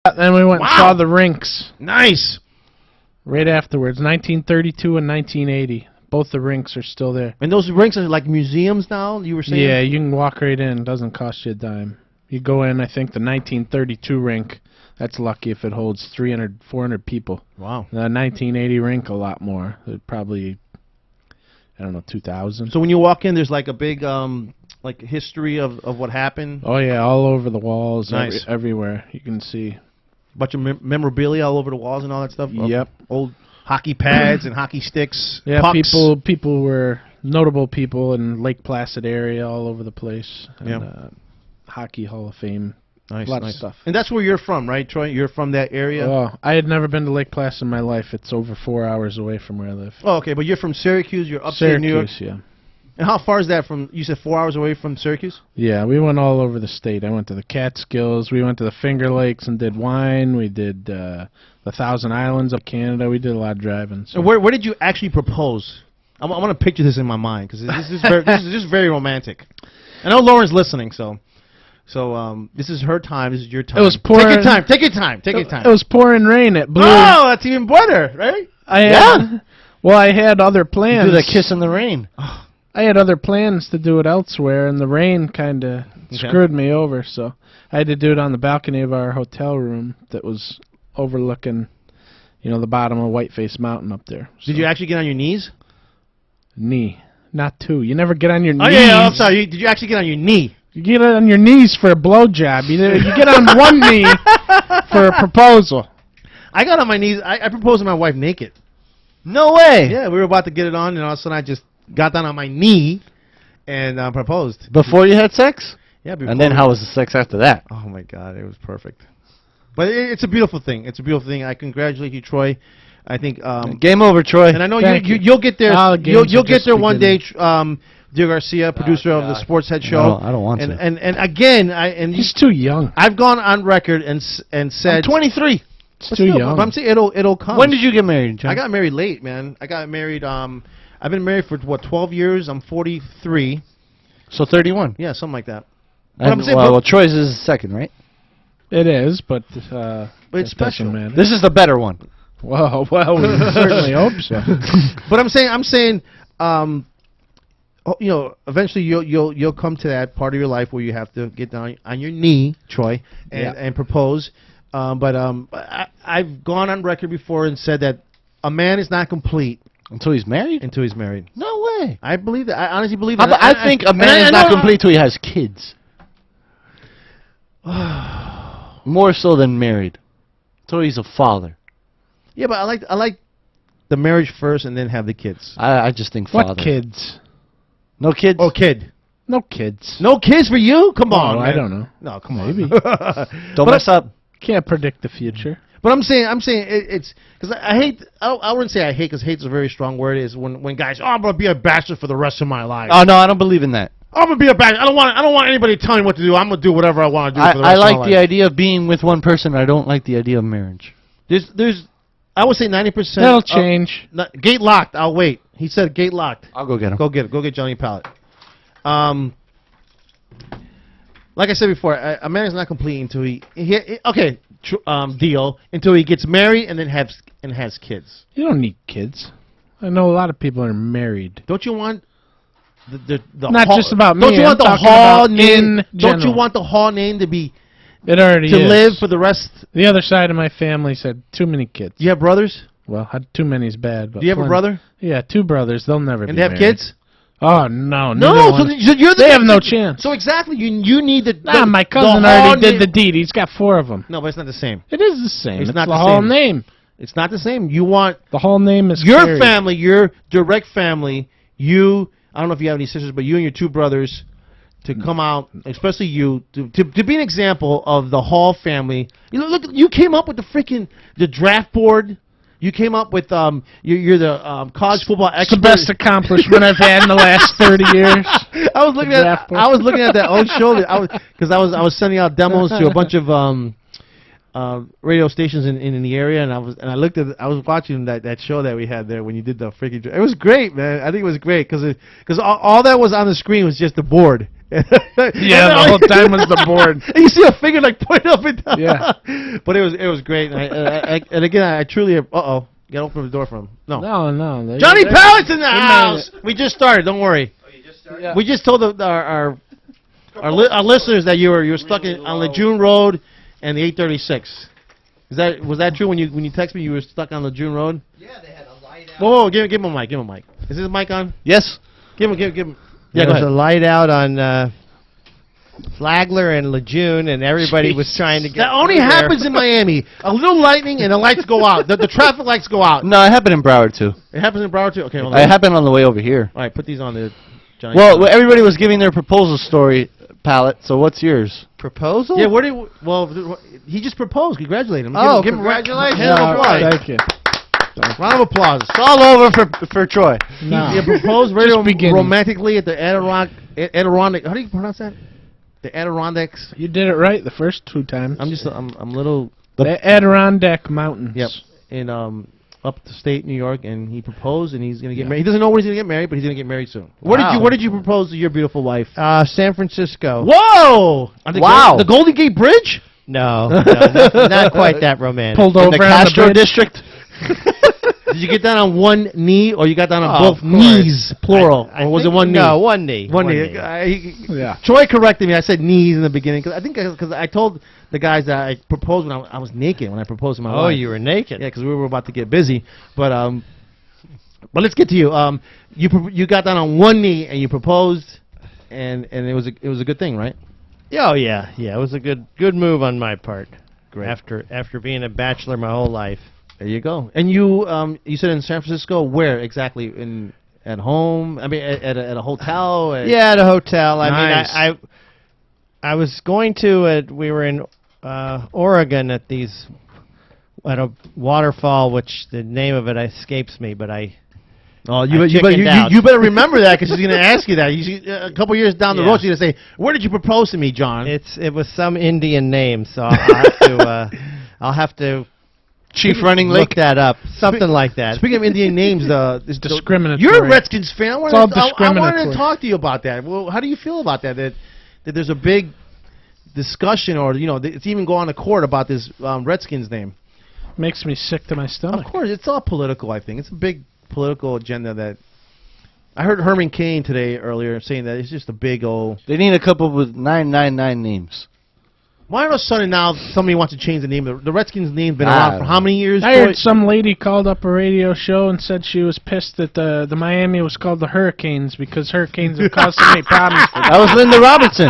Then we went and saw the rinks. Nice. Right afterwards, 1932 and 1980. Both the rinks are still there. And those rinks are like museums now, you were saying? Yeah, you can walk right in. It doesn't cost you a dime. You go in, I think, the 1932 rink. That's lucky if it holds 300, 400 people. Wow. The 1980 rink, a lot more. Probably, I don't know, 2,000. So when you walk in, there's like a big like history of what happened? Oh, yeah, all over the walls. Nice. Everywhere. You can see. Bunch of memorabilia all over the walls and all that stuff? Yep. Old hockey pads and hockey sticks. Yeah, pucks. people were notable people in Lake Placid area all over the place. And, Yeah. Hockey Hall of Fame. Nice, a lot nice of stuff. And that's where you're from, right, Troy? You're from that area? Oh, I had never been to Lake Placid in my life. It's over 4 hours away from where I live. Oh, okay, but you're from Syracuse. You're upstate New York. Syracuse, yeah. And how far is that from? You said 4 hours away from Syracuse. Yeah, we went all over the state. I went to the Catskills. We went to the Finger Lakes and did wine. We did the Thousand Islands of Canada. We did a lot of driving. So. And where did you actually propose? I want to picture this in my mind because this is very this is very romantic. I know Lauren's listening, so this is her time. This is your time. It was pouring. Take your time. Take your time. Take your time. It was pouring rain. It blew. Oh, that's even better, right? Well, I had other plans. You do that kiss in the rain. I had other plans to do it elsewhere, and the rain kind of screwed me over, so I had to do it on the balcony of our hotel room that was overlooking, the bottom of Whiteface Mountain up there. So. Did you actually get on your knees? Knee. Not two. You never get on your knees. Oh, yeah, I'm sorry. Did you actually get on your knee? You get on your knees for a blowjob. You get on one knee for a proposal. I got on my knees. I proposed to my wife naked. No way. Yeah, we were about to get it on, and all of a sudden I just got down on my knee and proposed. Before you had sex? Yeah. And then how was the sex after that? Oh, my God. It was perfect. But it's a beautiful thing. It's a beautiful thing. I congratulate you, Troy. I think... Game over, Troy. And I know you'll get there. You'll get there one day, Diego Garcia, producer of the Sports Head Show. No, I don't want to. And again... He's too young. I've gone on record and said... I'm 23. It's too young. But I'm saying it'll come. When did you get married, John? I got married late, man. I got married... I've been married for, 12 years. I'm 43. So 31. Yeah, something like that. Well, Troy's is second, right? It is, but it's special, man. This is the better one. Well, we certainly hope so. But I'm saying, eventually you'll come to that part of your life where you have to get down on your knee, Troy, and propose. But I've gone on record before and said that a man is not complete until he's married. No way. I believe that. I honestly believe that. that. I think a man is not complete until he has kids. More so than married. Until he's a father. Yeah, but I like the marriage first and then have the kids. I just think father. What kids? No kids? Oh, kid. No kids. No kids for you? Come on, man. I don't know. No, come on. Don't mess up. Can't predict the future. But I'm saying it's because I hate. I wouldn't say I hate because hate's a very strong word. Is when guys, I'm gonna be a bachelor for the rest of my life. Oh no, I don't believe in that. I'm gonna be a bachelor. I don't want anybody telling me what to do. I'm gonna do whatever I want to do. For the rest I of my like life. the idea of being with one person. I don't like the idea of marriage. There's I would say 90%. That'll change. Gate locked. I'll wait. He said gate locked. I'll go get him. Go get Johnny Pallet. Like I said before, a man is not complete until until he gets married and then has kids. You don't need kids. I know a lot of people are married. Don't you want the not hall, just about me? Don't you want the hall name? Don't you general. want the hall name to be? It already to is. live for the rest. The other side of my family said too many kids. Do you have brothers? Well, too many is bad. But do you have a brother? Yeah, 2 brothers. They'll never. And be they have married. kids? Oh no, so you're they have no chance. So exactly, you need the. Nah, my cousin already did the deed. He's got 4 of them. No, but it's not the same. It is the same. It's not the the whole same. name. It's not the same. You want the whole name is your carried. family, your direct family. You, I don't know if you have any sisters, but you and your 2 brothers to come out, especially you, to be an example of the Hall family. Look, you came up with the draft board. You came up with you're the college football expert. It's the best accomplishment I've had in the last 30 years. I was looking at that old show because I was sending out demos to a bunch of radio stations in the area, and I was watching that show that we had there when you did the freaking. It was great, man. I think it was great because all that was on the screen was just the board. Yeah, the whole time was the board. And you see a finger like pointing up and down. Yeah. But it was great. And again, I truly. You gotta open the door for him. No. No. Johnny Pallett's in the house. We just started. Don't worry. Oh, you just started? Yeah. We just told our listeners that you were stuck on Lejeune Road and the 836. Was that true when you texted me you were stuck on Lejeune Road? Yeah, they had a light out. Whoa, give him a mic. Give him a mic. Is his mic on? Yes. Give him. Yeah, There go was ahead. a light out on Flagler and Lejeune, and everybody was trying to get. That only through there. happens in Miami. A little lightning and the lights go out. The traffic lights go out. No, it happened in Broward too. It happens in Broward too. Okay, hold on. It happened on the way over here. All right, put these on there, Johnny. Well, everybody was giving their proposal story palette. So what's yours? Proposal? yeah, he just proposed. Congratulate him. Oh, give him congratulations. Hand him applause. Thank you. Round of applause. It's all over for Troy. No. He proposed very Just beginning. romantically at the Adirondack. How do you pronounce that? The Adirondacks. You did it right the first 2 times. I'm little. The Adirondack Mountains. Yep. In upstate New York, and he proposed, and he's gonna get married. He doesn't know when he's gonna get married, but he's gonna get married soon. Wow. Where did you propose to your beautiful wife? San Francisco. Whoa! On the Golden Gate Bridge? No, not quite that romantic. Pulled In over the on the Castro bridge. district. Did you get down on one knee, or you got down on Oh, both of course. knees, plural, I or was it think- one knee? No, one knee. One knee. Yeah. Troy corrected me. I said knees in the beginning because I told the guys that I proposed when I was naked when I proposed to my Oh, wife. you were naked. Yeah, because we were about to get busy. But let's get to you. You got down on one knee and you proposed, and it was a good thing, right? Oh yeah. It was a good move on my part. Great. After being a bachelor my whole life. There you go. And you said in San Francisco, where exactly? At home? I mean, at a hotel? Yeah, at a hotel. Nice. I mean, I was going to. We were in Oregon at a waterfall, which the name of it escapes me, but Oh, chickened out. you better remember that because she's going to ask you that. A couple years down the Yeah. road, she's going to say, "Where did you propose to me, John?" it was some Indian name, so I'll have to Chief Running look Lake. that up, something like that. Speaking of Indian names, it's discriminatory. You're a Redskins fan. I all wanted to discriminatory. talk to you about that. Well, how do you feel about that? That there's a big discussion, or it's even go on the court about this Redskins name. Makes me sick to my stomach. Of course, it's all political. I think it's a big political agenda that. I heard Herman Cain today earlier saying that it's just a big old. They need a couple with 999 names. Why all of a sudden now somebody wants to change the name? The Redskins name's been Ah. around for how many years? I Troy? heard some lady called up a radio show and said she was pissed that the Miami was called the Hurricanes because hurricanes have caused so many problems. That was Linda Robinson.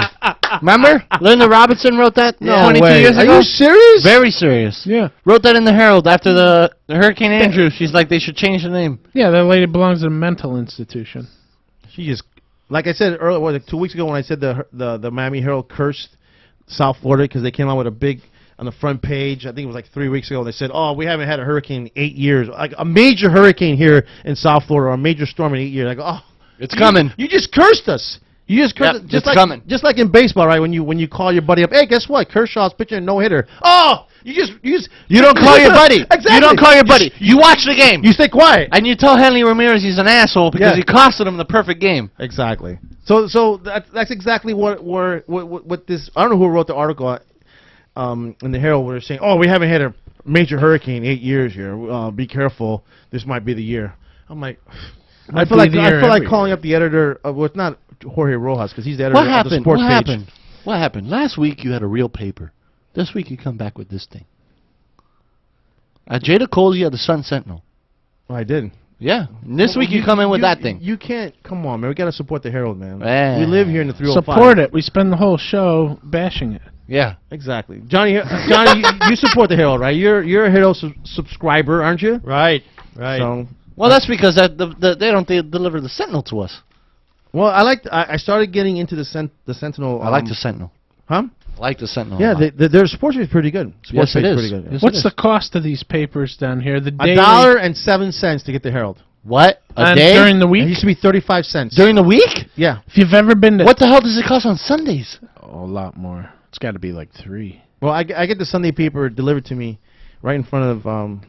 Remember? Linda Robinson wrote that 22 way. years Are ago. you serious? Very serious. Yeah. Wrote that in the Herald after the Hurricane Andrew. She's like, they should change the name. Yeah, that lady belongs in a mental institution. She just, like I said earlier, like 2 weeks ago when I said the Miami Herald cursed South Florida because they came out with a big on the front page. I think it was like 3 weeks ago. They said, "Oh, we haven't had a hurricane in 8 years, like a major hurricane here in South Florida, or a major storm in 8 years." I go, "Oh, It's coming. You just cursed us. You just cursed Yep, us. Just it's like coming. just like in baseball, right? When you call your buddy up, hey, guess what? Kershaw's pitching a no hitter. Oh, you You don't call your buddy. Exactly. You don't call your buddy. You watch the game. You stay quiet. And you tell Henry Ramirez he's an asshole because Yeah. he costed him the perfect game. Exactly. So that's exactly what this. I don't know who wrote the article in the Herald where they're saying, "Oh, we haven't had a major hurricane in 8 years here. Be careful. This might be the year." I'm like, I feel like calling up the editor. Well, it's not Jorge Rojas because he's the editor What of the happened? sports What page. happened? What happened? Last week you had a real paper. This week you come back with this thing. At Jada Cole's you had the Sun Sentinel. Oh, I did. Yeah. And this week you come in with that thing. You can't. Come on, man. We got to support the Herald, man. Eh. We live here in the 305. Support it. We spend the whole show bashing it. Yeah. Exactly. Johnny, you support the Herald, right? You're a Herald subscriber, aren't you? Right. So, Well, that's because they don't deliver the Sentinel to us. well, I started getting into the Sentinel. I like the Sentinel. Huh? I like the Sentinel. Yeah, a lot. their sports page is pretty good. Sports Yes, it page is. pretty good. Yes, it What's is. the cost of these papers down here? The daily, $1.07 to get the Herald. What? A and day? during the It week. used to be 35 cents. During the week? Yeah. If you've ever been to What the hell does it cost on Sundays? a lot more. It's got to be like 3. Well, I get the Sunday paper delivered to me right in front of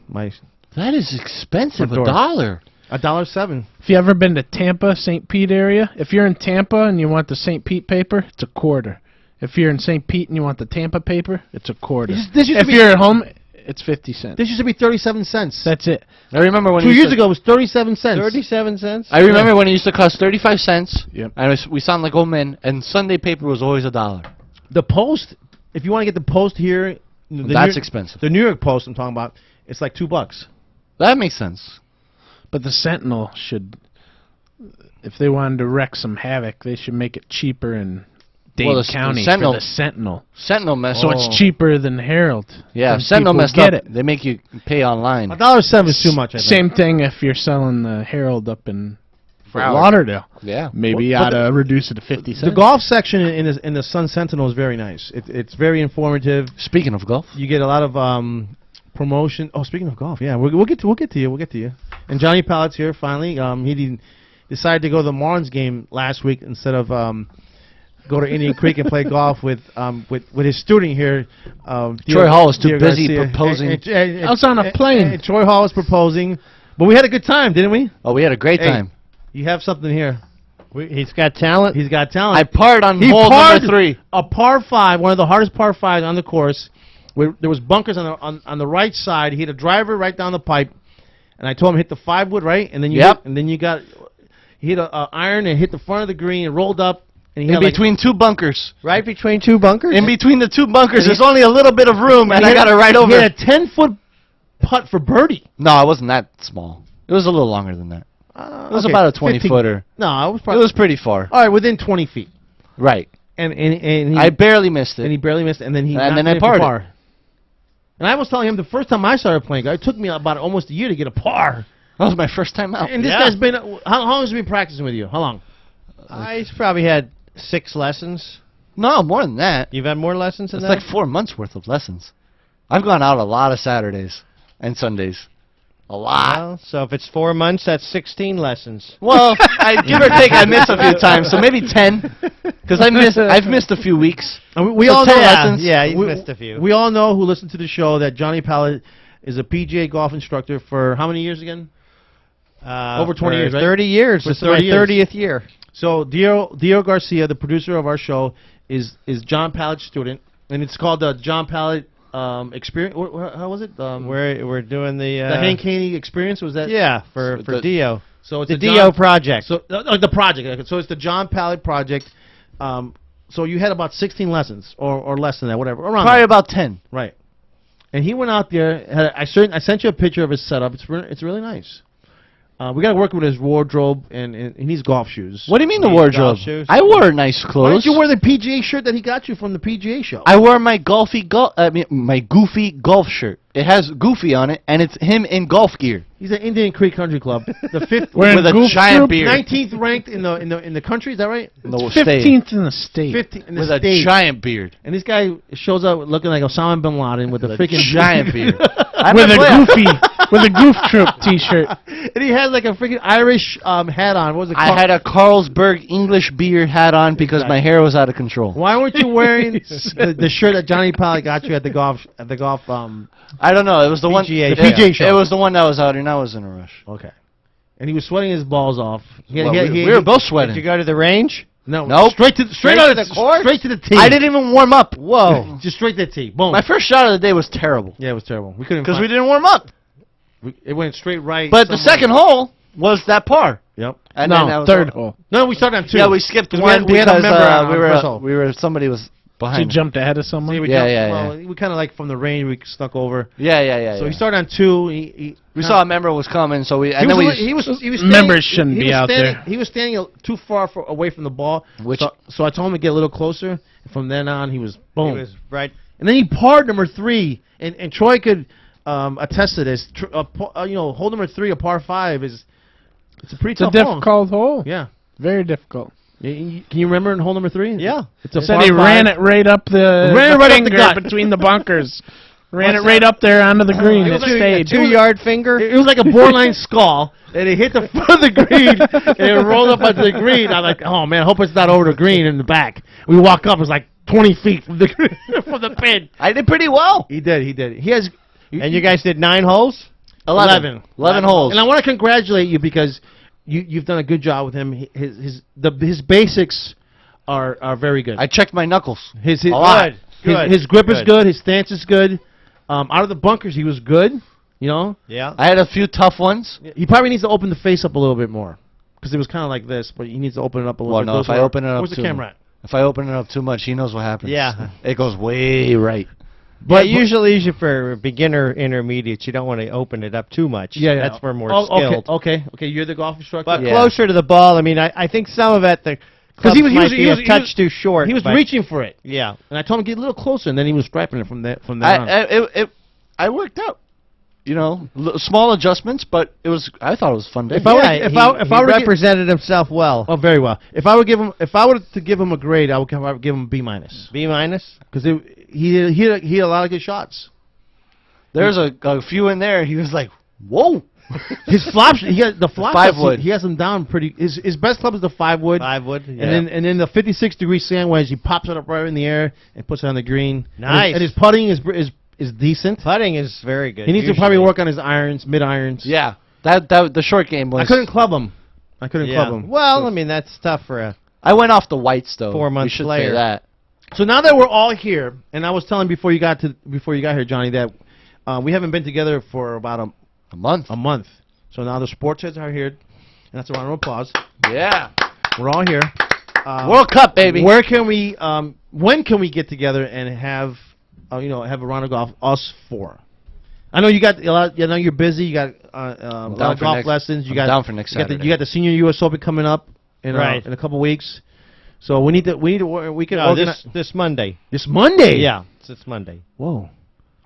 my. That is expensive. Front door. $1. $1.07. If you ever been to Tampa, St. Pete area, if you're in Tampa and you want the St. Pete paper, it's $0.25. If you're in St. Pete and you want the Tampa paper, it's $0.25. This used to If be- you're at home, it's 50 cents. This used to be 37 cents. That's it. I remember when 2 it used years to- ago, it was 37 cents. 37 cents? I remember when it used to cost 35 cents. Yep. And we sound like old men. And Sunday paper was always $1. The Post, if you want to get the Post here, That's expensive. The New York Post I'm talking about, it's like $2. That makes sense. But the Sentinel should, if they wanted to wreak some havoc, they should make it cheaper in Dade Well, the County Sentinel- for the Sentinel. Sentinel messed So up. it's cheaper than Herald. Yeah, Then Sentinel people messed get up. it. They make you pay online. $1.07 is too much, I think. Same thing if you're selling the Herald up in Fort Broward. Lauderdale. Yeah. Maybe you But ought to reduce it to 50 The cents. golf section in the Sun Sentinel is very nice. It's very informative. Speaking of golf. You get a lot of promotion. Oh, speaking of golf, yeah, we'll get to you. And Johnny Pallett's here finally. He decided to go to the Marlins game last week instead of go to Indian Creek and play golf with his student here. Troy Hall was too busy proposing. I was on a plane. And Troy Hall was proposing, but we had a good time, didn't we? Oh, we had a great Hey, time. You have something here. He's got talent. He's got talent. I parred on He hole parred number 3. a par 5, one of the hardest par 5s on the course. Where there was bunkers on the right side. He hit a driver right down the pipe, and I told him hit the 5-wood right, and then you Yep. he hit a iron and hit the front of the green and rolled up, and he In had like, between 2 bunkers. Right between 2 bunkers? In between the 2 bunkers, there's only a little bit of room, and he I hit- got it right over. He had a 10-foot putt for birdie. No, it wasn't that small. It was a little longer than that. It was about a 20-footer. No, it was It probably was pretty far. all right, within 20 feet, Right. and he, I barely missed and he it. barely missed, and then he And knocked then I it for parred it. par. And I was telling him the first time I started playing, it took me about almost a year to get a par. That was my first time out. And this guy's been how long has he been practicing with you? How long? He's probably had 6 lessons. No, more than that. You've had more lessons than It's that? like 4 months worth of lessons. I've gone out a lot of Saturdays and Sundays. A lot. Well, so if it's 4 months, that's 16 lessons. Well, I give or take, I miss a few times, so maybe 10. Because I've missed a few weeks. And we So all 10 know lessons. Yeah, he's we, missed a few. We all know who listen to the show that Johnny Pallett is a PGA golf instructor for how many years again? Over 20 for years, right? 30 years. For This is 30 my years. 30th year. So Dio Garcia, the producer of our show, is John Pallett's student, and it's called the John Pallett Experience. How was it? We're doing the Hank Haney Experience. Was that? yeah for the- Dio. So it's The a Dio John- project. So the project. So it's the John Pallett project. So you had about 16 lessons or less than that, whatever. Around Probably there. about 10. Right. And he went out there. I sent you a picture of his setup. It's really nice. We got to work with his wardrobe and he needs golf shoes. What do you mean the These wardrobe? golf shoes? I wore nice Why clothes. don't you wear the PGA shirt that he got you from the PGA show? I wore my my goofy golf shirt. It has Goofy on it, and it's him in golf gear He's at Indian Creek Country Club, the fifth, Wearing with a goof giant troop? beard. 19th ranked in the country. Is that right? No, stay. 15th in the state. 15th in the With a state. giant beard. And this guy shows up looking like Osama bin Laden with a With a freaking giant beard. I'm With a player. goofy, goof troop T-shirt. And he has like a freaking Irish hat on. What was it I called? had a Carlsberg English beer hat on because my hair was out of control. Why weren't you wearing the shirt that Johnny Pallett got you at the golf I don't know. It was the one. PGA show. PGA show. It was the one that was out, and I was in a rush. Okay. And he was sweating his balls off. Well, we were both Did sweating. you go to the range? No, Nope. straight out of to the course? straight to the tee. I didn't even warm up. Whoa. Just straight to the tee. Boom. My first shot of the day was terrible Yeah, it was terrible. We couldn't because we find- didn't warm up. it went straight right. But the somewhere. second hole was that par. Yep. And No, then that was third all- hole. No, we started on 2. Yeah, we skipped 'Cause one we had a because member on we the first hole. were somebody was She behind. us. jumped ahead of someone. See, we Yeah, jumped- yeah, well, we kind of like from the range we snuck over. Yeah. So he started on 2. We saw a member was coming, so we and then we he was standing, Members shouldn't he be was out standing, there. He was standing too far away from the ball. Which- so I told him to get a little closer. From then on, he was boom. He was right. And then he parred number 3, and Troy could attest to this. Hole number 3, a par 5 it's a pretty It's a tough hole. difficult hole. Yeah. Very difficult. Can you remember in hole number 3? Yeah. It's a Said par he 5. ran it right up the Ran it right up the finger gut. between the bunkers. Ran What's it right that? up there onto the green. It It was like a stayed. 2-yard finger. It was like a borderline skull, and it hit the front of the green, and it rolled up onto the green. I'm like, oh man, I hope it's not over the green in the back. We walk up, it's like 20 feet from the from the pin. I did pretty well. He did. He has. And you guys did 9 holes? 11. 11 holes. And I want to congratulate you because you've done a good job with him. His basics are very good. I checked my knuckles. His a lot. His grip is good. His stance is good. Out of the bunkers, he was good. You know. Yeah. I had a few tough ones. He probably needs to open the face up a little bit more because it was kind of like this, but he needs to open it up a little bit. Well, no, if I open it up where's the camera at? If I open it up too much, he knows what happens. Yeah. It goes way right. But usually for beginner intermediates, you don't want to open it up too much. Yeah, That's for more okay, skilled. okay. You're the golf instructor. But Yeah. closer to the ball, I mean, I think some of it, the clubs might be a touch too short. He was but reaching for it, Yeah. and I told him to get a little closer, and then he was striping it from there on. I worked out. You know, small adjustments, but I thought it was a fun day. If I were to represented himself well. Oh, very well. If I were to give him a grade, I would give him B-. B minus? Because he had a lot of good shots. There's a few in there. He was like, "Whoa!" His flops, the flop 5-wood. He has them down pretty. His best club is the 5-wood. 5-wood. Yeah. And then the 56-degree sandwich, he pops it up right in the air and puts it on the green. Nice. And his putting is decent. Putting is very good. He needs to usually. probably work on his irons, mid irons. Yeah, that the short game was. I couldn't club him. Yeah. Well, I mean, that's tough for a... I went off the whites though. 4-month we should player. say that. So now that we're all here, and I was telling before you got here, Johnny, that we haven't been together for about A month. a month. So now the sports heads are here, and that's a round of applause. Yeah. We're all here. World Cup, baby. Where can we? When can we get together and have a round of golf? Us four. I know you got a lot. You know you're busy. You got a lot of golf lessons. You got down for next you got Saturday. You got the Senior U.S. Open coming up in Right. in a couple weeks. So we can No, organize this Monday. this Monday. Yeah, it's this Monday. Whoa. All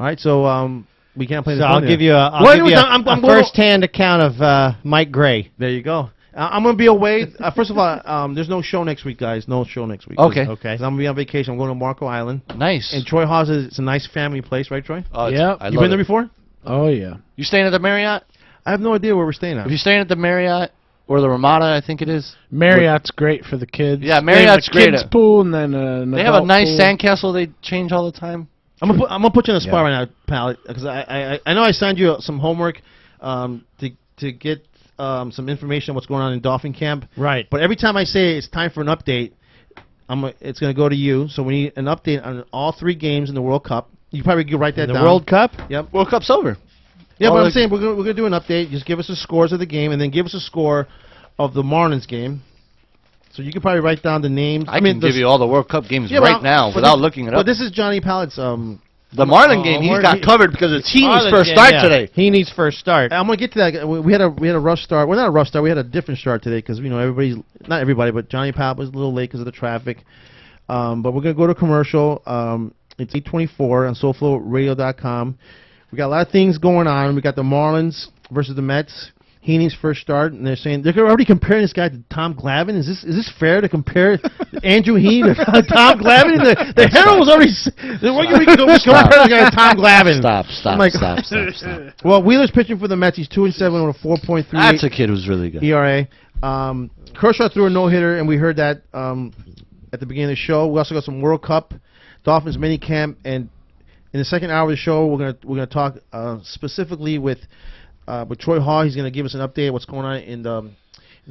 right. So we can't play. So this I'll Monday. give you a I'm going- first-hand account of Mike Gray. There you go. I'm going to be away. First of all, there's no show next week, guys. No show next week. Okay. Okay. 'Cause I'm going to be on vacation. I'm going to Marco Island. Nice. And Troy Hawes it's a nice family place, right, Troy? Oh, Yeah. I You love been there it. before? Oh yeah. You staying at the Marriott? I have no idea where we're staying at. If you're staying at the Marriott or the Ramada, I think it is. Marriott's great for the kids. Yeah, They Marriott's have a kids great. pool and then an They have a adult nice pool. sandcastle they change all the time. I'm gonna put you on the spot Yeah. right now, pal, because I know I signed you some homework to get some information on what's going on in Dolphin camp. Right. But every time I say it's time for an update, it's going to go to you. So we need an update on all 3 games in the World Cup. You probably could write that The down. World Cup? Yep. World Cup's over. Yeah, All but I'm the- saying we're gonna do an update. Just give us the scores of the game, and then give us a score of the Marlins game. So you could probably write down the names. I can give you all the World Cup games Yeah, right but- now but without this- looking it But up. this is Johnny Pallett's. The Marlin game, he's got covered because it's Heaney's Marlins first game, start yeah. today. He needs first start. I'm gonna get to that. We had a rough start. Well, not a rough start. We had a different start today because not everybody, but Johnny Pallett was a little late because of the traffic. But we're gonna go to commercial. It's 8:24 on SoulFlowRadio.com. We got a lot of things going on. We got the Marlins versus the Mets. Heaney's first start, and they're saying they're already comparing this guy to Tom Glavine. Is this fair to compare Andrew Heaney to Tom Glavine? The Herald was already. What can we compare the guy to Tom Glavine? Stop. I'm like- Well, Wheeler's pitching for the Mets. He's 2-7 with a 4.3 That's a kid who's really good. ERA. Kershaw threw a no-hitter, and we heard that at the beginning of the show. We also got some World Cup, Dolphins mini camp, and in the second hour of the show, we're gonna talk specifically with Troy Hall. He's gonna give us an update of what's going on in the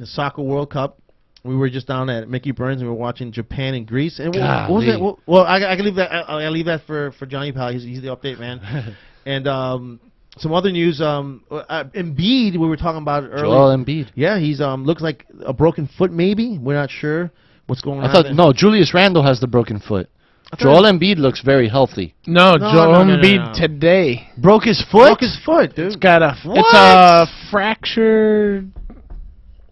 soccer World Cup. We were just down at Mickey Burns, and we were watching Japan and Greece. And what was that? Well, I can leave that. I leave that for Johnny Pal. He's the update man. And some other news. Embiid, we were talking about earlier. Joel Embiid. Yeah, he's looks like a broken foot. Maybe we're not sure what's going on. I thought no. Julius Randle has the broken foot. Joel Embiid looks very healthy. No, Joel no, Embiid today. Broke his foot. Broke his foot, dude. It's got a What? it's a fracture.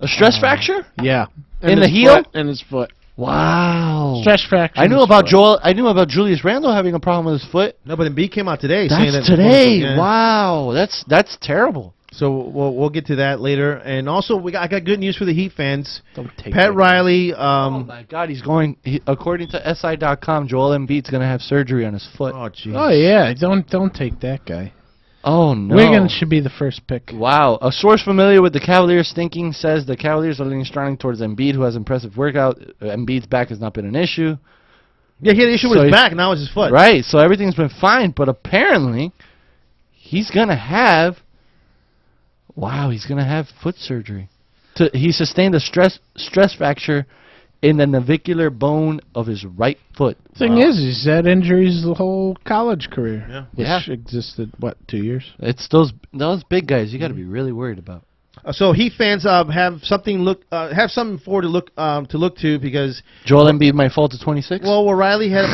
A stress fracture? Yeah, In the his heel? foot, in his foot. Wow. Stress fracture. I in knew his about foot. Joel. I knew about Julius Randle having a problem with his foot. No, but Embiid came out today. saying That's that today. Yeah. Wow. That's terrible. So we'll get to that later. And also, I got good news for the Heat fans. Don't take Pat that. Riley. Oh my God, he's going. According to SI.com, Joel Embiid's going to have surgery on his foot. Oh, jeez. Oh yeah, don't take that guy. Oh no. Wiggins should be the first pick. Wow. A source familiar with the Cavaliers' thinking says the Cavaliers are leaning strongly towards Embiid, who has impressive workout. Embiid's back has not been an issue. Yeah, he had an issue with So his he- back. Now it's his foot. Right. So everything's been fine, but apparently he's going to have Wow, he's going to have foot surgery. He sustained a stress fracture in the navicular bone of his right foot. Thing is, he's had injuries the whole college career. Yeah. Which existed, 2 years? It's those big guys you got to be really worried about. So Heat fans have something forward to look to because Joel Embiid might fall to 26. Well, Riley had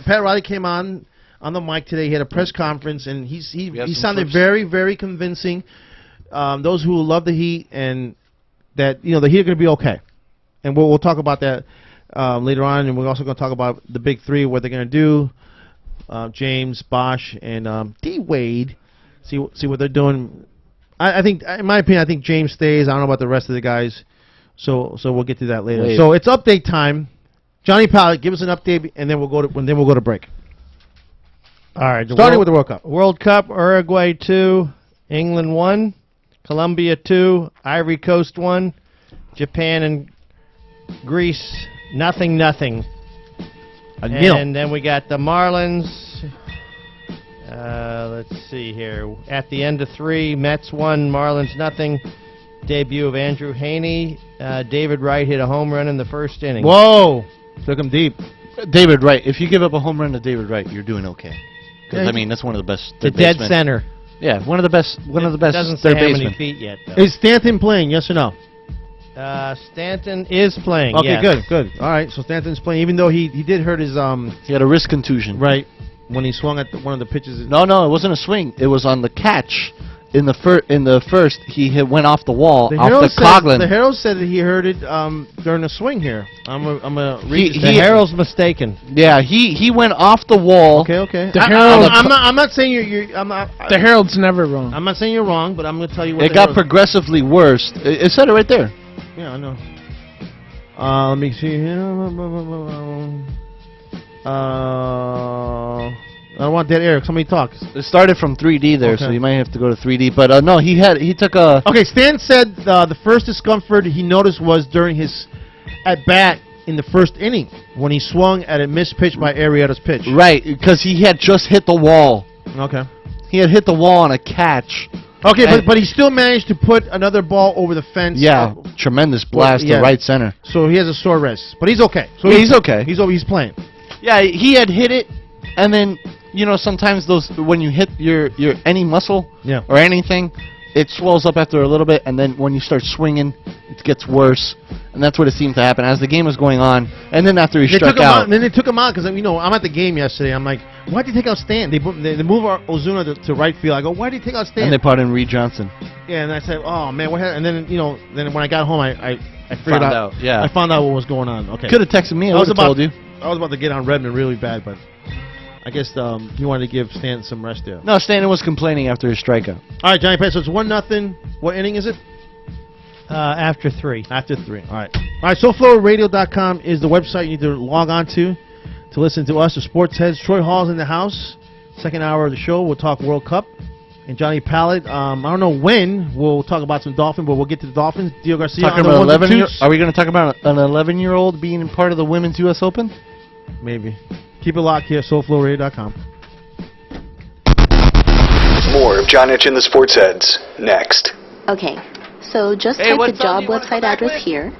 Pat Riley came on the mic today. He had a press conference and he sounded very, very convincing. Those who love the Heat and that the Heat are going to be okay, and we'll talk about that later on, and we're also going to talk about the big three, what they're going to do. James, Bosh, and D Wade. See what they're doing. I think, in my opinion, I think James stays. I don't know about the rest of the guys, so we'll get to that later. Wait. So it's update time. Johnny Pallett, give us an update, and then we'll go to break. All right. Starting with the World Cup. World Cup, Uruguay 2, England 1, Colombia 2, Ivory Coast 1, Japan and Greece nothing. And then we got the Marlins. Let's see here. At the end of 3, Mets 1, Marlins nothing. Debut of Andrew Haney. David Wright hit a home run in the first inning. Whoa! Took him deep. David Wright. If you give up a home run to David Wright, you're doing okay. Because Yeah, that's one of the best. The third dead basemen. center. Yeah, one of the best. One of the best. Doesn't say third how many basemen. feet yet, though. Is Stanton playing? Yes or no? Stanton is playing. Okay, yes. good. All right, so Stanton's playing, even though he did hurt his He had a wrist contusion. right when he swung at one of the pitches. No, it wasn't a swing. It was on the catch. In the first, he went off the wall, off the Coughlin. The Herald said that he heard it during the swing here. I'm gonna read. The Herald's mistaken. Yeah, he went off the wall. Okay. The Herald- I'm not saying you're. I'm not. The Herald's never wrong. I'm not saying you're wrong, but I'm gonna tell you what. It got progressively worse. It said it right there. Yeah, I know. Let me see here. I don't want dead air. Somebody talk. It started from 3D there, so Okay. you might have to go to 3D. But no, he took a. Okay, Stan said the first discomfort he noticed was during his at bat in the first inning when he swung at a missed pitch by Arrieta's pitch. Right, because he had just hit the wall. Okay. He had hit the wall on a catch. Okay, And- but he still managed to put another ball over the fence. Yeah, tremendous blast yeah. to right center. So he has a sore wrist, but he's okay. So Yeah, he's okay. He's playing. Yeah, he had hit it, and then sometimes those when you hit your any muscle Yeah. or anything, it swells up after a little bit, and then when you start swinging, it gets worse, and that's what it seemed to happen as the game was going on. And then after he They struck took him out, and then they took him out because I'm at the game yesterday. I'm like, why'd they take out Stan? They move our Ozuna to right field. I go, why'd they take out Stan? and they brought in Reed Johnson. Yeah, and I said, oh man, what happened? And then then when I got home, I figured Found out. out, yeah. I found out what was going on. Okay. Could have texted me. I I was would have told you. I was about to get on Redmond really bad, but I guess he wanted to give Stan some rest there. No, Stanton was complaining after his strikeout. All right, Johnny Pet. So it's 1-0. What inning is it? After 3. After 3. All right. SoFloRadio.com is the website you need to log on to listen to us, the Sports Heads. Troy Hall's in the house. Second hour of the show, we'll talk World Cup. And Johnny Pallett, I don't know when we'll talk about some Dolphins, but we'll get to the Dolphins. Dio Garcia. Talking on the about ones and 11. twos. Are we going to talk about an 11-year-old being part of the Women's U.S. Open? Maybe. Keep it locked here, SoFloRadio.com. More of John Itch and the Sports Heads next. Okay, so just type the job website address here.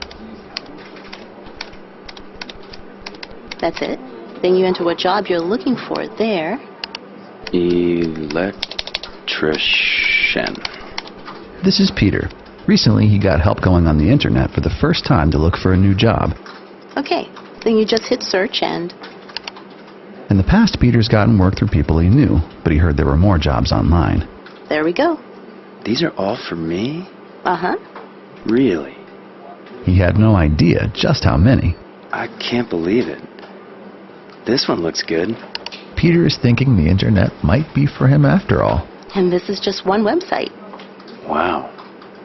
That's it. Then you enter what job you're looking for there. Electrician. This is Peter. Recently, he got help going on the internet for the first time to look for a new job. Okay, then you just hit search and In the past, Peter's gotten work through people he knew, but he heard there were more jobs online. there we go. These are all for me? Uh-huh. Really? He had no idea just how many. I can't believe it. This one looks good. Peter is thinking the internet might be for him after all. And this is just one website. Wow.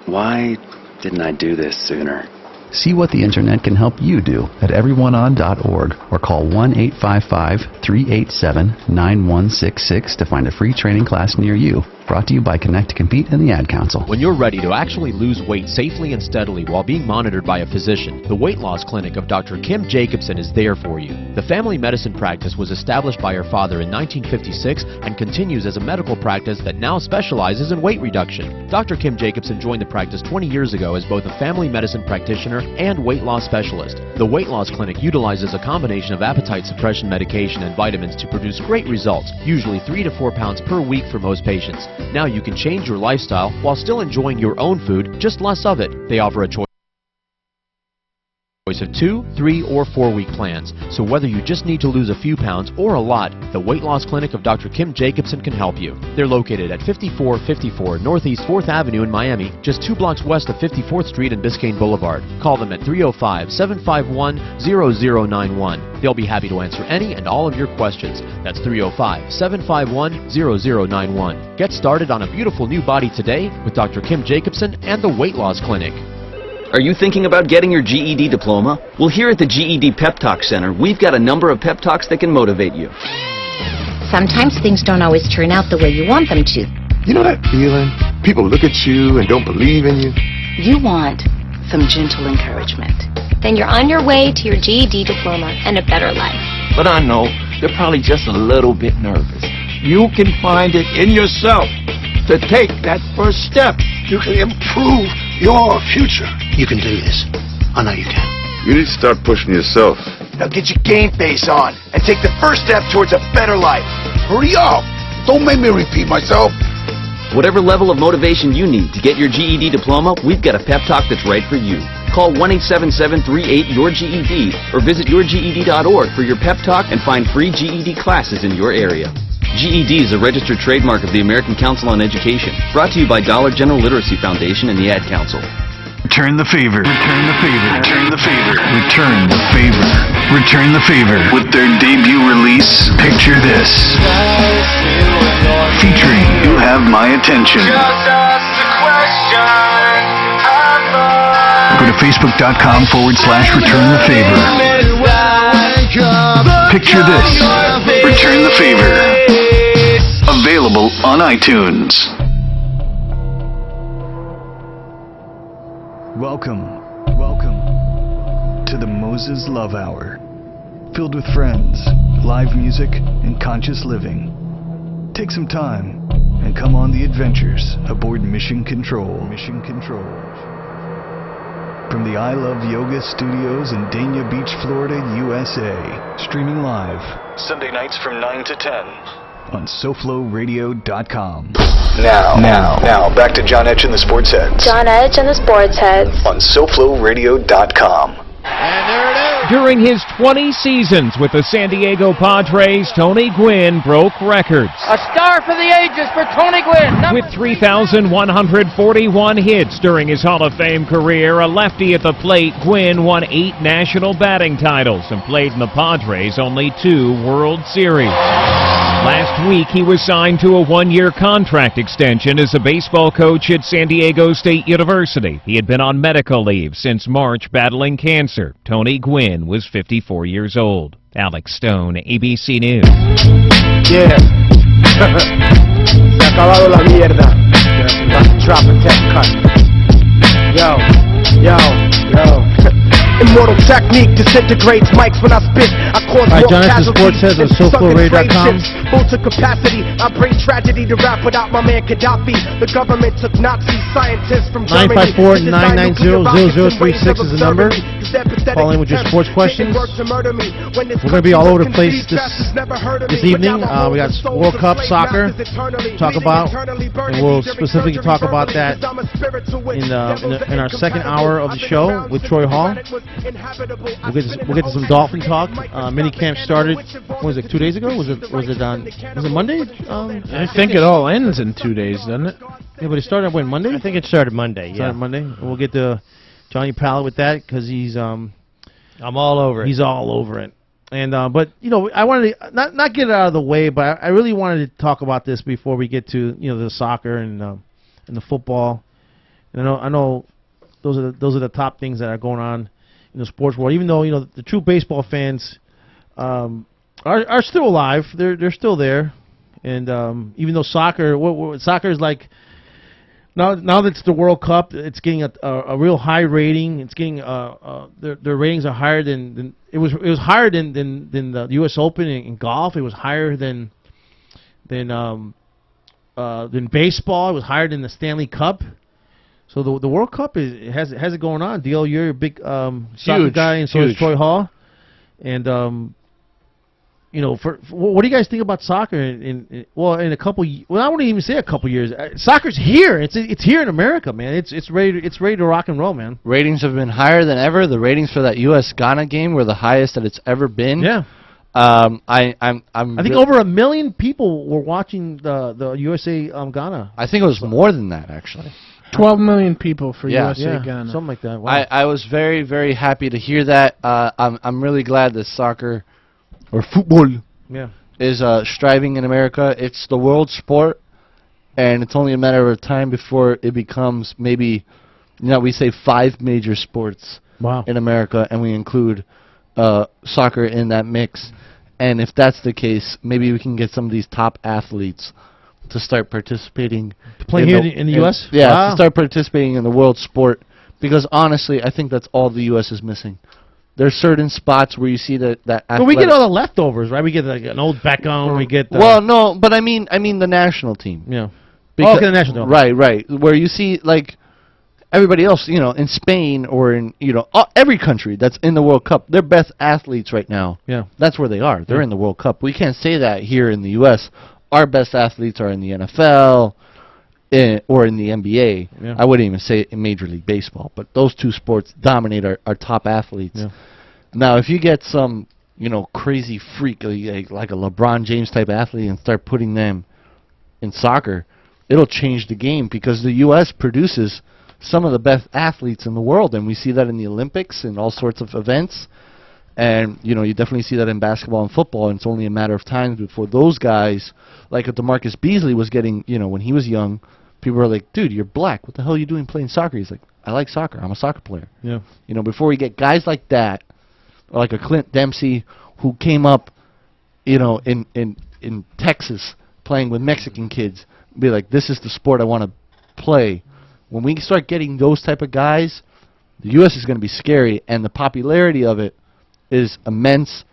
Why didn't I do this sooner? See what the internet can help you do at everyoneon.org or call 1-855-387-9166 to find a free training class near you. Brought to you by Connect to Compete and the Ad Council. When you're ready to actually lose weight safely and steadily while being monitored by a physician, the Weight Loss Clinic of Dr. Kim Jacobson is there for you. The family medicine practice was established by her father in 1956 and continues as a medical practice that now specializes in weight reduction. Dr. Kim Jacobson joined the practice 20 years ago as both a family medicine practitioner and weight loss specialist. The Weight Loss Clinic utilizes a combination of appetite suppression medication and vitamins to produce great results, usually 3 to 4 pounds per week for most patients. Now you can change your lifestyle while still enjoying your own food, just less of it. They offer a choice of 2, 3, or 4-week plans. So whether you just need to lose a few pounds or a lot, the Weight Loss Clinic of Dr. Kim Jacobson can help you. They're located at 5454 Northeast 4th Avenue in Miami, just 2 blocks west of 54th Street and Biscayne Boulevard. Call them at 305-751-0091. They'll be happy to answer any and all of your questions. That's 305-751-0091. Get started on a beautiful new body today with Dr. Kim Jacobson and the Weight Loss Clinic. Are you thinking about getting your GED diploma? Well, here at the GED Pep Talk Center, we've got a number of pep talks that can motivate you. Sometimes things don't always turn out the way you want them to. You know that feeling? People look at you and don't believe in you. You want some gentle encouragement. Then you're on your way to your GED diploma and a better life. But I know they're probably just a little bit nervous. You can find it in yourself to take that first step. You can improve your future. You can do this. I know you can. You need to start pushing yourself. Now get your game face on and take the first step towards a better life. Hurry up! Don't make me repeat myself. Whatever level of motivation you need to get your GED diploma, we've got a pep talk that's right for you. Call 1-877-38-YOUR-GED or visit yourged.org for your pep talk and find free GED classes in your area. GED is a registered trademark of the American Council on Education, brought to you by Dollar General Literacy Foundation and the Ad Council. Return the favor. Return the favor. Return the favor. Return the favor. Return the favor with their debut release, Picture This. Featuring You Have My Attention. Go to facebook.com/return the favor. Picture This. Return the favor. Available on iTunes. Welcome to the Moses Love Hour, filled with friends, live music, and conscious living. Take some time and come on the adventures aboard Mission Control. From the I Love Yoga studios in Dania Beach, Florida, USA, streaming live Sunday nights from 9 to 10 on SoFloRadio.com. Now, back to John Edge and the Sports Heads. John Edge and the Sports Heads. On SoFloRadio.com. And there it is. During his 20 seasons with the San Diego Padres, Tony Gwynn broke records. A star for the ages for Tony Gwynn. With 3,141 hits during his Hall of Fame career, a lefty at the plate, Gwynn won 8 national batting titles and played in the Padres' only 2 World Series. Last week, he was signed to a 1-year contract extension as a baseball coach at San Diego State University. He had been on medical leave since March battling cancer. Tony Gwynn was 54 years old. Alex Stone, ABC News. Yeah. Se ha acabado la mierda. Drop a tech cut. Yo. Immortal technique disintegrates mics when I spit. I cause more casualties than sucking trade full to capacity. I bring tragedy to rap without my man Gaddafi. The government took Nazi scientists from Germany. 954-990-0036 is the number. Call in with your sports questions. We're going to be all over the place this evening. We got World Cup soccer to talk about, and we'll specifically talk about that in our second hour of the show with Troy Hall. We'll get to some Dolphin talk. Mini camp started. What was it? 2 days ago? Was it Monday? I think it all ends in 2 days, doesn't it? Yeah, but it started when Monday. I think it started Monday. Yeah, started Monday. We'll get to Johnny Pallett with that because he's I'm all over it. He's all over it. And but I wanted to not get it out of the way, but I really wanted to talk about this before we get to the soccer and the football. And I know those are the top things that are going on in the sports world. Even though the true baseball fans are still alive, they're still there, And even though soccer is like now that it's the World Cup, it's getting a real high rating. It's getting their ratings are higher than it was higher than the U.S. Open in golf. It was higher than baseball. It was higher than the Stanley Cup. So the World Cup has it going on. DL, you're a big soccer guy, and so is Troy Hall. And what do you guys think about soccer? In a couple, I wouldn't even say a couple years. Soccer's here. It's here in America, man. It's ready to rock and roll, man. Ratings have been higher than ever. The ratings for that U.S. Ghana game were the highest that it's ever been. Yeah. I think over 1 million people were watching the USA Ghana. I think it was more than that, actually. 12 million people for USA Ghana. Something like that. Wow. I was very, very happy to hear that. I'm really glad that soccer or football is striving in America. It's the world sport, and it's only a matter of time before it becomes maybe, we say 5 major sports in America, and we include soccer in that mix. And if that's the case, maybe we can get some of these top athletes to start participating. To play here in the U.S.? Yeah, Wow. to start participating in the world sport. Because honestly, I think that's all the U.S. is missing. There's certain spots where you see that But we get all the leftovers, right? We get like an old Beckham. We get well, no, but I mean the national team. Yeah. Because, the national team. Right. Where you see like everybody else, in Spain or in every country that's in the World Cup, their best athletes right now. Yeah. That's where they are. They're in the World Cup. We can't say that here in the U.S. Our best athletes are in the NFL or in the NBA. Yeah. I wouldn't even say in Major League Baseball, but those two sports dominate our top athletes. Yeah. Now, if you get some, crazy freak like a LeBron James type athlete and start putting them in soccer, it'll change the game because the U.S. produces some of the best athletes in the world, and we see that in the Olympics and all sorts of events. And, you definitely see that in basketball and football, and it's only a matter of time before those guys, like if DeMarcus Beasley was getting, when he was young, people were like, dude, you're black. What the hell are you doing playing soccer? He's like, I like soccer. I'm a soccer player. Yeah. Before we get guys like that, or like a Clint Dempsey who came up, in Texas playing with Mexican kids, be like, this is the sport I want to play. When we start getting those type of guys, the U.S. is going to be scary, and the popularity of it is immense.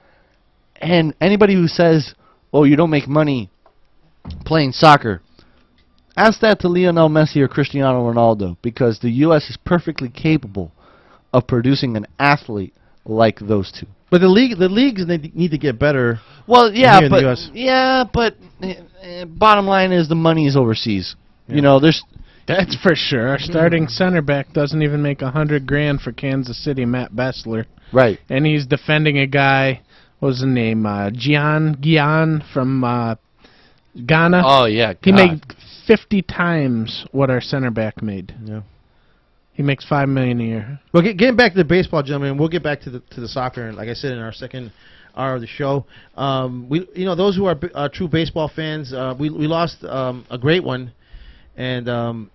And anybody who says, oh, you don't make money playing soccer, ask that to Lionel Messi or Cristiano Ronaldo, because the U.S. is perfectly capable of producing an athlete like those two. But the leagues need to get better. Well, here in the US. but bottom line is the money is overseas. Yeah. There's That's for sure. Our starting center back doesn't even make $100,000 for Kansas City, Matt Bessler. Right. And he's defending a guy, what was his name? Gian from Ghana. Oh, yeah. He made 50 times what our center back made. Yeah. He makes $5 million a year. Well, getting back to the baseball, gentlemen, we'll get back to the soccer. And like I said, in our second hour of the show, those who are true baseball fans, we lost a great one, and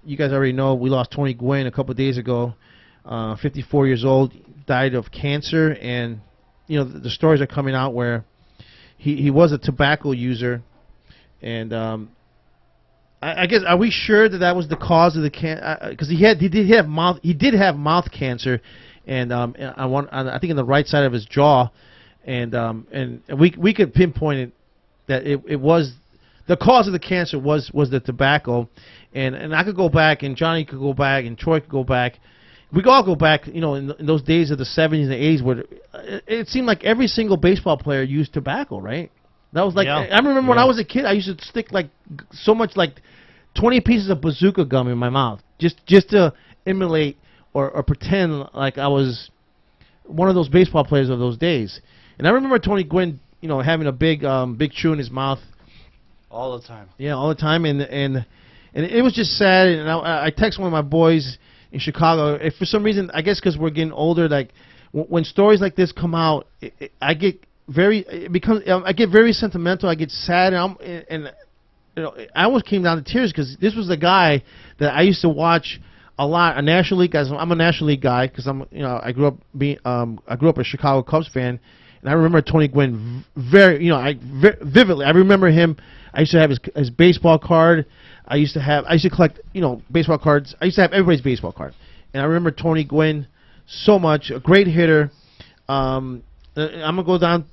you guys already know we lost Tony Gwynn a couple of days ago. 54 years old, died of cancer, and the stories are coming out where he was a tobacco user, and I guess, are we sure that was the cause of the cancer? Because he did have mouth cancer, and I think in the right side of his jaw, and we could pinpoint it that it was the cause of the cancer was the tobacco, and I could go back, and Johnny could go back, and Troy could go back. We could all go back, in those days of the 70s and 80s where it seemed like every single baseball player used tobacco, right? That was like, I remember when I was a kid, I used to stick so much 20 pieces of bazooka gum in my mouth just to emulate or pretend like I was one of those baseball players of those days. And I remember Tony Gwynn, having a big chew in his mouth all the time. Yeah, all the time, and it was just sad. And I text one of my boys in Chicago. If for some reason, I guess because we're getting older, when stories like this come out, I get very sentimental. I get sad, and I almost came down to tears because this was the guy that I used to watch a lot. A National League guy. I'm a National League guy because I grew up a Chicago Cubs fan, And I remember Tony Gwynn very, vividly. I remember him. I used to have his baseball card. I used to collect, baseball cards. I used to have everybody's baseball card. And I remember Tony Gwynn so much, a great hitter. I'm gonna go down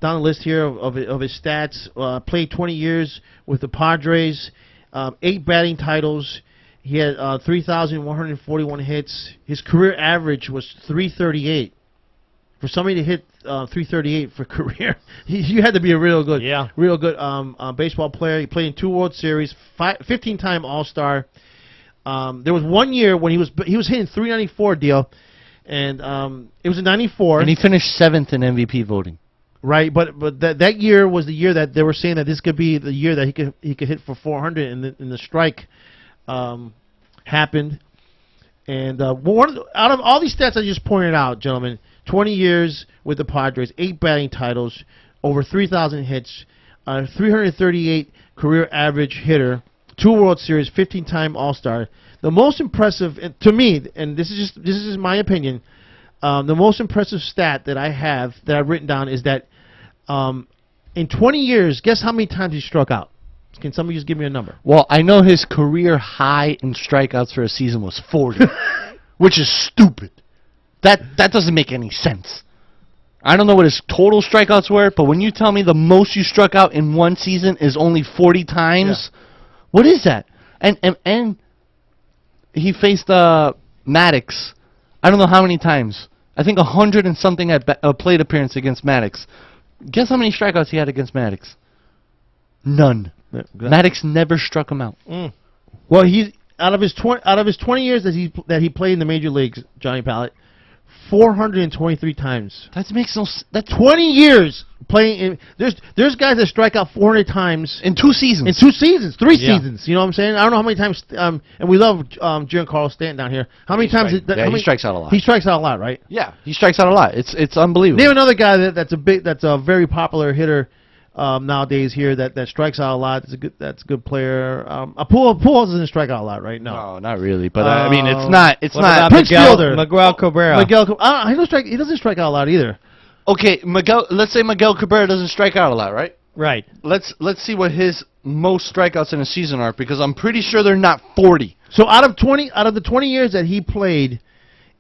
the list here of his stats. Played 20 years with the Padres, 8 batting titles. He had 3,141 hits. His career average was 338. For somebody to hit 338 for career, you had to be a real good baseball player. He played in 2 World Series, 15-time All-Star. There was 1 year when he was hitting 394 deal, and it was in '94. And he finished 7th in MVP voting. Right, but that year was the year that they were saying that this could be the year that he could hit for 400, and the strike happened. And out of all these stats I just pointed out, gentlemen, 20 years with the Padres, 8 batting titles, over 3,000 hits, 338 career average hitter, 2 World Series, 15-time All-Star. The most impressive, to me, and this is just my opinion, the most impressive stat that I've written down is that in 20 years, guess how many times he struck out? Can somebody just give me a number? Well, I know his career high in strikeouts for a season was 40, which is stupid. That doesn't make any sense. I don't know what his total strikeouts were, but when you tell me the most you struck out in one season is only 40 times, what is that? And he faced Maddox. I don't know how many times. I think 100 and something at plate appearance against Maddox. Guess how many strikeouts he had against Maddox? None. Maddox never struck him out. Well, he's out of his 20 years that he played in the major leagues, Johnny Pallett, 423 times. That makes no sense. That's 20 years playing. There's guys that strike out 400 times in 2 seasons. In 2 seasons, 3 seasons. You know what I'm saying? I don't know how many times. And we love Giancarlo Stanton down here. How many times? He strikes out a lot. He strikes out a lot, right? Yeah, he strikes out a lot. It's unbelievable. Name another guy that's a very popular hitter nowadays here that strikes out a lot. That's a good player. Pujols doesn't strike out a lot, right? No, not really. But I mean, it's not. Prince Fielder, Miguel Cabrera. He doesn't strike out a lot either. Okay, Let's say Miguel Cabrera doesn't strike out a lot, right? Right. Let's see what his most strikeouts in a season are, because I'm pretty sure they're not 40. So out of the 20 years that he played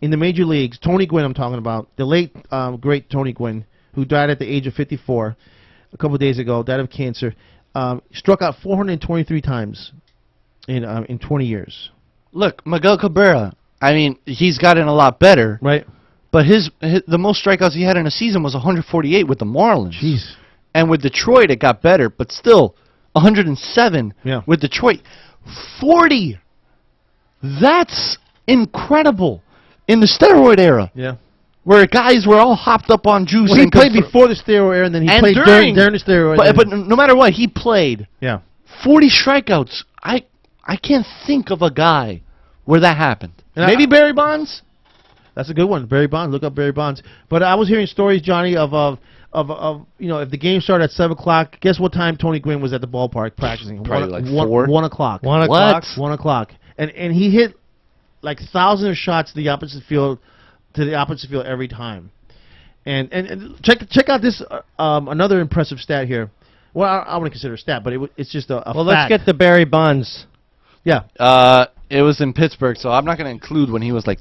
in the major leagues, Tony Gwynn, I'm talking about, the late great Tony Gwynn, who died at the age of 54. A couple of days ago, died of cancer, struck out 423 times in 20 years. Look, Miguel Cabrera, I mean, he's gotten a lot better. Right. But the most strikeouts he had in a season was 148 with the Marlins. Jeez. And with Detroit, it got better, but still, 107 with Detroit. 40! That's incredible. In the steroid era. Yeah. Where guys were all hopped up on juice. Well, he played before the steroid era, and then he played during the steroid era. But no matter what, he played. Yeah. 40 strikeouts. I can't think of a guy where that happened. Maybe Barry Bonds? That's a good one. Barry Bonds. Look up Barry Bonds. But I was hearing stories, Johnny, of if the game started at 7 o'clock, guess what time Tony Gwynn was at the ballpark practicing? Probably like 4. 1 o'clock. 1 o'clock? 1 o'clock. And he hit like thousands of shots to the opposite field every time. And check out this another impressive stat here. Well, I wouldn't consider a stat, but it's just a well, fact. let's get the Barry Bonds. Yeah. It was in Pittsburgh, so I'm not going to include when he was like...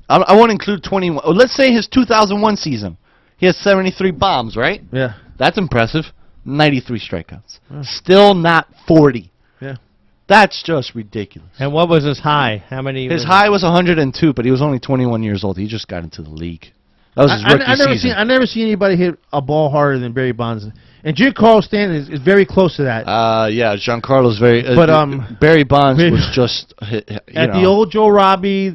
I won't include 21. Oh, let's say his 2001 season. He has 73 bombs, right? Yeah. That's impressive. 93 strikeouts. Still not 40. Yeah. That's just ridiculous. And what was his high? How many? His high was 102, but he was only 21 years old. He just got into the league. That was his rookie season. I never seen anybody hit a ball harder than Barry Bonds. And Giancarlo Stanton is very close to that. Yeah, Giancarlo's very... but Barry Bonds was just... the old Joe Robbie...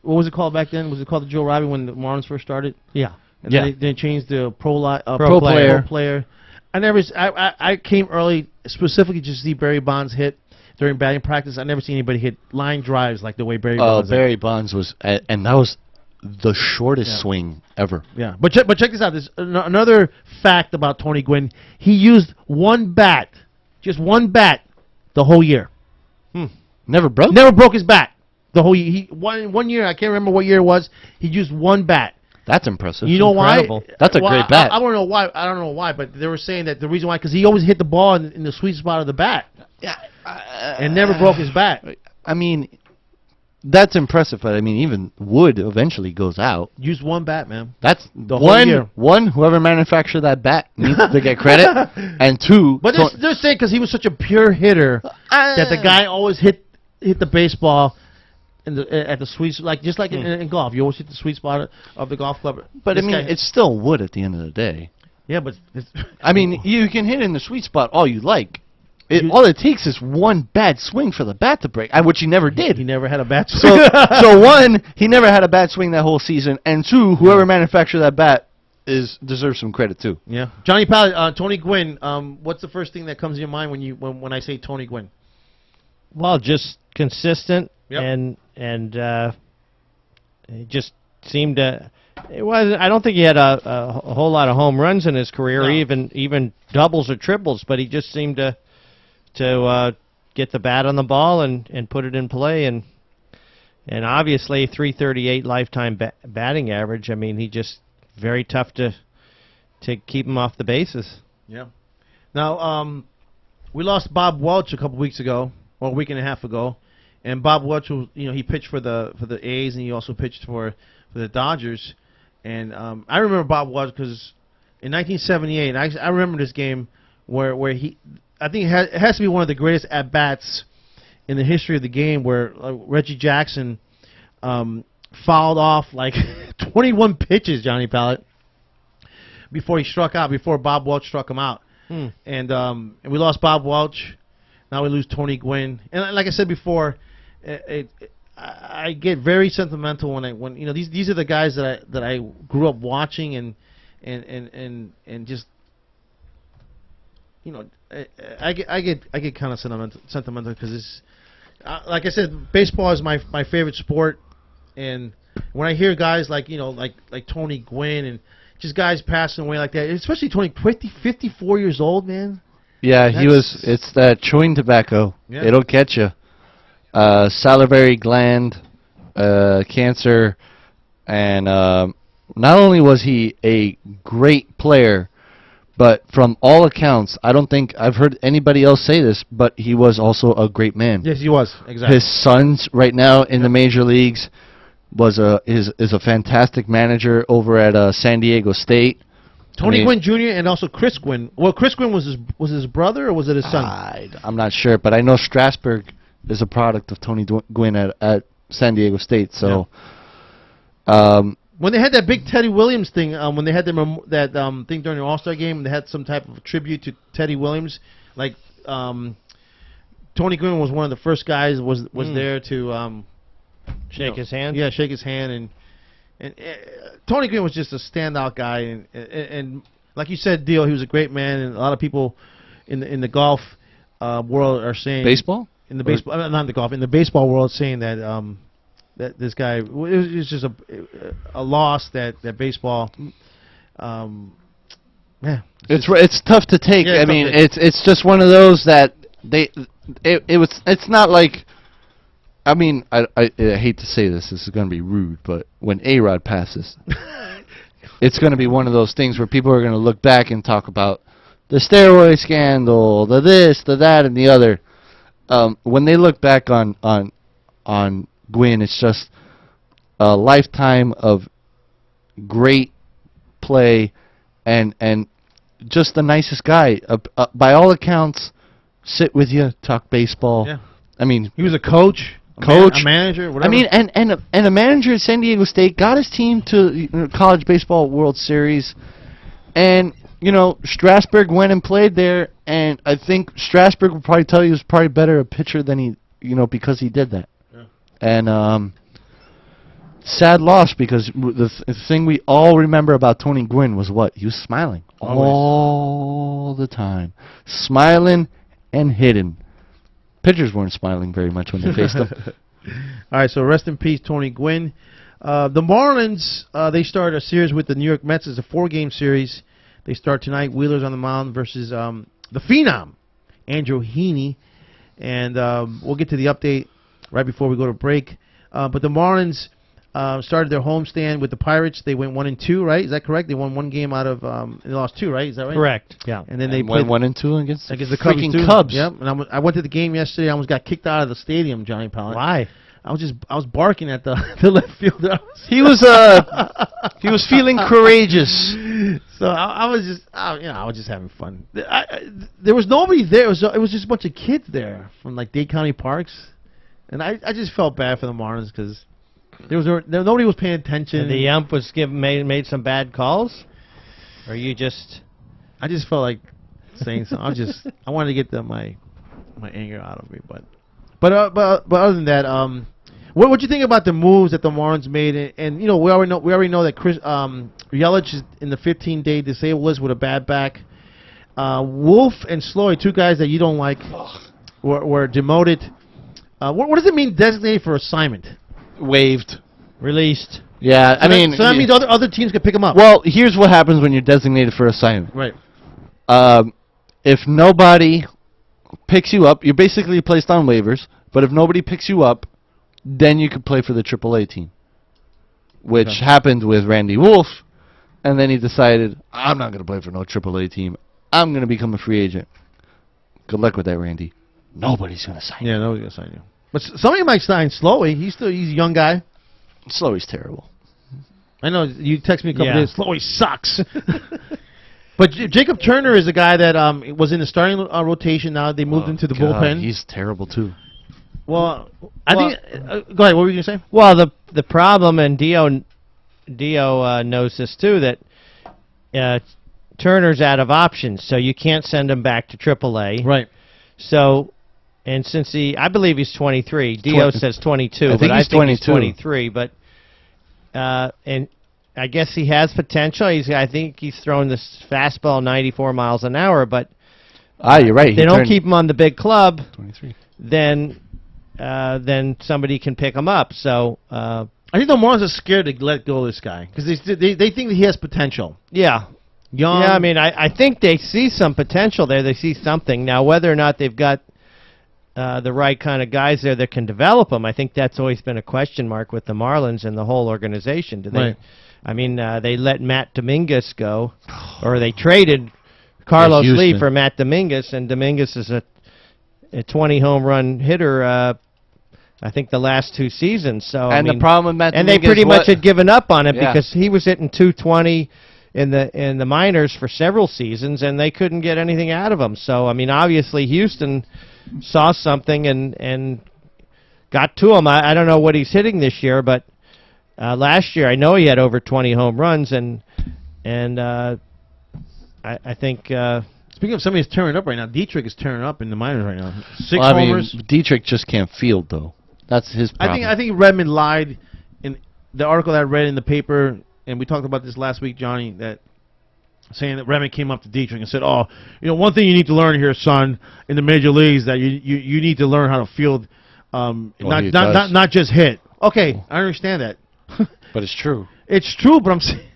what was it called back then? Was it called the Joe Robbie when the Marlins first started? Yeah. And then they changed the pro player. I came early specifically to see Barry Bonds hit during batting practice. I never seen anybody hit line drives like the way Barry Bonds did. Barry Bonds was... And that was the shortest swing ever. Yeah. But check this out. There's another fact about Tony Gwynn. He used one bat, just one bat, the whole year. Never broke his bat. The whole year. One year, I can't remember what year it was, he used one bat. That's impressive. You know Incredible. why? That's a great bat. I don't know why. I don't know why, but they were saying that the reason why, because he always hit the ball in the sweet spot of the bat. Yeah. And never broke his bat. I mean, that's impressive, but I mean, even wood eventually goes out. Use one bat, man. That's the whole year. One, whoever manufactured that bat needs to get credit, and two. But they're saying because he was such a pure hitter that the guy always hit the baseball at the sweet, just like in golf. You always hit the sweet spot of the golf club. But I mean, it's still wood at the end of the day. Yeah, but I mean, you can hit in the sweet spot all you like. All it takes is one bad swing for the bat to break, which he never did. He never had a bad swing. So one, he never had a bad swing that whole season, and two, whoever manufactured that bat deserves some credit too. Yeah, Johnny Pallet, Tony Gwynn. What's the first thing that comes to your mind when I say Tony Gwynn? Well, just consistent, Yep. and it just seemed to. It was. I don't think he had a whole lot of home runs in his career, No. even doubles or triples, but he just seemed to get the bat on the ball and put it in play, and obviously 338 lifetime batting average. I mean, he just very tough to keep him off the bases. Yeah. Now, we lost Bob Welch a couple weeks ago, or a week and a half ago, and Bob Welch, he pitched for the A's, and he also pitched for the Dodgers. And I remember Bob Welch because in 1978, I remember this game where he. I think it has to be one of the greatest at-bats in the history of the game where Reggie Jackson fouled off like 21 pitches, Johnny Pallet, before he struck out, before Bob Welch struck him out. And we lost Bob Welch. Now we lose Tony Gwynn. And like I said before, I get very sentimental when these are the guys that I grew up watching and just I get kind of sentimental because it's like I said, baseball is my favorite sport, and when I hear guys like Tony Gwynn and just guys passing away like that, especially Tony, 54 years old, man. Yeah, it's that chewing tobacco. Yeah. It'll get you. Salivary gland cancer, and not only was he a great player, but from all accounts, I don't think I've heard anybody else say this, but he was also a great man. Yes, he was. Exactly. His sons right now in the major leagues is a fantastic manager over at San Diego State. Tony Gwynn Jr. and also Chris Gwynn. Well, Chris Gwynn was his brother or was it his son? I'm not sure, but I know Strasburg is a product of Tony Gwynn at San Diego State. So, when they had that big Teddy Williams thing, when they had that thing during the All-Star game, they had some type of tribute to Teddy Williams. Like Tony Gwynn was one of the first guys was there to shake his hand. Yeah, shake his hand, and Tony Gwynn was just a standout guy, and like you said, Dio, he was a great man, and a lot of people in the golf world are saying baseball. In the baseball, not in the golf, in the baseball world, saying that that this guy it was just a loss that baseball. Yeah, it's tough to take. Yeah, I mean, it's just one of those that it's not like. I mean, I hate to say this. This is going to be rude, but when A-Rod passes, it's going to be one of those things where people are going to look back and talk about the steroid scandal, the this, the that, and the other. When they look back on Gwynn, it's just a lifetime of great play and just the nicest guy. By all accounts, sit with you, talk baseball. Yeah. I mean, he was a coach. A manager, whatever. I mean, and a manager at San Diego State got his team to College Baseball World Series, and Strasburg went and played there, and I think Strasburg would probably tell you he was probably better a pitcher than he, because he did that. Yeah. And sad loss because the thing we all remember about Tony Gwynn was what? He was smiling all the time, smiling and hitting. Pitchers weren't smiling very much when they faced him. All right, so rest in peace, Tony Gwynn. The Marlins, they start a series with the New York Mets. It's a 4-game series. They start tonight. Wheeler's on the mound versus the Phenom, Andrew Heaney. And we'll get to the update right before we go to break. But the Marlins, started their homestand with the Pirates. They went 1-2, right? Is that correct? They won one game out of. They lost 2, right? Is that right? Correct. Yeah. And then they went played 1-2 against the freaking Cubs. Cubs. Yep. And I went to the game yesterday. I almost got kicked out of the stadium, Johnny Pollock. Why? I was barking at the left fielder. He was feeling courageous. So I was just having fun. There was nobody there. It was just a bunch of kids there from like Dade County Parks, and I just felt bad for the Marlins because nobody was paying attention. The ump was made some bad calls, or you just? I just felt like saying something. I wanted to get my anger out of me, but other than that, what you think about the moves that the Marlins made? And we already know that Chris Yelich is in the 15-day disabled list with a bad back. Wolf and Sloy, 2 guys that you don't like, were demoted. What does it mean designated for assignment? Waived. Released. Yeah, so that means other teams can pick them up. Well, here's what happens when you're designated for assignment. Right. If nobody picks you up, you're basically placed on waivers. But if nobody picks you up, then you could play for the AAA team, which happened with Randy Wolf. And then he decided, I'm not going to play for no AAA team. I'm going to become a free agent. Good luck with that, Randy. Nobody's going to sign you. Yeah, nobody's going to sign you. But somebody might sign Slowy. He's a young guy. Slowy's terrible. I know. You text me a couple days. Slowy sucks. But Jacob Turner is a guy that was in the starting rotation. Now they moved into the bullpen. He's terrible, too. Well, I think. Go ahead. What were you going to say? Well, the problem, and Dio knows this too, that Turner's out of options, so you can't send him back to AAA. Right. So, and since I believe he's 23. Dio says 22, I think he's 23. But and I guess he has potential. I think he's throwing this fastball 94 miles an hour, but you're right. If they don't keep him on the big club, 23. Then somebody can pick him up. So I think the Marlins are scared to let go of this guy because they think that he has potential. Yeah. Young. Yeah, I mean, I think they see some potential there. They see something. Now, whether or not they've got the right kind of guys there that can develop them, I think that's always been a question mark with the Marlins and the whole organization. Do they? Right. I mean, they let Matt Dominguez go, or they traded Carlos Lee for Matt Dominguez, and Dominguez is a 20 home run hitter. I think the last 2 seasons. So the problem with Matt and Dominguez, they pretty much had given up on it because he was hitting 220 in the minors for several seasons, and they couldn't get anything out of him. So I mean, obviously Houston saw something and got to him. I don't know what he's hitting this year, but last year I know he had over 20 home runs, and I think. Speaking of somebody who's tearing up right now, Dietrich is tearing up in the minors right now. 6 I homers. mean, Dietrich just can't field, though. That's his problem. I think Redmond lied in the article that I read in the paper, and we talked about this last week, Johnny, that saying that Redmond came up to Dietrich and said, one thing you need to learn here, son, in the major leagues, that you need to learn how to field, not just hit. Okay, I understand that. But it's true. It's true, but I'm saying.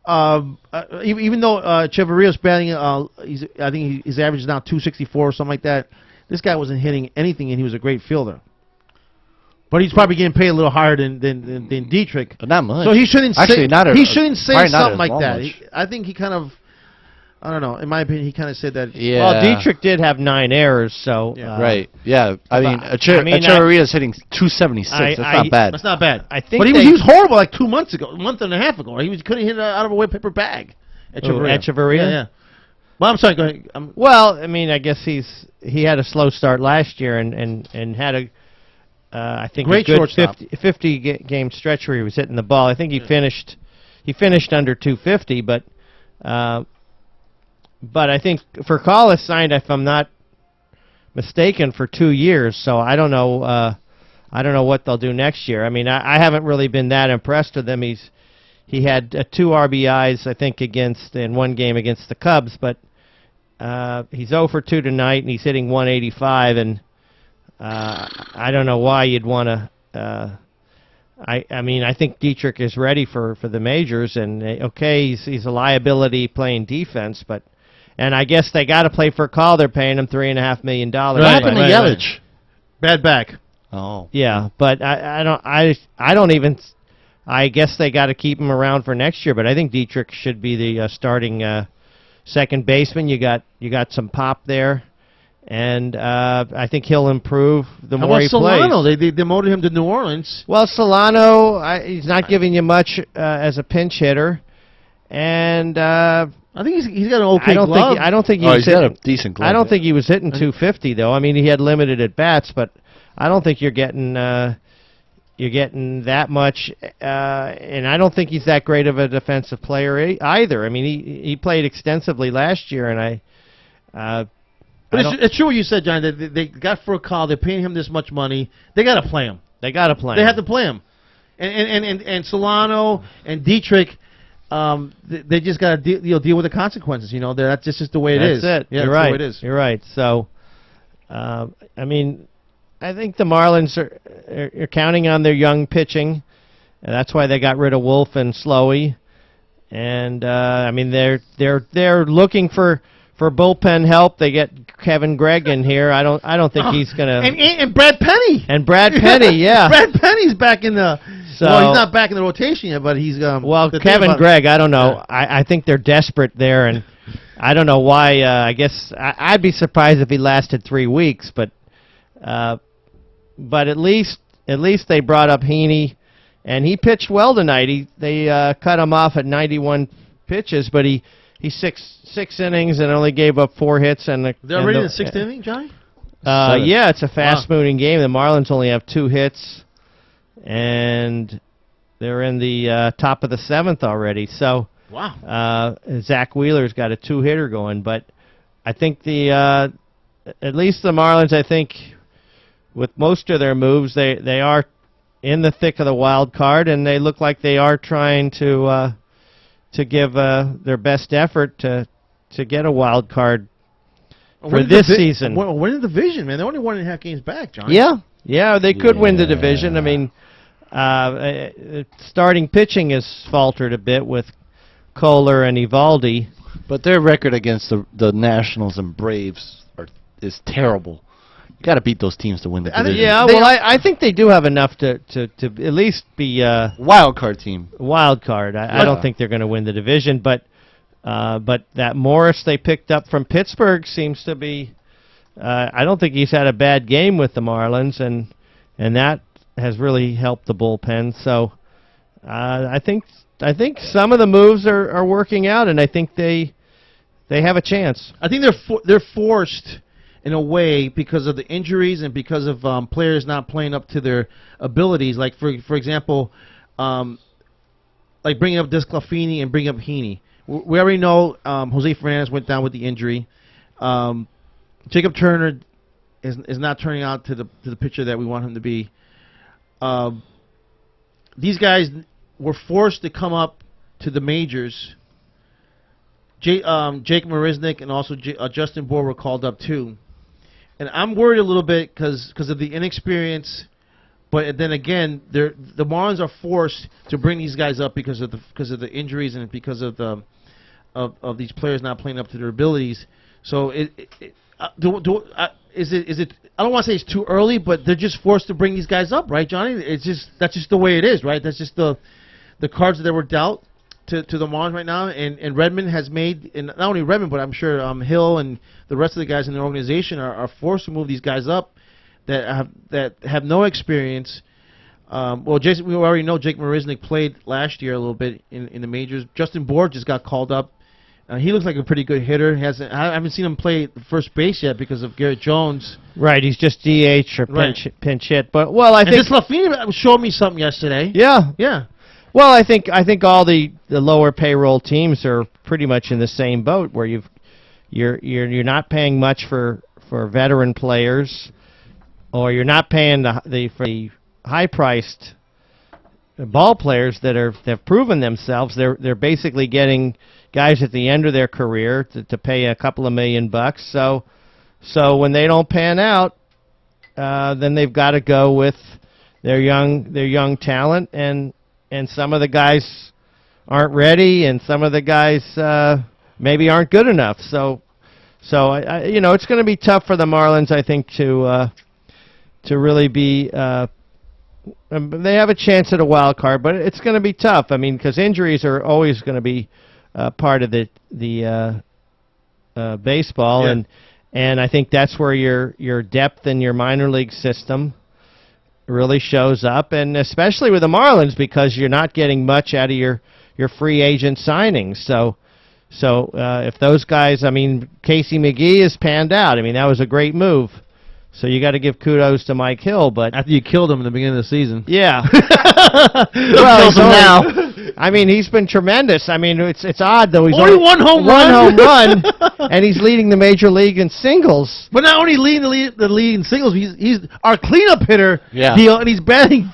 Even though Echeverria's batting, I think his average is now 264 or something like that. This guy wasn't hitting anything, and he was a great fielder. But he's probably getting paid a little higher than Dietrich. But not much. So he shouldn't say something like that. I think he kind of, I don't know. In my opinion, he kind of said that. Yeah. Well, Dietrich did have 9 errors, so right. Yeah. I mean, Echeverria's hitting 276. That's not bad. That's not bad. I think but he was horrible like 2 months ago, a month and a half ago. He couldn't hit it out of a white paper bag. Echeverria? Yeah. Well, I'm sorry. Go ahead. Well, I mean, I guess he had a slow start last year and had a I think great a good 50 game stretch where he was hitting the ball. I think he finished under 250, but I think Furcala signed, if I'm not mistaken, for 2 years. So I don't know what they'll do next year. I mean, I haven't really been that impressed with him. He had 2 RBIs, I think, in one game against the Cubs, but he's 0 for 2 tonight, and he's hitting 185, and I don't know why you'd want to. I mean, I think Dietrich is ready for the majors, and he's a liability playing defense, and I guess they got to play for a call. They're paying him $3.5 million. What happened to Yelich? Bad back. Oh. Yeah, but I don't even. I guess they got to keep him around for next year. But I think Dietrich should be the starting second baseman. You got some pop there, and I think he'll improve the more he Solano? plays. They demoted him to New Orleans. Well, Solano, he's not giving you much as a pinch hitter, and I think he's got an okay glove. I don't think he's got a decent glove. I don't think he was hitting 250 though. I mean, he had limited at bats, but I don't think you're getting that much, and I don't think he's that great of a defensive player either. I mean, he played extensively last year, and but it's true what you said, John. They got Furcal. They're paying him this much money. They got to play him. They got to play him. They have to play him. And Solano and Dietrich, they just got to deal with the consequences. You know, that's just the way it is. That's it. Yeah, You're that's right. the way it is. You're right. So, I mean, I think the Marlins are counting on their young pitching, and that's why they got rid of Wolf and Slowey. And I mean, they're looking for bullpen help. They get Kevin Gregg in here. I don't think he's gonna. And Brad Penny. And Brad Penny, yeah. Brad Penny's back in the. So, well, he's not back in the rotation yet, but he's. Well, Kevin Gregg, I don't know. I think they're desperate there, and I don't know why. I guess I'd be surprised if he lasted 3 weeks, but at least they brought up Heaney, and he pitched well tonight. They cut him off at 91 pitches, but he six innings and only gave up 4 hits. And they're already in the 6th inning, Johnny? Yeah, it's a fast-moving game. The Marlins only have 2 hits, and they're in the top of the 7th already. So wow, Zach Wheeler's got a 2-hitter going. But I think at least the Marlins, I think, with most of their moves, they are in the thick of the wild card, and they look like they are trying to give their best effort to get a wild card for this season. Win the division, man. They're only 1.5 games back, John. Yeah, they could win the division. I mean, starting pitching has faltered a bit with Kohler and Evaldi. But their record against the Nationals and Braves is terrible. You got to beat those teams to win the division. Yeah, well, I think they do have enough to at least be wild card team. Wild card. I don't think they're going to win the division, but that Morris they picked up from Pittsburgh seems to be. I don't think he's had a bad game with the Marlins, and that has really helped the bullpen. So I think some of the moves are working out, and I think they have a chance. I think they're forced in a way because of the injuries and because of players not playing up to their abilities. Like for example, like bringing up Desclafini and bringing up Heaney. We already know Jose Fernandez went down with the injury. Jacob Turner is not turning out to the pitcher that we want him to be. These guys were forced to come up to the majors. Jake Marisnick and also Justin Bour were called up too. And I'm worried a little bit because of the inexperience, but then again, the Marlins are forced to bring these guys up because of the injuries and because of of these players not playing up to their abilities. So is it? I don't want to say it's too early, but they're just forced to bring these guys up, right, Johnny? That's just the way it is, right? That's just the cards that were dealt to the Marlins right now, and Redmond has made, and not only Redmond, but I'm sure Hill and the rest of the guys in the organization are forced to move these guys up that have no experience. Well, Jason, we already know Jake Marisnick played last year a little bit in the majors. Justin Bour just got called up. He looks like a pretty good hitter. I haven't seen him play first base yet because of Garrett Jones. Right, he's just DH or pinch hit. But I think this Lafini showed me something yesterday. Yeah. Well, I think all the lower payroll teams are pretty much in the same boat where you're not paying much for veteran players, or you're not paying for the high priced ball players that have proven themselves. They're basically getting guys at the end of their career to pay a couple of $1 million. So when they don't pan out, then they've got to go with their young talent, and some of the guys aren't ready, and some of the guys maybe aren't good enough. So it's going to be tough for the Marlins, I think, to really be they have a chance at a wild card, but it's going to be tough. I mean, because injuries are always going to be part of the baseball, and I think that's where your depth in your minor league system really shows up, and especially with the Marlins, because you're not getting much out of your free agent signings. So if those guys, I mean, Casey McGee has panned out. I mean, that was a great move. So you got to give kudos to Mike Hill, but after you killed him in the beginning of the season, yeah. Well, he's now. I mean, he's been tremendous. I mean, it's odd though. He's only one home run, and he's leading the major league in singles. But not only leading the league in singles, he's our cleanup hitter deal, and he's batting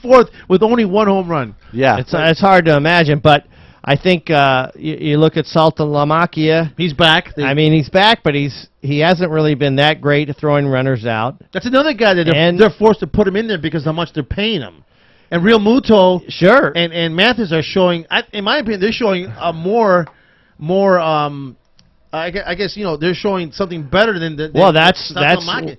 fourth with only one home run. Yeah, it's hard to imagine, but I think you look at Saltalamacchia. He's back. I mean, he's back, but he hasn't really been that great at throwing runners out. That's another guy that they're forced to put him in there because how much they're paying him. And Real Muto and Mathis are showing, in my opinion, they're showing more. I guess they're showing something better than that's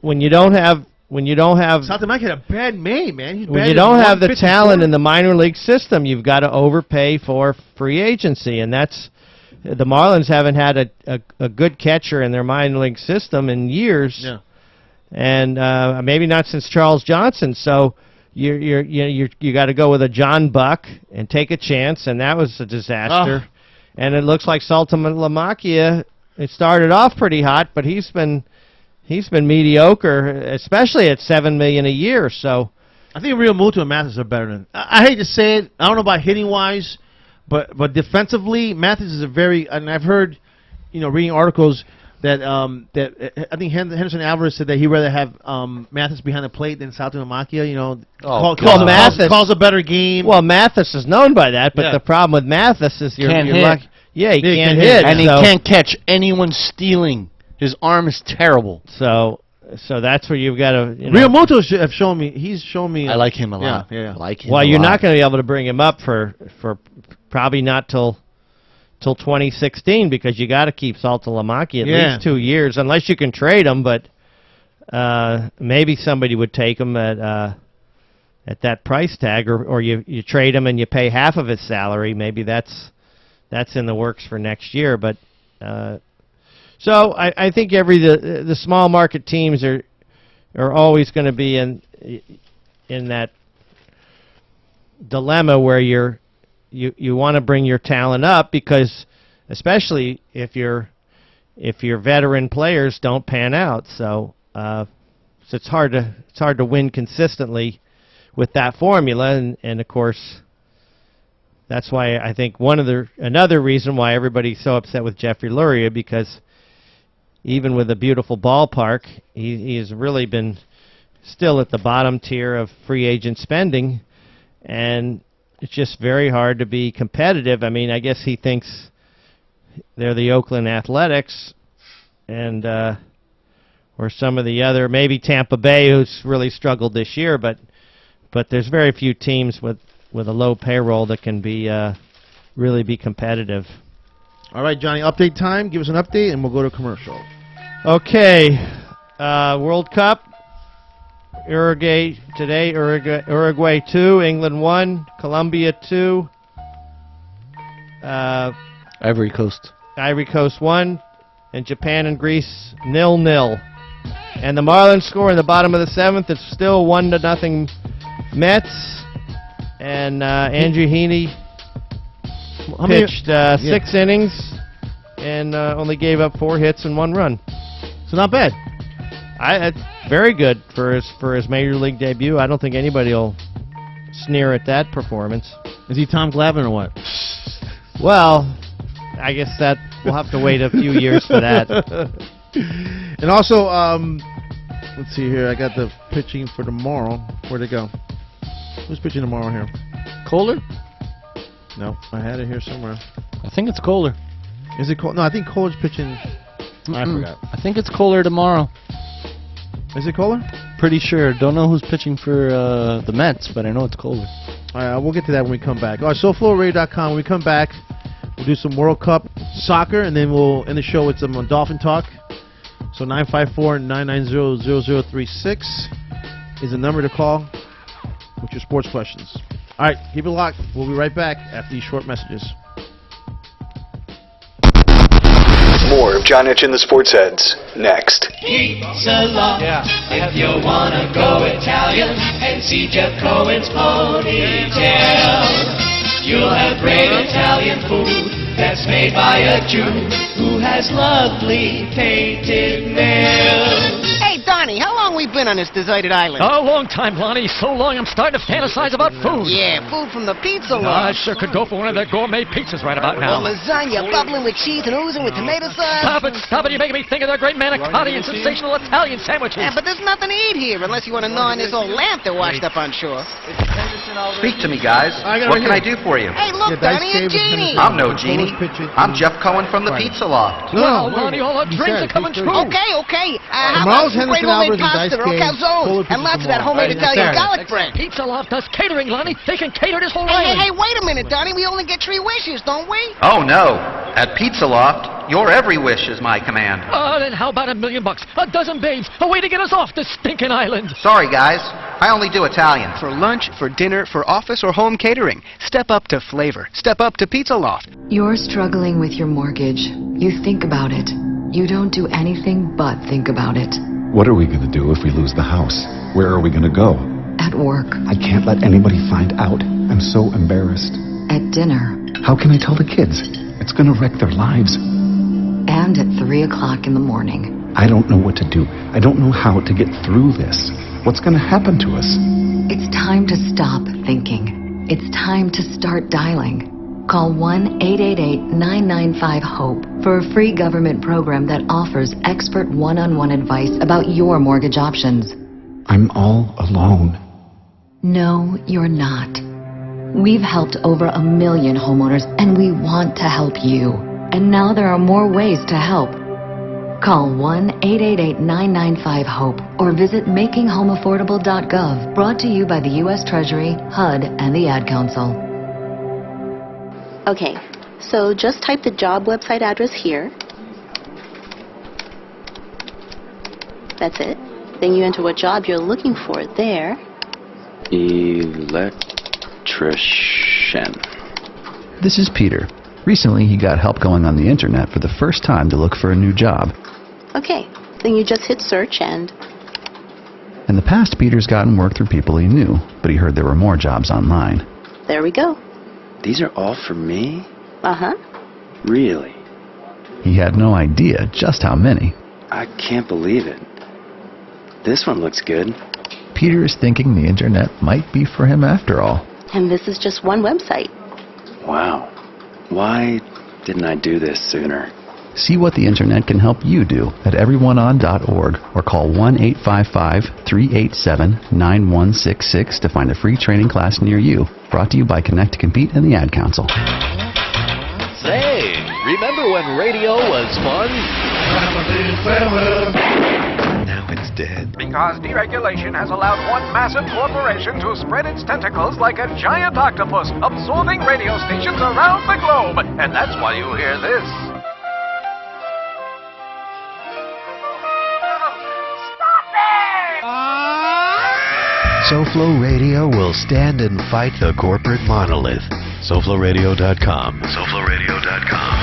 when you don't have. Saltalamacchia had a bad May, man. When you don't have the talent in the minor league system, you've got to overpay for free agency, and that's the Marlins haven't had a good catcher in their minor league system in years, and maybe not since Charles Johnson. So you got to go with a John Buck and take a chance, and that was a disaster. And it looks like Saltalamacchia. It started off pretty hot, but he's been mediocre, especially at $7 million a year. So I think Real Muto and Mathis are better than. I hate to say it. I don't know about hitting wise, but defensively, Mathis is a very. And I've heard, reading articles that I think Henderson Alvarez said that he'd rather have Mathis behind the plate than Saltalamacchia. Calls a better game. Well, Mathis is known by that, but the problem with Mathis is you're lucky. Yeah, he can't hit, and he can't catch anyone stealing. His arm is terrible. So that's where you've got to. Real Muto have shown me. He's shown me. I like him a lot. Yeah. I like him. Well, you're not going to be able to bring him up for probably not till 2016 because you got to keep Saltalamacchia at least 2 years unless you can trade him. But maybe somebody would take him at that price tag, or you trade him and you pay half of his salary. Maybe that's in the works for next year. But so I think the small market teams are always going to be in that dilemma where you want to bring your talent up because especially if your veteran players don't pan out. So it's hard to win consistently with that formula, and of course that's why I think another reason why everybody's so upset with Jeffrey Luria, because even with a beautiful ballpark, he has really been still at the bottom tier of free agent spending, and it's just very hard to be competitive. I mean, I guess he thinks they're the Oakland Athletics, and or some of the other, maybe Tampa Bay, who's really struggled this year, but there's very few teams with a low payroll that can be really be competitive. All right, Johnny, update time. Give us an update, and we'll go to commercial. Okay. World Cup. Uruguay today. Uruguay 2. England 1. Colombia 2. Ivory Coast 1. And Japan and Greece 0-0. And the Marlins score in the bottom of the 7th. It's still 1-0 Mets. And Andrew Heaney pitched 6 innings and only gave up 4 hits and 1 run. So not bad. That's very good for his major league debut. I don't think anybody will sneer at that performance. Is he Tom Glavine or what? Well, I guess that we'll have to wait a few years for that. And also, let's see here. I got the pitching for tomorrow. Where'd it go? Who's pitching tomorrow here? Kohler? No, I had it here somewhere. I think it's Kohler. Is it Kohler? No, I think Kohler's pitching. I forgot. I think it's Kohler tomorrow. Is it Kohler? Pretty sure. Don't know who's pitching for the Mets, but I know it's Kohler. All right, we'll get to that when we come back. All right, SoFloRadio.com. When we come back, we'll do some World Cup soccer, and then we'll end the show with some Dolphin talk. So 954-990-0036 is the number to call. with your sports questions. All right, keep it locked. We'll be right back after these short messages. More of John Etch and the Sports Heads next. Pizza Loft. If you wanna go Italian and see Jeff Cohen's ponytail, you'll have great Italian food that's made by a Jew who has lovely painted nails. Hey, Donnie, how long we been on this deserted island? A long time, Lonnie. So long I'm starting to fantasize about food. Yeah, food from the pizza I loft. sure could go for one of their gourmet pizzas right about now. Well, lasagna bubbling with cheese and oozing with tomato sauce. Stop it. You're making me think of their great manicotti and sensational Italian sandwiches. Yeah, but there's nothing to eat here unless you want to gnaw on this old lamp that washed up on shore. Speak to me, guys. What can I do for you? Hey, look, Donnie, a genie. I'm no genie. I'm Jeff Cohen from the Pizza Loft. Well, Lonnie, all our dreams are coming true. Okay. How about some great homemade pasta or calzone and lots of that homemade Italian garlic bread? Pizza Loft does catering, Lonnie. They can cater this whole Hey, island. wait a minute, Donnie. We only get 3 wishes, don't we? Oh, no. At Pizza Loft, your every wish is my command. Then how about $1 million? A dozen babes. A way to get us off this stinking island. Sorry, guys. I only do Italian. For lunch, for dinner, for office or home catering. Step up to flavor. Step up to Pizza Loft. You're struggling with your mortgage. You think about it. You don't do anything but think about it. What are we going to do if we lose the house? Where are we going to go? At work. I can't let anybody find out. I'm so embarrassed. At dinner. How can I tell the kids? It's going to wreck their lives. And at 3 o'clock in the morning. I don't know what to do. I don't know how to get through this. What's going to happen to us? It's time to stop thinking. It's time to start dialing. Call 1-888-995-HOPE for a free government program that offers expert one-on-one advice about your mortgage options. I'm all alone. No, you're not. We've helped over 1 million homeowners, and we want to help you. And now there are more ways to help. Call 1-888-995-HOPE or visit makinghomeaffordable.gov. Brought to you by the U.S. Treasury, HUD, and the Ad Council. Okay, so just type the job website address here. That's it. Then you enter what job you're looking for there. Electrician. This is Peter. Recently, he got help going on the internet for the first time to look for a new job. Okay, then you just hit search and... In the past, Peter's gotten work through people he knew, but he heard there were more jobs online. there we go. These are all for me? Uh-huh. Really? He had no idea just how many. I can't believe it. This one looks good. Peter is thinking the internet might be for him after all. And this is just one website. Wow. Why didn't I do this sooner? See what the internet can help you do at everyoneon.org or call 1-855-387-9166 to find a free training class near you. Brought to you by Connect to Compete and the Ad Council. Say, remember when radio was fun? Now it's dead. Because deregulation has allowed one massive corporation to spread its tentacles like a giant octopus, absorbing radio stations around the globe. And that's why you hear this. SoFlo Radio will stand and fight the corporate monolith. SoFloRadio.com. SoFloRadio.com.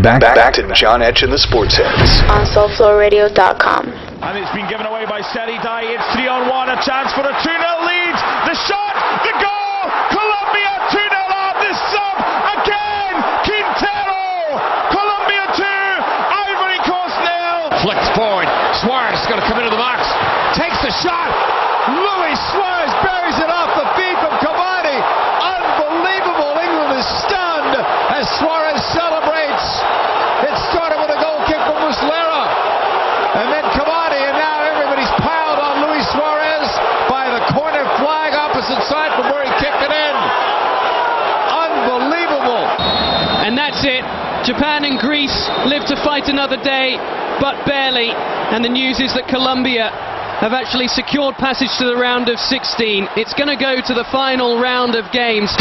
Back to John Etch and the Sports Heads. On SoFloRadio.com. And it's been given away by Seri Dai. It's 3-on-1. A chance for a 2-0 lead. The shot, the goal. Colombia 2-0 out. The sub again. Quintero. Colombia 2. Ivory Coast 0. Flicked forward. Suarez is going to come into the box. Takes the shot. Luis Suarez buries it off the feet from Cavani. Unbelievable. England is stunned as Suarez celebrates. It started with a goal kick from Muslera. And then Cavani, and now everybody's piled on Luis Suarez by the corner flag opposite side from where he kicked it in. Unbelievable. And that's it. Japan and Greece live to fight another day, but barely. And the news is that Colombia have actually secured passage to the round of 16. It's going to go to the final round of games.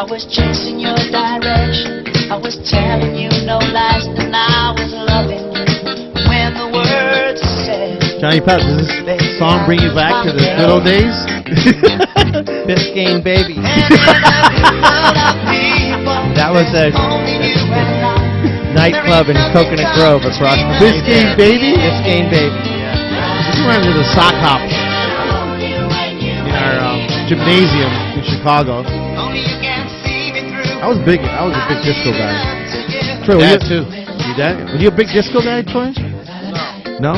I was chasing your direction. I was telling you no lies, and I was loving you. When the words are said, Johnny Pat, does this song bring you back to the good old days? Biscayne Baby. That was a nightclub in Coconut Grove across from Biscayne Baby? Biscayne Baby, yeah. We went to the sock hop in our gymnasium in Chicago. I was a big disco guy. Troy, were you too? Were you a big disco guy, Troy? No.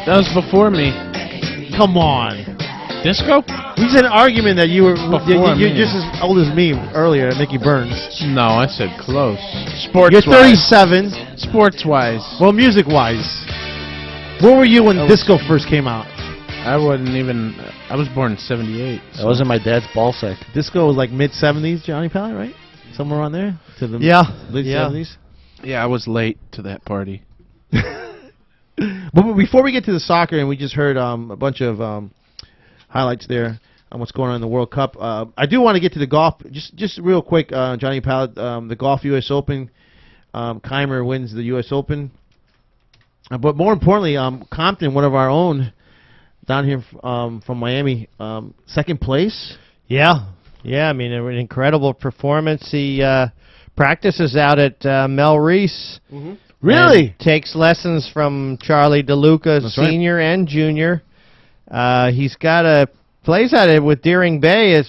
That was before me. Come on. Disco? We just had an argument that you were you're just as old as me earlier, Mickey Burns. No, I said close. Sports. You're 37. Sports-wise. Well, music-wise. Where were you when disco first came out? I wasn't even... I was born in 78. So. I was in my dad's ballsack. Disco was like mid-70s, Johnny Pallet, right? Somewhere on there? To the late 70s? Yeah, I was late to that party. But before we get to the soccer, and we just heard a bunch of highlights there on what's going on in the World Cup, I do want to get to the golf. Just real quick, Johnny Pallet, the golf U.S. Open. Keimer wins the U.S. Open. But more importantly, Compton, one of our own, down here from Miami, second place. Yeah. I mean, an incredible performance. He practices out at Mel Reese. Mm-hmm. Really? Takes lessons from Charlie DeLuca, senior and junior. He's got plays at it with Deering Bay.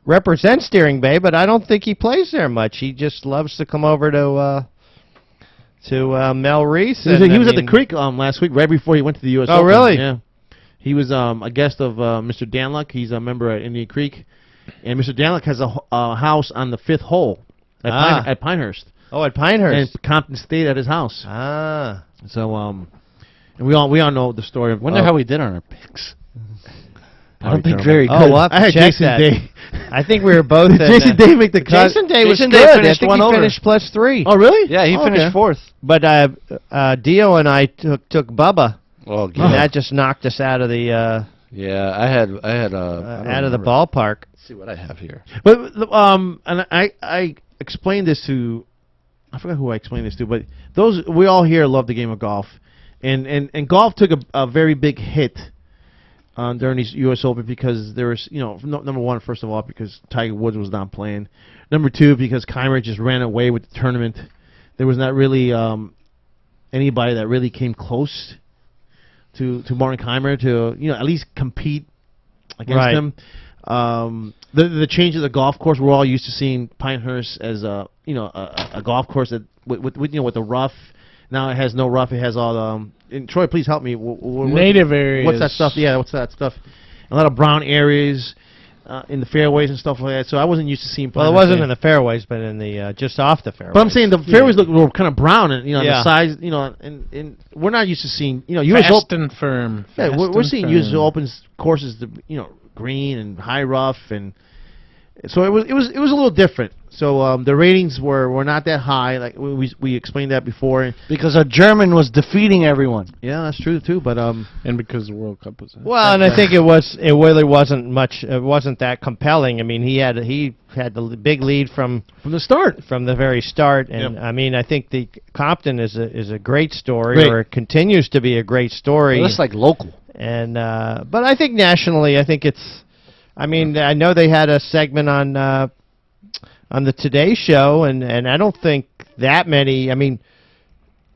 Represents Deering Bay, but I don't think he plays there much. He just loves to come over to Mel Reese. He was at the Creek last week, right before he went to the U.S. Oh, Open. really? Yeah. He was a guest of Mr. Danluck. He's a member at Indian Creek. And Mr. Danluck has a house on the 5th hole at Pinehurst. Oh, at Pinehurst. And Compton stayed at his house. Ah. So, and we all know the story. Wonder how we did on our picks. I don't think very good. Oh, we'll have to I had check Jason that. Day. I think we were both. Jason Day make the cut. Jason Day was Jason good. Day I think he finished +3. Oh, really? Yeah, he finished 4th. But Dio and I took Bubba. Oh, and that just knocked us out of the. Yeah, I had out of the ballpark. Let's see what I have here. But and I explained this to, I forgot who I explained this to, but we all here love the game of golf, and golf took a very big hit during these U.S. Open because there was, number one, first of all, because Tiger Woods was not playing. Number two, because Keimer just ran away with the tournament. There was not really anybody that really came close to Martin Keimer to at least compete against him. The change of the golf course, we're all used to seeing Pinehurst as a golf course that with the rough. Now it has no rough. It has all and Troy, please help me. Native areas. What's that stuff? Yeah, what's that stuff? A lot of brown areas in the fairways and stuff like that. So I wasn't used to seeing. Well, it wasn't in the fairways, but in the just off the fairways. But I'm saying the fairways were kind of brown and the size, and we're not used to seeing US Fast and firm. Yeah, we're seeing US Opens courses, green and high rough, and so it was a little different. So the ratings were not that high, like we explained that before. Because a German was defeating everyone. Yeah, that's true too. But and because the World Cup was. Well, and I think it really wasn't much. It wasn't that compelling. I mean, he had the big lead from the start, from the very start. And I mean, I think the Compton is a great story, or it continues to be a great story. Well, that's like local. And but I think nationally, I think it's. I mean, I know they had a segment on the Today Show, and I don't think that many. I mean,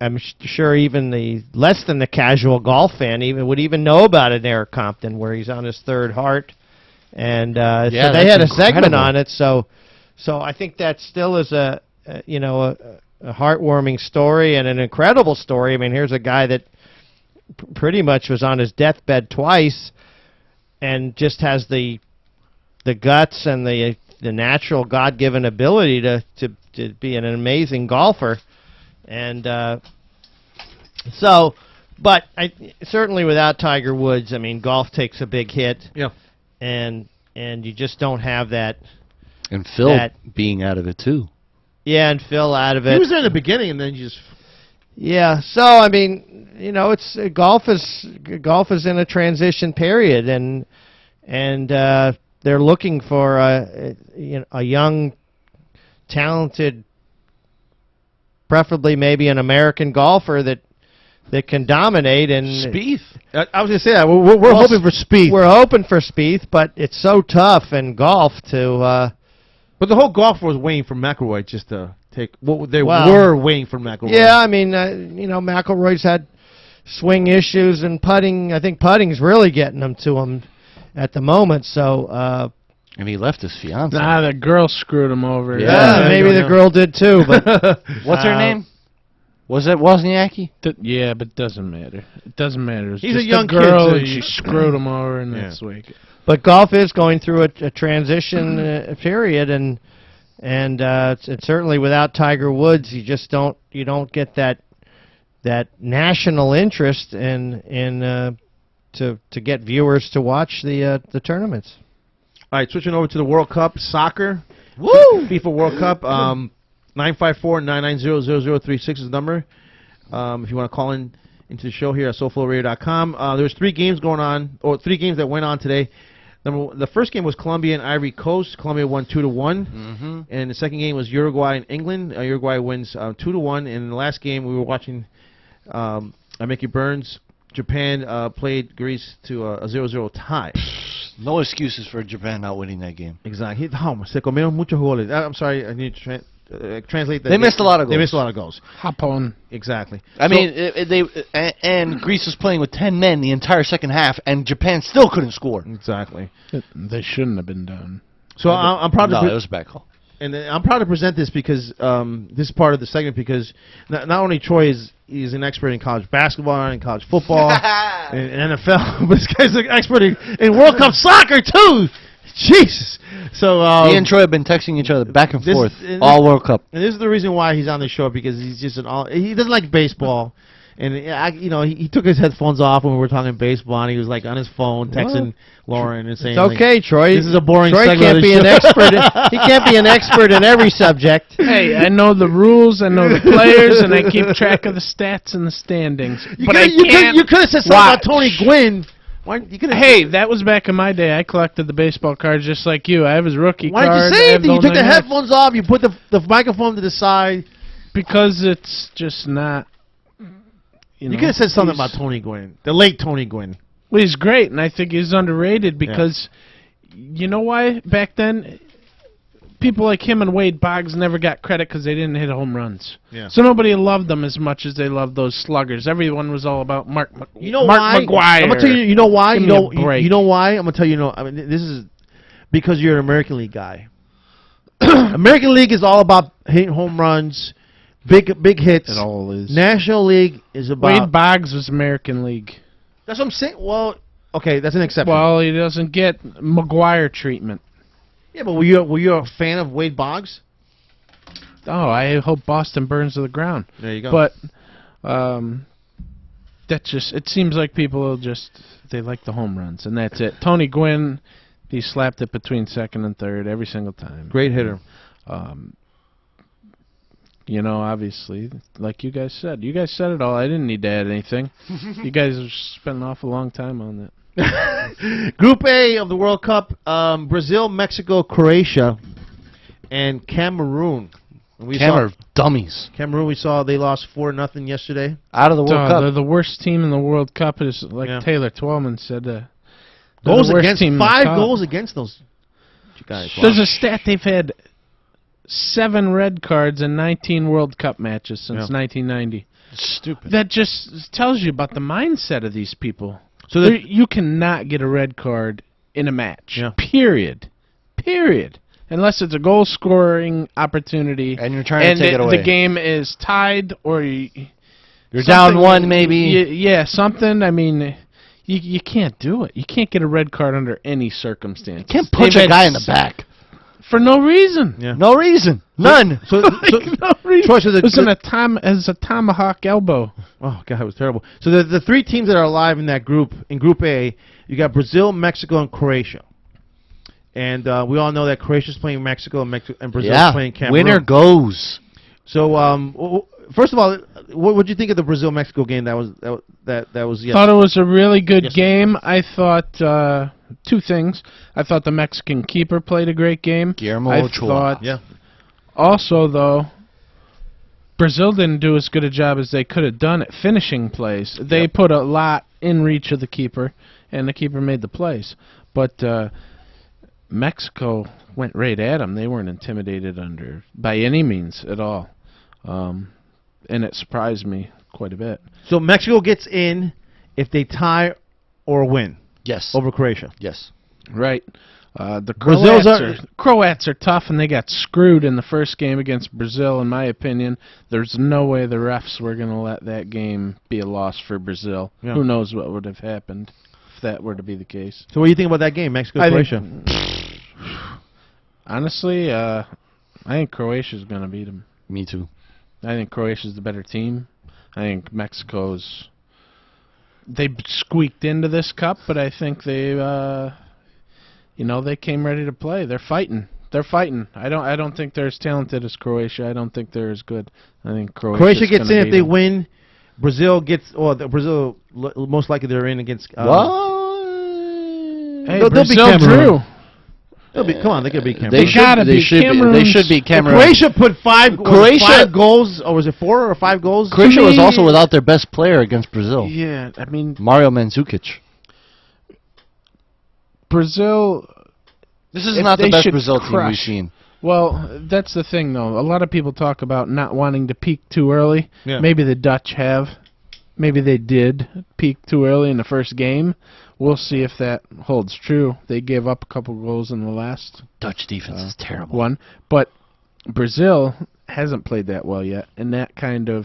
I'm sure even the less than the casual golf fan would even know about it. Eric Compton, where he's on his third heart, and so they had a segment on it. So I think that still is a heartwarming story and an incredible story. I mean, here's a guy that pretty much was on his deathbed twice, and just has the guts and the natural God-given ability to be an amazing golfer. And but certainly without Tiger Woods, I mean, golf takes a big hit. Yeah. And you just don't have that. And Phil being out of it too. Yeah, and Phil out of it. He was there in the beginning, and then you just. Yeah, so I mean, it's golf is in a transition period, and they're looking for a young, talented, preferably maybe an American golfer that can dominate. And Spieth. I was going to say that. We're hoping for Spieth. We're hoping for Spieth, but it's so tough in golf to. But the whole golf was waiting for McIlroy just to take. They were waiting for McIlroy. Yeah, I mean, McIlroy's had swing issues and putting. I think putting's really getting them to him at the moment. So. And he left his fiance. Nah, the girl screwed him over. Yeah, maybe the girl did too. But what's her name? Was it Wozniacki? Yeah, but it doesn't matter. It doesn't matter. It's He's just a young girl, kid, and she screwed him over, and that's the way. But golf is going through a transition period, and it's certainly without Tiger Woods, you just don't get that national interest in to get viewers to watch the tournaments. All right, switching over to the World Cup soccer. Woo! FIFA World Cup. 954-990-0036 is the number. If you want to call into the show here at SoulFlowRadio.com. There's 3 games going on, or 3 games that went on today. The first game was Colombia and Ivory Coast. Colombia won 2-1. And the second game was Uruguay and England. Uruguay wins 2-1. And in the last game, we were watching Mickey Burns. Japan played Greece to a 0-0 tie. No excuses for Japan not winning that game. Exactly. Se comieron muchos goles. I'm sorry, I need to translate that. They missed a lot of goals. They missed a lot of goals. Hop on. Exactly. I mean, and Greece was playing with 10 men the entire second half, and Japan still couldn't score. Exactly. They shouldn't have been done. So I'm proud to. No, it was a bad call. And I'm proud to present this because this is part of the segment because not only Troy is an expert in college basketball and college football and NFL, but this guy's an expert in World Cup soccer too. Jesus. So he and Troy have been texting each other back and forth all World Cup. And this is the reason why he's on the show, because he's just he doesn't like baseball. And he took his headphones off when we were talking baseball, and he was like on his phone texting Lauren and saying, "It's okay, like, Troy. This is a boring Troy segment can't of be the an show." expert. He can't be an expert in every subject." Hey, I know the rules, I know the players, and I keep track of the stats and the standings. You but could have said something about Tony Gwynn. Hey, that was back in my day. I collected the baseball cards just like you. I have his rookie Why card. didn't you say anything? You took the headphones off. You put the microphone to the side. Because it's just not. You could have said something about Tony Gwynn, the late Tony Gwynn. Well, he's great, and I think he's underrated because, you know why? Back then, people like him and Wade Boggs never got credit because they didn't hit home runs. Yeah. So nobody loved them as much as they loved those sluggers. Everyone was all about Mark why? McGuire. I'm gonna tell you. You know why? Give me a break. You know why? I'm gonna tell you. I mean, this is because you're an American League guy. American League is all about hitting home runs. Big hits. It all is. National League is about... Wade Boggs was American League. That's what I'm saying. Well, okay, that's an exception. Well, he doesn't get McGuire treatment. Yeah, but were you a fan of Wade Boggs? Oh, I hope Boston burns to the ground. There you go. But that just... It seems like people they like the home runs, and that's it. Tony Gwynn, he slapped it between second and third every single time. Great hitter. Obviously, like you guys said it all. I didn't need to add anything. You guys have spent an awful long time on that. Group A of the World Cup, Brazil, Mexico, Croatia, and Cameroon. Dummies. Cameroon, we saw they lost 4-0 yesterday. Out of the World Cup. They're the worst team in the World Cup. Is like Taylor Twellman said. Goals against 5 goals against those guys. Wow. There's a stat they've had 7 red cards in 19 World Cup matches since 1990. It's stupid. That just tells you about the mindset of these people. So you cannot get a red card in a match. Yeah. Period. Unless it's a goal-scoring opportunity. And you're trying to take it away. The game is tied or you're down 1 maybe. Yeah, something. I mean, you can't do it. You can't get a red card under any circumstance. You can't punch a guy in the back. For no reason. Yeah. No reason. None. So no reason. Troy, it was as a tomahawk elbow. Oh, God, it was terrible. So the 3 teams that are alive in that group, in Group A, you got Brazil, Mexico, and Croatia. And we all know that Croatia's playing Mexico and Brazil's playing Cameroon. Winner goes. So first of all, what did you think of the Brazil-Mexico game? That was yesterday. Thought it was a really good game. I thought two things. I thought the Mexican keeper played a great game. Guillermo I Ochoa. thought Yeah. also, though, Brazil didn't do as good a job as they could have done at finishing plays. They put a lot in reach of the keeper, and the keeper made the plays. But Mexico went right at them. They weren't intimidated by any means at all. And it surprised me quite a bit. So Mexico gets in if they tie or win. Yes. Over Croatia. Yes. Right. The Croats are tough, and they got screwed in the first game against Brazil, in my opinion. There's no way the refs were going to let that game be a loss for Brazil. Yeah. Who knows what would have happened if that were to be the case. So what do you think about that game, Mexico-Croatia? Honestly, I think Croatia's going to beat them. Me too. I think Croatia's the better team. I think Mexico's... They squeaked into this cup, but I think they... they came ready to play. They're fighting. I don't think they're as talented as Croatia. I don't think they're as good. I think Croatia gets in if they win. Brazil gets, Brazil most likely they're in against. Hey, they'll Brazil beat drew. Come on, they could beat Cameroon. They should beat Cameroon. Croatia put five goals, or was it 4 or 5 goals? Croatia was also without their best player against Brazil. Yeah, I mean Mario Mandzukic. Brazil. This is not the best Brazil team we've seen. Well, that's the thing, though. A lot of people talk about not wanting to peak too early. Yeah. Maybe the Dutch have. Maybe they did peak too early in the first game. We'll see if that holds true. They gave up a couple goals in the last Dutch defense is terrible. one. But Brazil hasn't played that well yet, and that kind of...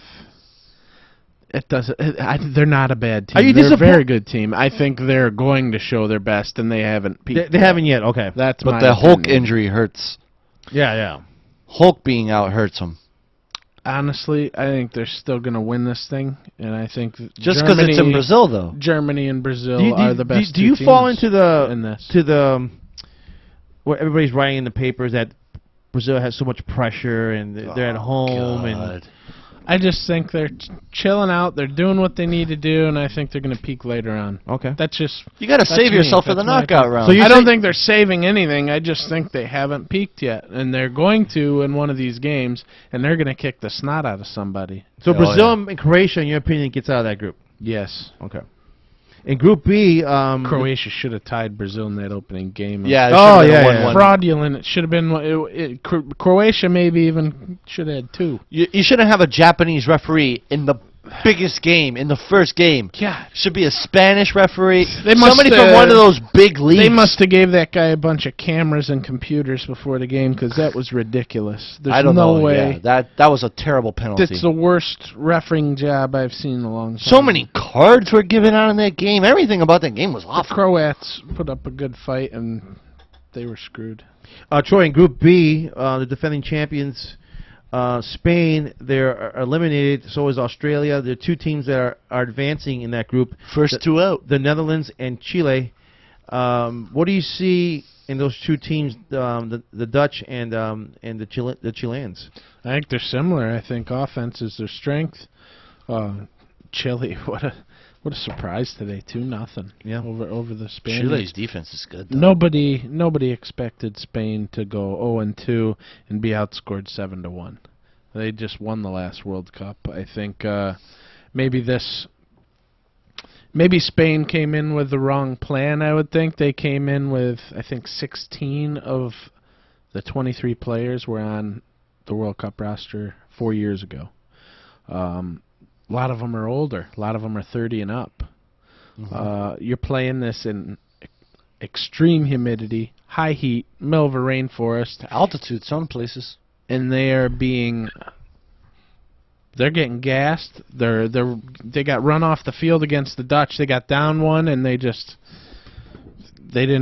they're not a bad team. They're a very good team. I think they're going to show their best, and they haven't peaked. They haven't yet. Okay, but the Hulk injury hurts. Yeah. Hulk being out hurts them. Honestly, I think they're still going to win this thing, and I think just because it's in Brazil, though. Germany and Brazil are the best. Do you fall into the what everybody's writing in the papers that Brazil has so much pressure and they're at home and. I just think they're chilling out. They're doing what they need to do, and I think they're going to peak later on. Okay. That's just... You got to save yourself for the knockout round. So I don't think they're saving anything. I just think they haven't peaked yet, and they're going to in one of these games, and they're going to kick the snot out of somebody. So Brazil and Croatia, in your opinion, gets out of that group? Yes. Okay. In Group B, Croatia should have tied Brazil in that opening game. Yeah. Fraudulent. It should have been. Croatia maybe even should have had 2. You shouldn't have a Japanese referee in the biggest game, in the first game. Yeah. Should be a Spanish referee. Somebody from one of those big leagues. They must have gave that guy a bunch of cameras and computers before the game, because that was ridiculous. There's no way. Yeah, that was a terrible penalty. It's the worst refereeing job I've seen in a long time. So many cards were given out in that game. Everything about that game was awful. The Croats put up a good fight, and they were screwed. Troy, in Group B, the defending champions... Spain, they're eliminated. So is Australia. There are 2 teams that are advancing in that group. First 2 out. The Netherlands and Chile. What do you see in those 2 teams, the Dutch and the Chileans? I think they're similar. I think offense is their strength. Chile, what a surprise today, 2-0. Yeah, over the Spaniards. Chile's defense is good, though. Nobody expected Spain to go 0-2 and be outscored 7-1. They just won the last World Cup. I think maybe Spain came in with the wrong plan. I would think they came in with 16 of the 23 players were on the World Cup roster 4 years ago. A lot of them are older. A lot of them are 30 and up. Mm-hmm. You're playing this in extreme humidity, high heat, middle of a rainforest. Altitude, some places. And they're getting gassed. They got run off the field against the Dutch. They got down 1, and they didn't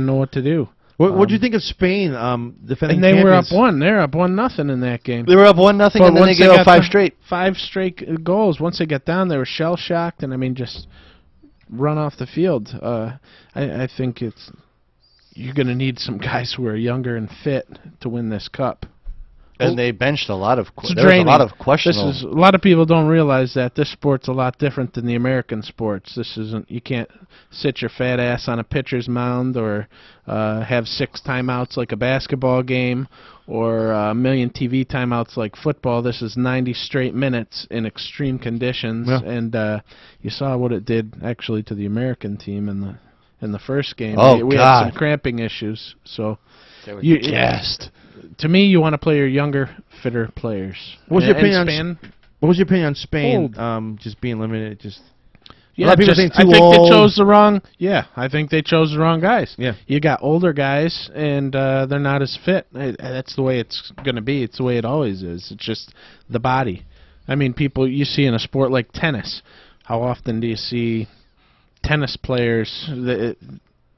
know what to do. What do you think of Spain defending champions? And they were up 1. They're up 1-0 in that game. They were up 1-0, and then they gave up 5 straight. 5 straight goals. Once they got down, they were shell shocked, and just run off the field. I think you're going to need some guys who are younger and fit to win this cup. And they benched a lot of. It's There was a draining. lot of questionable. A lot of people don't realize that this sport's a lot different than the American sports. This isn't. You can't sit your fat ass on a pitcher's mound or have 6 timeouts like a basketball game or a million TV timeouts like football. This is 90 straight minutes in extreme conditions, and you saw what it did actually to the American team in the first game. Oh, we God. had some cramping issues, so They were gassed. to me, you want to play your younger, fitter players. What's your opinion Spain? What was your opinion on Spain just being limited? Just a Yeah, lot of people saying I too think old. they chose the wrong. Yeah, I think they chose the wrong guys. Yeah. You got older guys, and they're not as fit. That's the way it's going to be. It's the way it always is. It's just the body. I mean, people you see in a sport like tennis. How often do you see tennis players that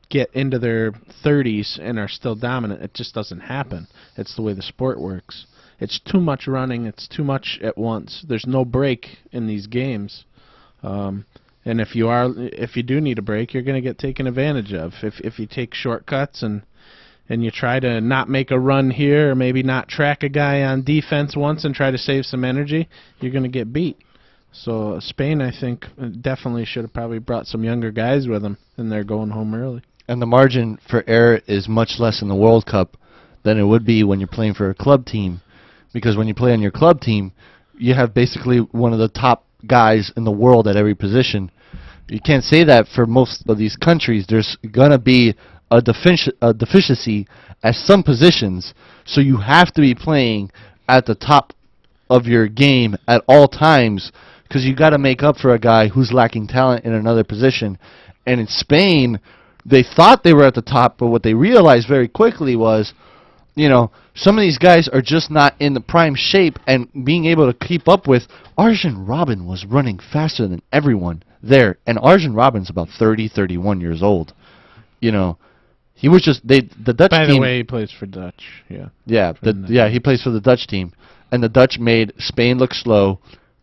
get into their 30s and are still dominant? It just doesn't happen. It's the way the sport works. It's too much running. It's too much at once. There's no break in these games. And if you do need a break, you're going to get taken advantage of. If you take shortcuts and you try to not make a run here, or maybe not track a guy on defense once and try to save some energy, you're going to get beat. So Spain, I think, definitely should have probably brought some younger guys with them, and they're going home early. And the margin for error is much less in the World Cup than it would be when you're playing for a club team. Because when you play on your club team, you have basically one of the top guys in the world at every position. You can't say that for most of these countries. There's going to be a deficiency at some positions, so you have to be playing at the top of your game at all times, because you got to make up for a guy who's lacking talent in another position. And in Spain, they thought they were at the top, but what they realized very quickly was, some of these guys are just not in the prime shape and being able to keep up with. Arjen Robben was running faster than everyone there, and Arjen Robben's about 30, 31 years old. He was just the Dutch team. By the way, he plays for Dutch. Yeah. Yeah, he plays for the Dutch team, and the Dutch made Spain look slow.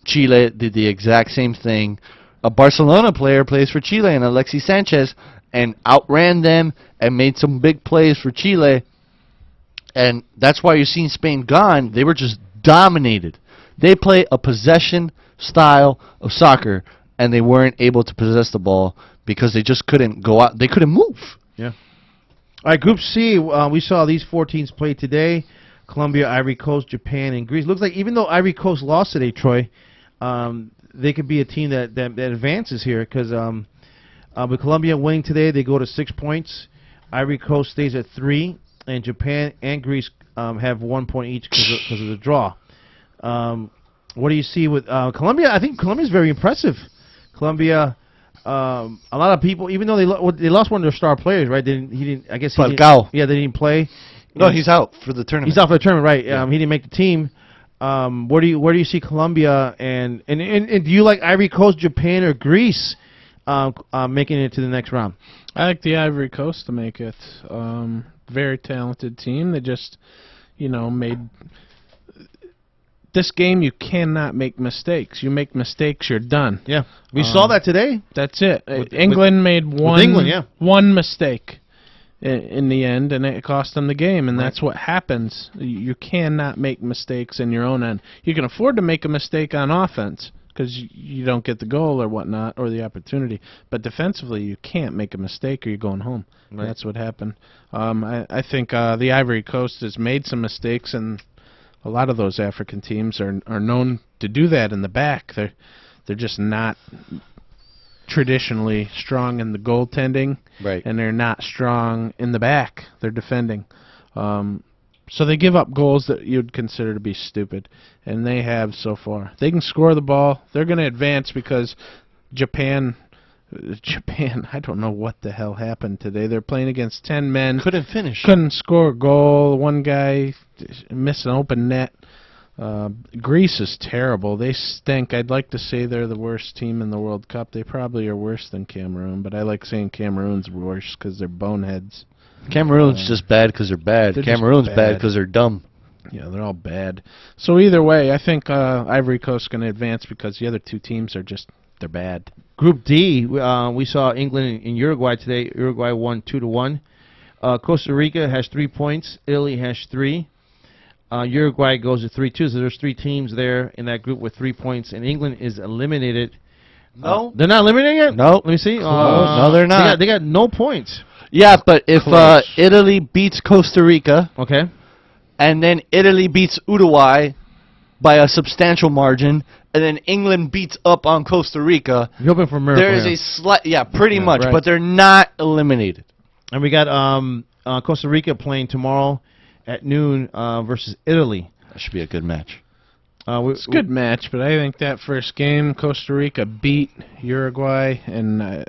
Chile did the exact same thing. A Barcelona player plays for Chile, and Alexis Sanchez, and outran them and made some big plays for Chile. And that's why you're seeing Spain gone. They were just dominated. They play a possession style of soccer, and they weren't able to possess the ball because they just couldn't go out. They couldn't move. Yeah. All right, Group C, we saw these 4 teams play today. Colombia, Ivory Coast, Japan, and Greece. Looks like even though Ivory Coast lost today, Troy, they could be a team that advances here, because with Colombia winning today, they go to 6 points. Ivory Coast stays at 3, and Japan and Greece have 1 point each because of the draw. What do you see with Colombia? I think Colombia is very impressive. Colombia, a lot of people, even though they lost one of their star players, right? He didn't. I guess Falcao. They didn't play. No, he's out for the tournament. He's out for the tournament, right? Yeah. He didn't make the team. Where do you see Colombia and do you like Ivory Coast, Japan, or Greece making it to the next round? I like the Ivory Coast to make it. Very talented team. They just, made this game. You cannot make mistakes. You make mistakes, you're done. Yeah, we saw that today. That's it. England made one mistake in the end, and it cost them the game, and that's what happens. You cannot make mistakes in your own end. You can afford to make a mistake on offense because you don't get the goal or whatnot or the opportunity, but defensively you can't make a mistake or you're going home. Right. That's what happened. I think the Ivory Coast has made some mistakes, and a lot of those African teams are known to do that in the back. They're just not traditionally strong in the goaltending, right? And they're not strong in the back. They're defending, so they give up goals that you'd consider to be stupid, and they have so far. They can score the ball. They're going to advance because Japan, I don't know what the hell happened today. They're playing against 10 men. Couldn't finish. Couldn't score a goal. One guy missed an open net. Greece is terrible. They stink. I'd like to say they're the worst team in the World Cup. They probably are worse than Cameroon, but I like saying Cameroon's worse because they're boneheads. Cameroon's just bad because they're bad. Cameroon's bad because they're dumb. Yeah, they're all bad. So either way, I think Ivory Coast's going to advance because the other 2 teams are just, they're bad. Group D, we saw England and Uruguay today. Uruguay won 2-1. Costa Rica has 3 points. Italy has 3. Uruguay goes to 3-2. So there's 3 teams there in that group with 3 points, and England is eliminated. No, they're not eliminated yet. No, let me see. no, they're not. They got no points. Yeah, but if Italy beats Costa Rica, okay, and then Italy beats Uruguay by a substantial margin, and then England beats up on Costa Rica, you're hoping for a miracle. there is a slight, pretty much, right. but they're not eliminated. And we got Costa Rica playing tomorrow at noon versus Italy. That should be a good match. It's a good match, but I think that first game, Costa Rica beat Uruguay, and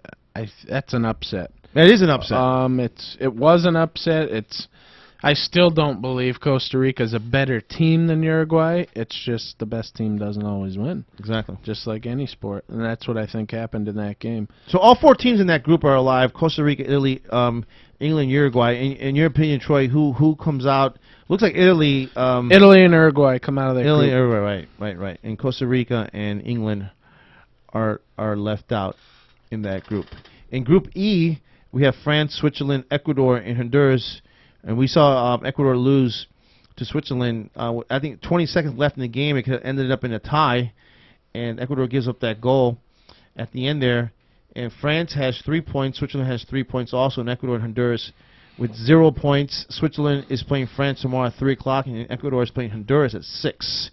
that's an upset. It is an upset. It was an upset. I still don't believe Costa Rica is a better team than Uruguay. It's just the best team doesn't always win. Exactly. Just like any sport, and that's what I think happened in that game. So all 4 teams in that group are alive: Costa Rica, Italy, England, Uruguay. In your opinion, Troy, who comes out? Looks like Italy. Italy and Uruguay come out of that Italy, group. Uruguay, right. And Costa Rica and England are left out in that group. In Group E, we have France, Switzerland, Ecuador, and Honduras. And we saw Ecuador lose to Switzerland. I think 20 seconds left in the game. It could have ended up in a tie. And Ecuador gives up that goal at the end there. And France has 3 points. Switzerland has 3 points also. And Ecuador and Honduras with 0 points. Switzerland is playing France tomorrow at 3 o'clock. And Ecuador is playing Honduras at 6.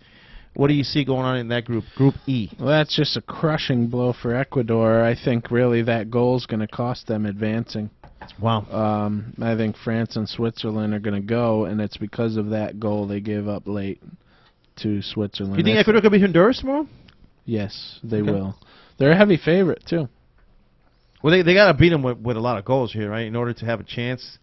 What do you see going on in that group, Group E? Well, that's just a crushing blow for Ecuador. I think really that goal is going to cost them advancing. Wow. I think France and Switzerland are going to go, and it's because of that goal they gave up late to Switzerland. You think Ecuador could beat Honduras tomorrow? Yes, they will. They're a heavy favorite, too. Well, they got to beat them with a lot of goals here, right, in order to have a chance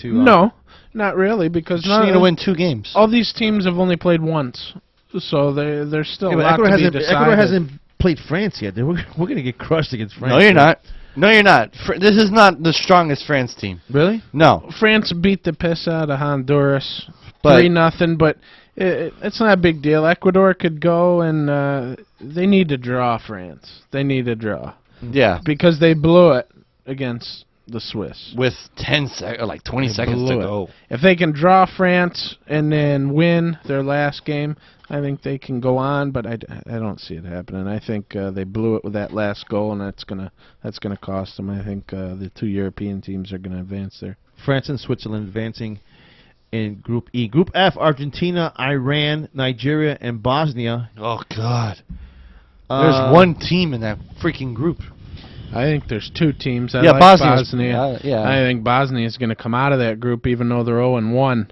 to... No, not really, because... You need to win 2 games. All these teams have only played once, so there's still a lot to be decided. Ecuador hasn't played France yet. We're going to get crushed against France. No, you're not. No, you're not. This is not the strongest France team. Really? No. France beat the piss out of Honduras 3-0, but it's not a big deal. Ecuador could go, and they need to draw France. They need to draw. Yeah. Because they blew it against the Swiss. With 20 seconds to go. If they can draw France and then win their last game, I think they can go on, but I don't see it happening. I think they blew it with that last goal, and that's gonna cost them. I think the 2 European teams are going to advance there. France and Switzerland advancing in Group E. Group F, Argentina, Iran, Nigeria, and Bosnia. Oh, God. There's one team in that freaking group. I think there's 2 teams. I like Bosnia. Yeah. I think Bosnia is going to come out of that group, even though they're 0-1.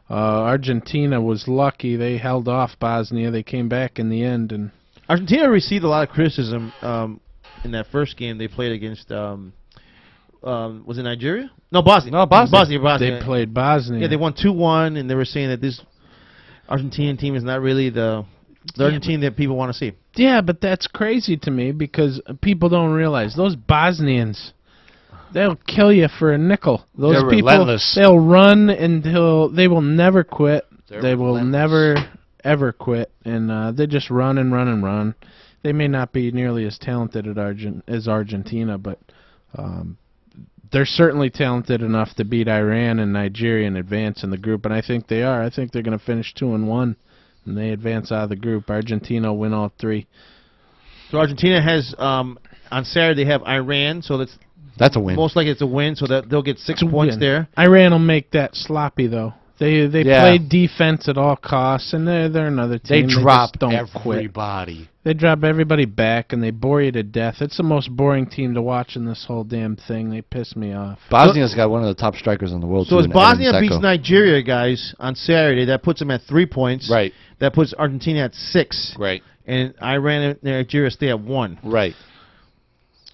Argentina was lucky; they held off Bosnia. They came back in the end, and Argentina received a lot of criticism in that first game they played against. Was it Nigeria? No, Bosnia. No, Bosnia. They played Bosnia. Yeah, they won 2-1, and they were saying that this Argentinian team is not really the Argentina that people want to see. Yeah, but that's crazy to me because people don't realize those Bosnians, they'll kill you for a nickel. Those They're people, relentless. They'll run until they will never quit. They will relentless. never, ever quit. And they just run and run and run. They may not be nearly as talented as Argentina, but they're certainly talented enough to beat Iran and Nigeria and advance in the group. And I think they are. I think they're going to finish 2-1. And they advance out of the group. Argentina will win all 3. So Argentina has, on Saturday, they have Iran. So that's a win. Most likely it's a win, so that they'll get 6 points there. Iran will make that sloppy, though. They play defense at all costs, and they're another team. They drop everybody. Quit. They drop everybody back, and they bore you to death. It's the most boring team to watch in this whole damn thing. They piss me off. Bosnia's got one of the top strikers in the world. So too, if Bosnia beats Nigeria, guys, on Saturday, that puts them at 3 points. Right. That puts Argentina at 6. Right. And Iran and Nigeria stay at 1. Right.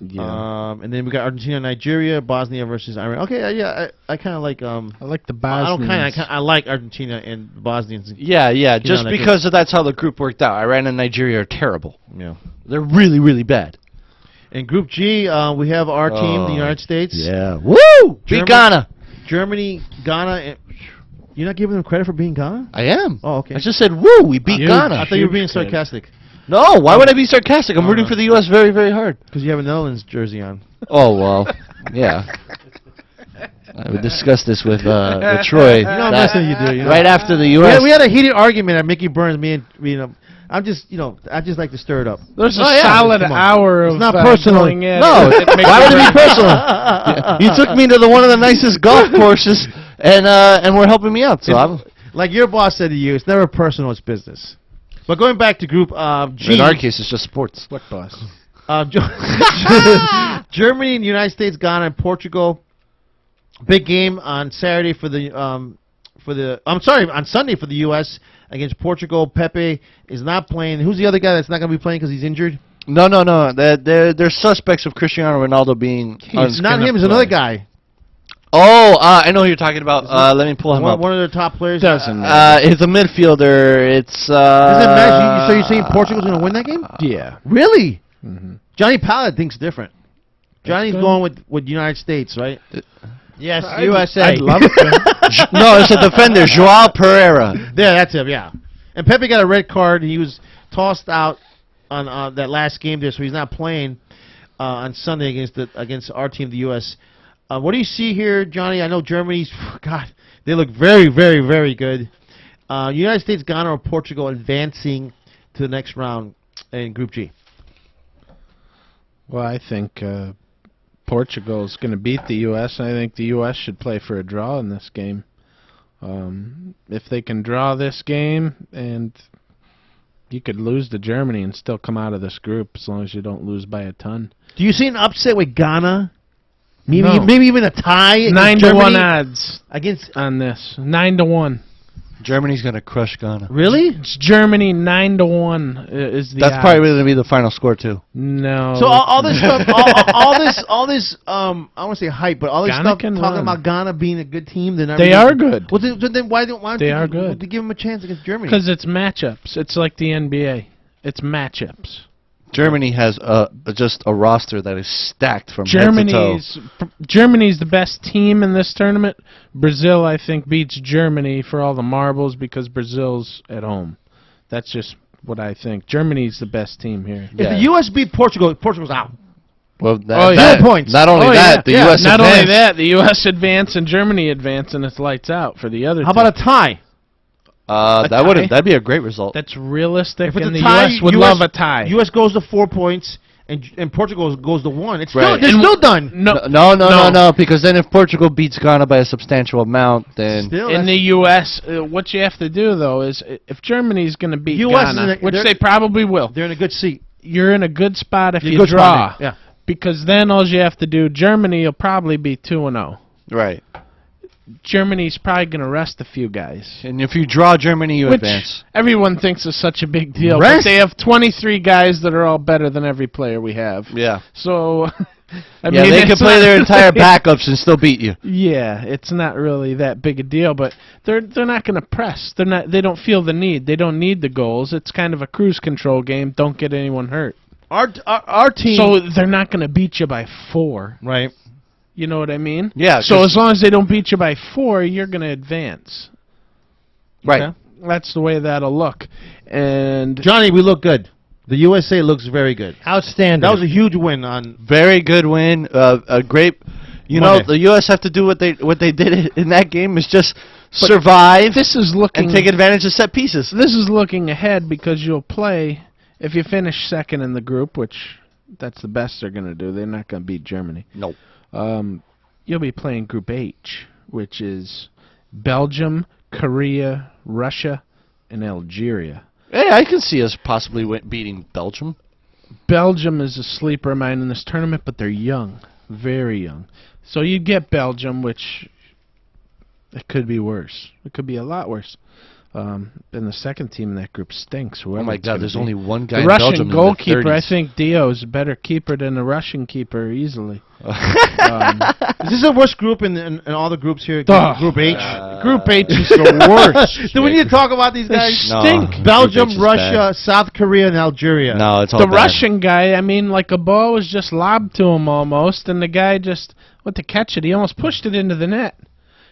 Yeah. And then we got Argentina, Nigeria, Bosnia versus Iran. Okay, yeah, I kind of like. I like the Bosnians. I like Argentina and the Bosnians. Yeah. Just because that's how the group worked out. Iran and Nigeria are terrible. Yeah. They're really, really bad. In Group G, we have our team, the United States. Yeah. Woo! Beat Ghana. Germany, Ghana. You're not giving them credit for being Ghana? I am. Oh, okay. I just said, woo, we beat Ghana. I thought you were being sarcastic. No, why would I be sarcastic? I'm rooting for the U.S. very, very hard. Because you have a Netherlands jersey on. Oh, well, yeah. We discussed this with Troy. You know how much you do. You know? Right after the U.S. We had a heated argument at Mickey Burns. Me and I just like to stir it up. There's a solid hour of it's not personal. Going in. No, why would it be personal? You took me to one of the nicest golf courses, and we're helping me out. So I'm like your boss said to you, it's never personal, it's business. But going back to Group G. In our case, it's just sports. What boss? Germany and the United States, Ghana and Portugal. Big game on Saturday on Sunday for the U.S. against Portugal. Pepe is not playing. Who's the other guy that's not going to be playing because he's injured? No. They're suspects of Cristiano Ronaldo being. It's not him. It's another guy. Oh, I know who you're talking about. Let me pull him up. One of their top players. Doesn't matter. It's a midfielder. It's. Does it matter? So you're saying Portugal's going to win that game? Yeah. Really? Mm-hmm. Johnny Pallett thinks different. Johnny's going with United States, right? Yes, USA. I'd love it. No, it's a defender, Joao Pereira. Yeah, that's him. Yeah, and Pepe got a red card. He was tossed out on that last game there, so he's not playing on Sunday against our team, the U.S. What do you see here, Johnny? I know Germany's. God, they look very, very, very good. United States, Ghana, or Portugal advancing to the next round in Group G. Well, I think Portugal is going to beat the U.S. I think the U.S. should play for a draw in this game. If they can draw this game, and you could lose to Germany and still come out of this group as long as you don't lose by a ton. Do you see an upset with Ghana? Maybe No. maybe even a tie. 9-1 odds against on this. 9-1. Germany's going to crush Ghana. Really? It's Germany 9-1 is the. That's odds. probably going to be the final score too. No. So all this stuff, all this I don't want to say hype, but all this Ghana stuff can talking run. about Ghana being a good team. They are good. Well, then why don't They are good. to give them a chance against Germany? Because it's matchups. It's like the NBA. It's matchups. Germany has just a roster that is stacked from head to toe. Germany's the best team in this tournament. Brazil, I think, beats Germany for all the marbles because Brazil's at home. That's just what I think. Germany's the best team here. If the U.S. beat Portugal, Portugal's out. Well, points. Not only that, the U.S. Not advanced. only that, the U.S. advance and Germany advance, and it's lights out for the other. How about a tie? That'd be a great result. That's realistic, If it's and a the tie, U.S. would love a tie. U.S. goes to 4 points, and Portugal goes to 1. It's Right. still done. No, because then if Portugal beats Ghana by a substantial amount, then In the U.S., what you have to do, though, is if Germany's going to beat US Ghana, which they probably will, they're in a good seat. you're in a good spot if You're you good draw. spot, yeah. Because then all you have to do, Germany will probably be 2-0. right. Germany's probably going to rest a few guys. And if you draw Germany, you Which advance. everyone thinks is such a big deal. Rest? But they have 23 guys that are all better than every player we have. Yeah. So, I Yeah, mean, they it's can play not their entire really- backups and still beat you. Yeah, it's not really that big a deal, but they're not going to press. They don't feel the need. They don't need the goals. It's kind of a cruise control game. Don't get anyone hurt. Our team. So they're not going to beat you by 4. Right. You know what I mean? Yeah. So as long as they don't beat you by 4, you're going to advance. Right. Okay. That's the way that'll look. And Johnny, we look good. The USA looks very good. Outstanding. That was a huge win on. Very good win. A great. You know, Monday. the U.S. have to do what they did in that game is just survive this is looking and take advantage of set pieces. This is looking ahead because you'll play if you finish second in the group, which that's the best they're going to do. They're not going to beat Germany. Nope. You'll be playing Group H, which is Belgium, Korea, Russia, and Algeria. Hey, I can see us possibly beating Belgium. Belgium is a sleeper of mine in this tournament, but they're young, very young. So you get Belgium, which it could be worse. It could be a lot worse. And the second team in that group stinks. Oh my God! There's only one guy the in Russian Belgium goalkeeper. in the 30s. I think Dio is a better keeper than the Russian keeper easily. Is this the worst group in all the groups here? Group H. Group H is the worst. Do we need to talk about these guys? Stink. No, Belgium, Group H is Russia, South Korea, and Algeria. No, it's all The bad. Russian guy, I mean, like a ball was just lobbed to him almost, and the guy just went to catch it. He almost pushed it into the net.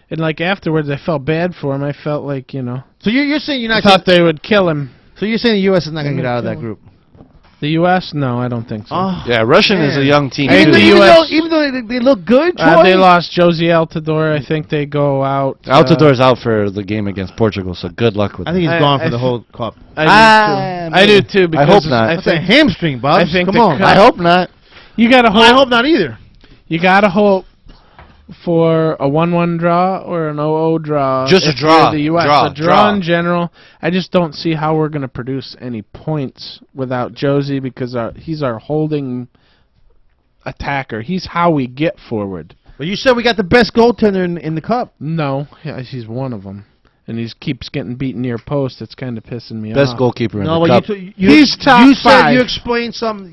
And like afterwards, I felt bad for him. I felt like, So you're saying you're I not. thought they would kill him. So you're saying the U.S. is not going to get out of that group? The U.S.? No, I don't think so. Oh, Yeah, Russian is a young team. I think too. Even though they look good, Troy? they lost Josie Altidore. I think they go out. Altidore's out for the game against Portugal, so good luck with I him. think he's gone for the whole cup. I do too. Because I hope not. That's a hamstring, Bob. I think Come the on. cup- I hope not. You gotta hope. I hope not either. You gotta hope for a 1-1 draw or an 0-0 draw. Just a if draw. you're the U.S. Draw. A draw in general. I just don't see how we're going to produce any points without Josie because he's our holding attacker. He's how we get forward. But you said we got the best goaltender in the cup. No, he's one of them. And he keeps getting beaten near post. It's kind of pissing me Best off. goalkeeper in No, the but cup. He's top You five. said you explained something.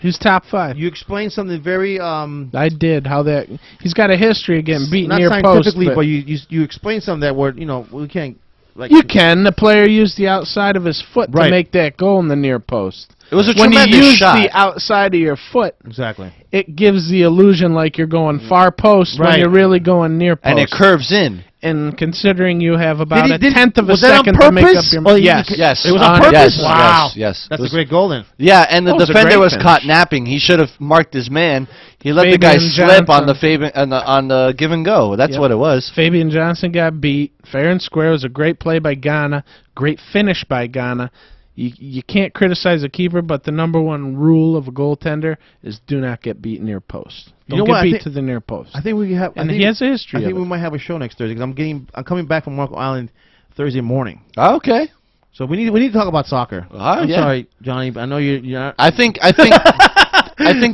He's top 5. You explained something very I did. How that he's got a history of getting beaten not near post. scientifically, but you explained something that word. We can't. Like You can. The player used the outside of his foot Right. to make that goal in the near post. It was a when tremendous you use shot. the outside of your foot, Exactly. it gives the illusion like you're going far post when Right. you're really going near post. And it curves in. And considering you have about Did he- a tenth of a was that on second to make up purpose? your Oh, yes. Yes. It was on purpose? Yes, Wow. Yes. That's It was- a great goal then. Yeah, and the That was a defender great was finish. caught napping. He should have marked his man. He let the guy Fabian slip on Johnson. on the give and go. That's Yep. what it was. Fabian Johnson got beat fair and square. It was a great play by Ghana, great finish by Ghana. You can't criticize a keeper, but the number one rule of a goaltender is do not get beat near post. Don't You know get what? beat to the near post. I think we have. And I think, he has a history I think of we it. might have a show next Thursday because I'm coming back from Marco Island Thursday morning. Okay. So we need to talk about soccer. Ah, I'm yeah. sorry, Johnny. But I know you're not. I think I think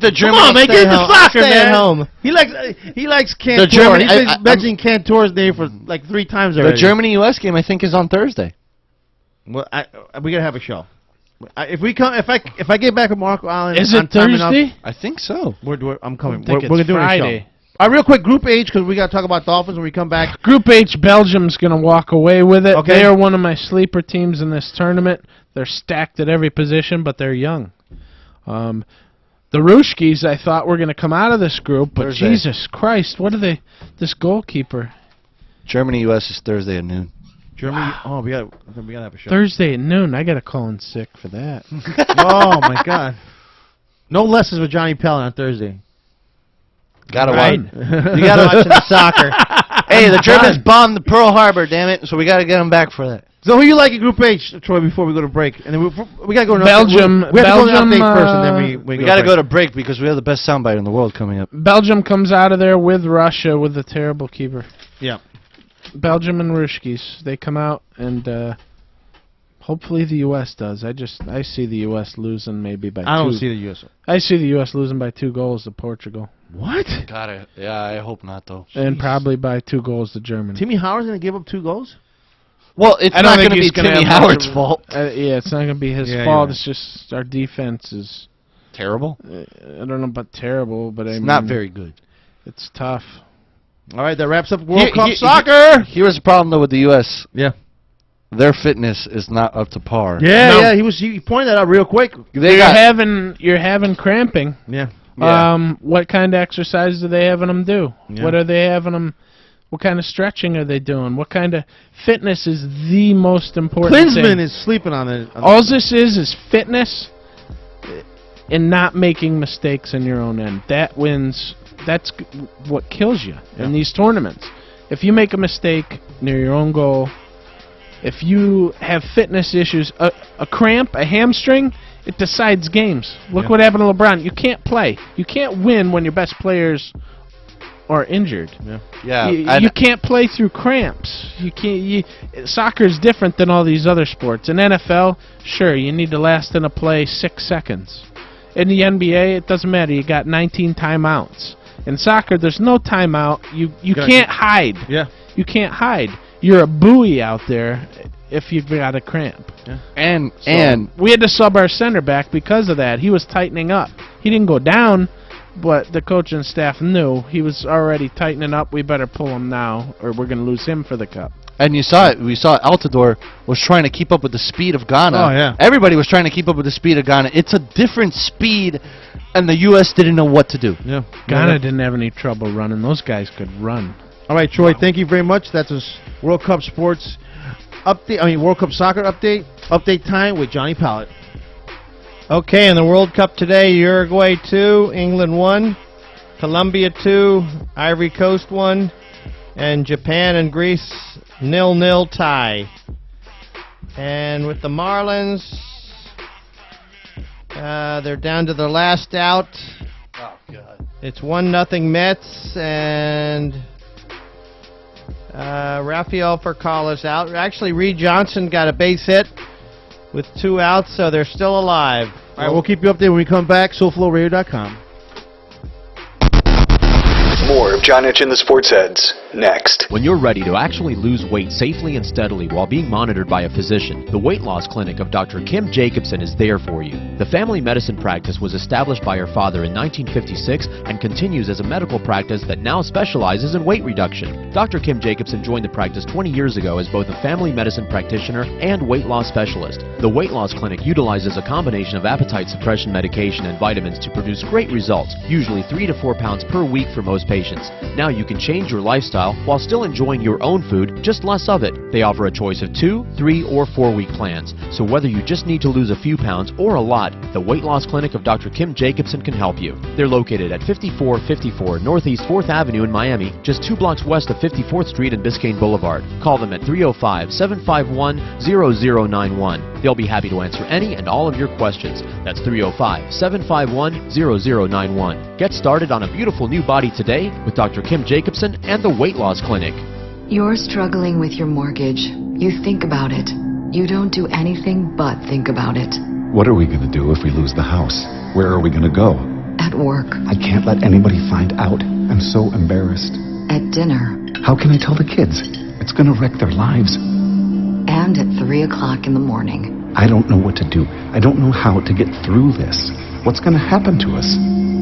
the German. Come on, man, get the soccer, Stay man. at home. He likes Cantor. Germany- He's been I'm- mentioning Cantor's name for like 3 times already. The Germany-U.S. game I think is on Thursday. Well, we gotta have a show. If I get back from Marco Island, Is on it time enough, Thursday? I think so. I'm coming. I think We're it's gonna do a Friday. show. All right, real quick, Group H because we gotta talk about Dolphins when we come back. Group H, Belgium's going to walk away with it. Okay. They are one of my sleeper teams in this tournament. They're stacked at every position, but they're young. The Rushkis, I thought were going to come out of this group, but Thursday. Jesus Christ, what are they? This goalkeeper. Germany-U.S. is Thursday at noon. Germany. Oh, we gotta have a show. Thursday at noon. I got to call in sick for that. Oh my God. No lessons with Johnny Pellin on Thursday. Gotta Right. watch. You got to watch the soccer. Hey, the Germans bombed the Pearl Harbor. Damn it! So we gotta get them back for that. So who you like in Group H, Troy? Before we go to break, and then we gotta go to Belgium. We have to go to an Belgium, update first, and then We gotta go to break because we have the best soundbite in the world coming up. Belgium comes out of there with Russia with a terrible keeper. Yeah. Belgium and Rushkis, they come out, and hopefully the U.S. does. I see the U.S. losing maybe by 2. I don't see the U.S. I see the U.S. losing by 2 goals to Portugal. What? Got it. Yeah, I hope not though. And probably by 2 goals to Germany. Timmy Howard's gonna give up 2 goals? Well, it's I don't not think gonna be he's gonna Timmy have much Howard's of- fault. Yeah, it's not going to be his Yeah, fault. you're It's just our defense is, Terrible. I don't know about terrible, but I It's mean, not very good. it's tough. All right, that wraps up World Cup Here- soccer. Here's the problem though with the U.S. Yeah. Their fitness is not up to par. Yeah, he pointed that out real quick. They You're having cramping. Yeah. What kind of exercise are they having them do? Yeah. What are they having them? What kind of stretching are they doing? What kind of fitness is the most important Klinsman thing? is sleeping on it. All this is fitness and not making mistakes in your own end. That wins. That's what kills you in these tournaments. If you make a mistake near your own goal, if you have fitness issues, a cramp, a hamstring, it decides games. Look what happened to LeBron. You can't play. You can't win when your best players are injured. Yeah. You can't play through cramps. You can't. Soccer is different than all these other sports. In NFL, sure, you need to last in a play 6 seconds. In the NBA, it doesn't matter. You got 19 timeouts. In soccer, there's no timeout. You can't hide. Yeah. You can't hide. You're a buoy out there if you've got a cramp. Yeah. And We had to sub our center back because of that. He was tightening up. He didn't go down, but the coach and staff knew he was already tightening up. We better pull him now, or we're going to lose him for the cup. And you saw it. We saw Altidore was trying to keep up with the speed of Ghana. Oh, yeah. Everybody was trying to keep up with the speed of Ghana. It's a different speed, and the U.S. didn't know what to do. Yeah. Ghana didn't have any trouble running. Those guys could run. All right, Troy, thank you very much. That's a World Cup sports update. World Cup soccer update. Update time with Johnny Pallett. Okay, in the World Cup today, Uruguay 2, England 1, Colombia 2, Ivory Coast 1, and Japan and Greece 0-0 tie. And with the Marlins, they're down to their last out. Oh, God. It's 1-0 Mets, and Rafael Furcala's out. Actually, Reed Johnson got a base hit with 2 outs, so they're still alive. All right, we'll keep you updated when we come back. SoulFlowRadio.com. More of John Itch and the Sports Heads next. When you're ready to actually lose weight safely and steadily while being monitored by a physician, the Weight Loss Clinic of Dr. Kim Jacobson is there for you. The family medicine practice was established by her father in 1956 and continues as a medical practice that now specializes in weight reduction. Dr. Kim Jacobson joined the practice 20 years ago as both a family medicine practitioner and weight loss specialist. The Weight Loss Clinic utilizes a combination of appetite suppression medication and vitamins to produce great results, usually 3 to 4 pounds per week for most patients. Now you can change your lifestyle while still enjoying your own food, just less of it. They offer a choice of 2, 3, or 4-week plans. So whether you just need to lose a few pounds or a lot, the Weight Loss Clinic of Dr. Kim Jacobson can help you. They're located at 5454 Northeast 4th Avenue in Miami, just 2 blocks west of 54th Street and Biscayne Boulevard. Call them at 305-751-0091. They'll be happy to answer any and all of your questions. That's 305-751-0091. Get started on a beautiful new body today with Dr. Kim Jacobson and the Weight Loss Clinic. You're struggling with your mortgage. You think about it. You don't do anything but think about it. What are we going to do if we lose the house? Where are we going to go? At work. I can't let anybody find out. I'm so embarrassed. At dinner. How can I tell the kids? It's going to wreck their lives. And at 3 o'clock in the morning. I don't know what to do. I don't know how to get through this. What's going to happen to us?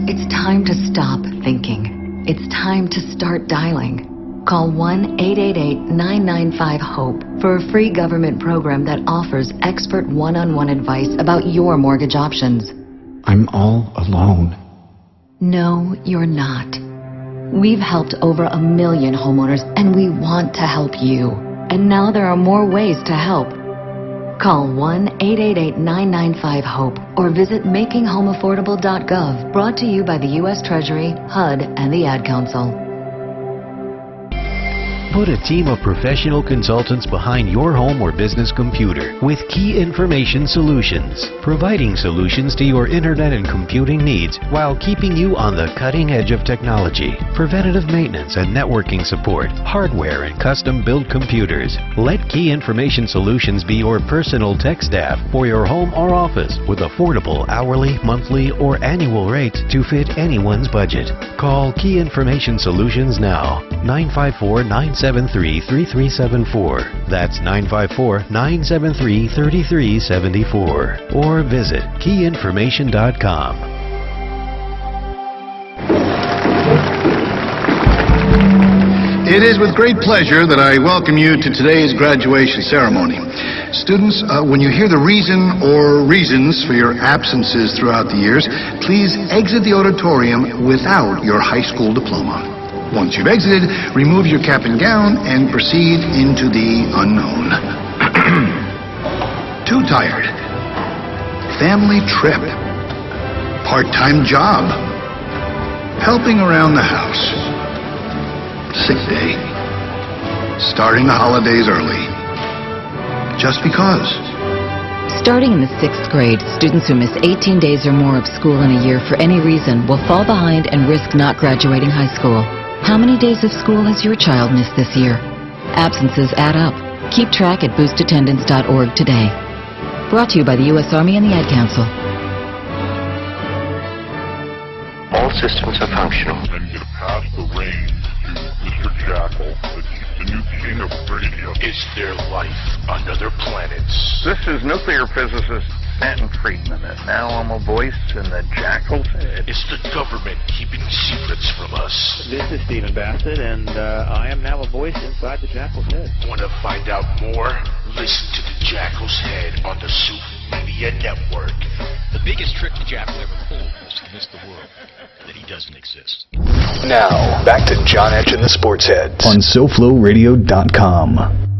It's time to stop thinking. It's time to start dialing. Call 1-888-995-HOPE for a free government program that offers expert one-on-one advice about your mortgage options. I'm all alone. No, you're not. We've helped over 1 million homeowners, and we want to help you. And now there are more ways to help. Call 1-888-995-HOPE or visit makinghomeaffordable.gov. Brought to you by the U.S. Treasury, HUD, and the Ad Council. Put a team of professional consultants behind your home or business computer with Key Information Solutions, providing solutions to your internet and computing needs while keeping you on the cutting edge of technology. Preventative maintenance and networking support, hardware and custom-built computers. Let Key Information Solutions be your personal tech staff for your home or office with affordable hourly, monthly, or annual rates to fit anyone's budget. Call Key Information Solutions now, 954-973-3374. That's 954-973-3374. Or visit keyinformation.com. It is with great pleasure that I welcome you to today's graduation ceremony. Students, when you hear the reason or reasons for your absences throughout the years, please exit the auditorium without your high school diploma. Once you've exited, remove your cap and gown and proceed into the unknown. Too tired. Family trip. Part-time job. Helping around the house. Sick day. Starting the holidays early. Just because. Starting in the 6th grade, students who miss 18 days or more of school in a year for any reason will fall behind and risk not graduating high school. How many days of school has your child missed this year? Absences add up. Keep track at boostattendance.org today. Brought to you by the U.S. Army and the Ad Council. All systems are functional. I'm going to pass the reins to Mr. Jackal, the new king of radio. Is there life on other planets? This is nuclear physicist Stanton Friedman, and now I'm a voice in the Jackal's head. Is the government keeping secrets from us? This is Stephen Bassett, and I am now a voice inside the Jackal's head. Want to find out more? Listen to the Jackal's Head on the Soup Media Network. The biggest trick the Jackal ever pulled was to convince the world that he doesn't exist. Now, back to John Itch and the Sports Heads on SoFlowRadio.com.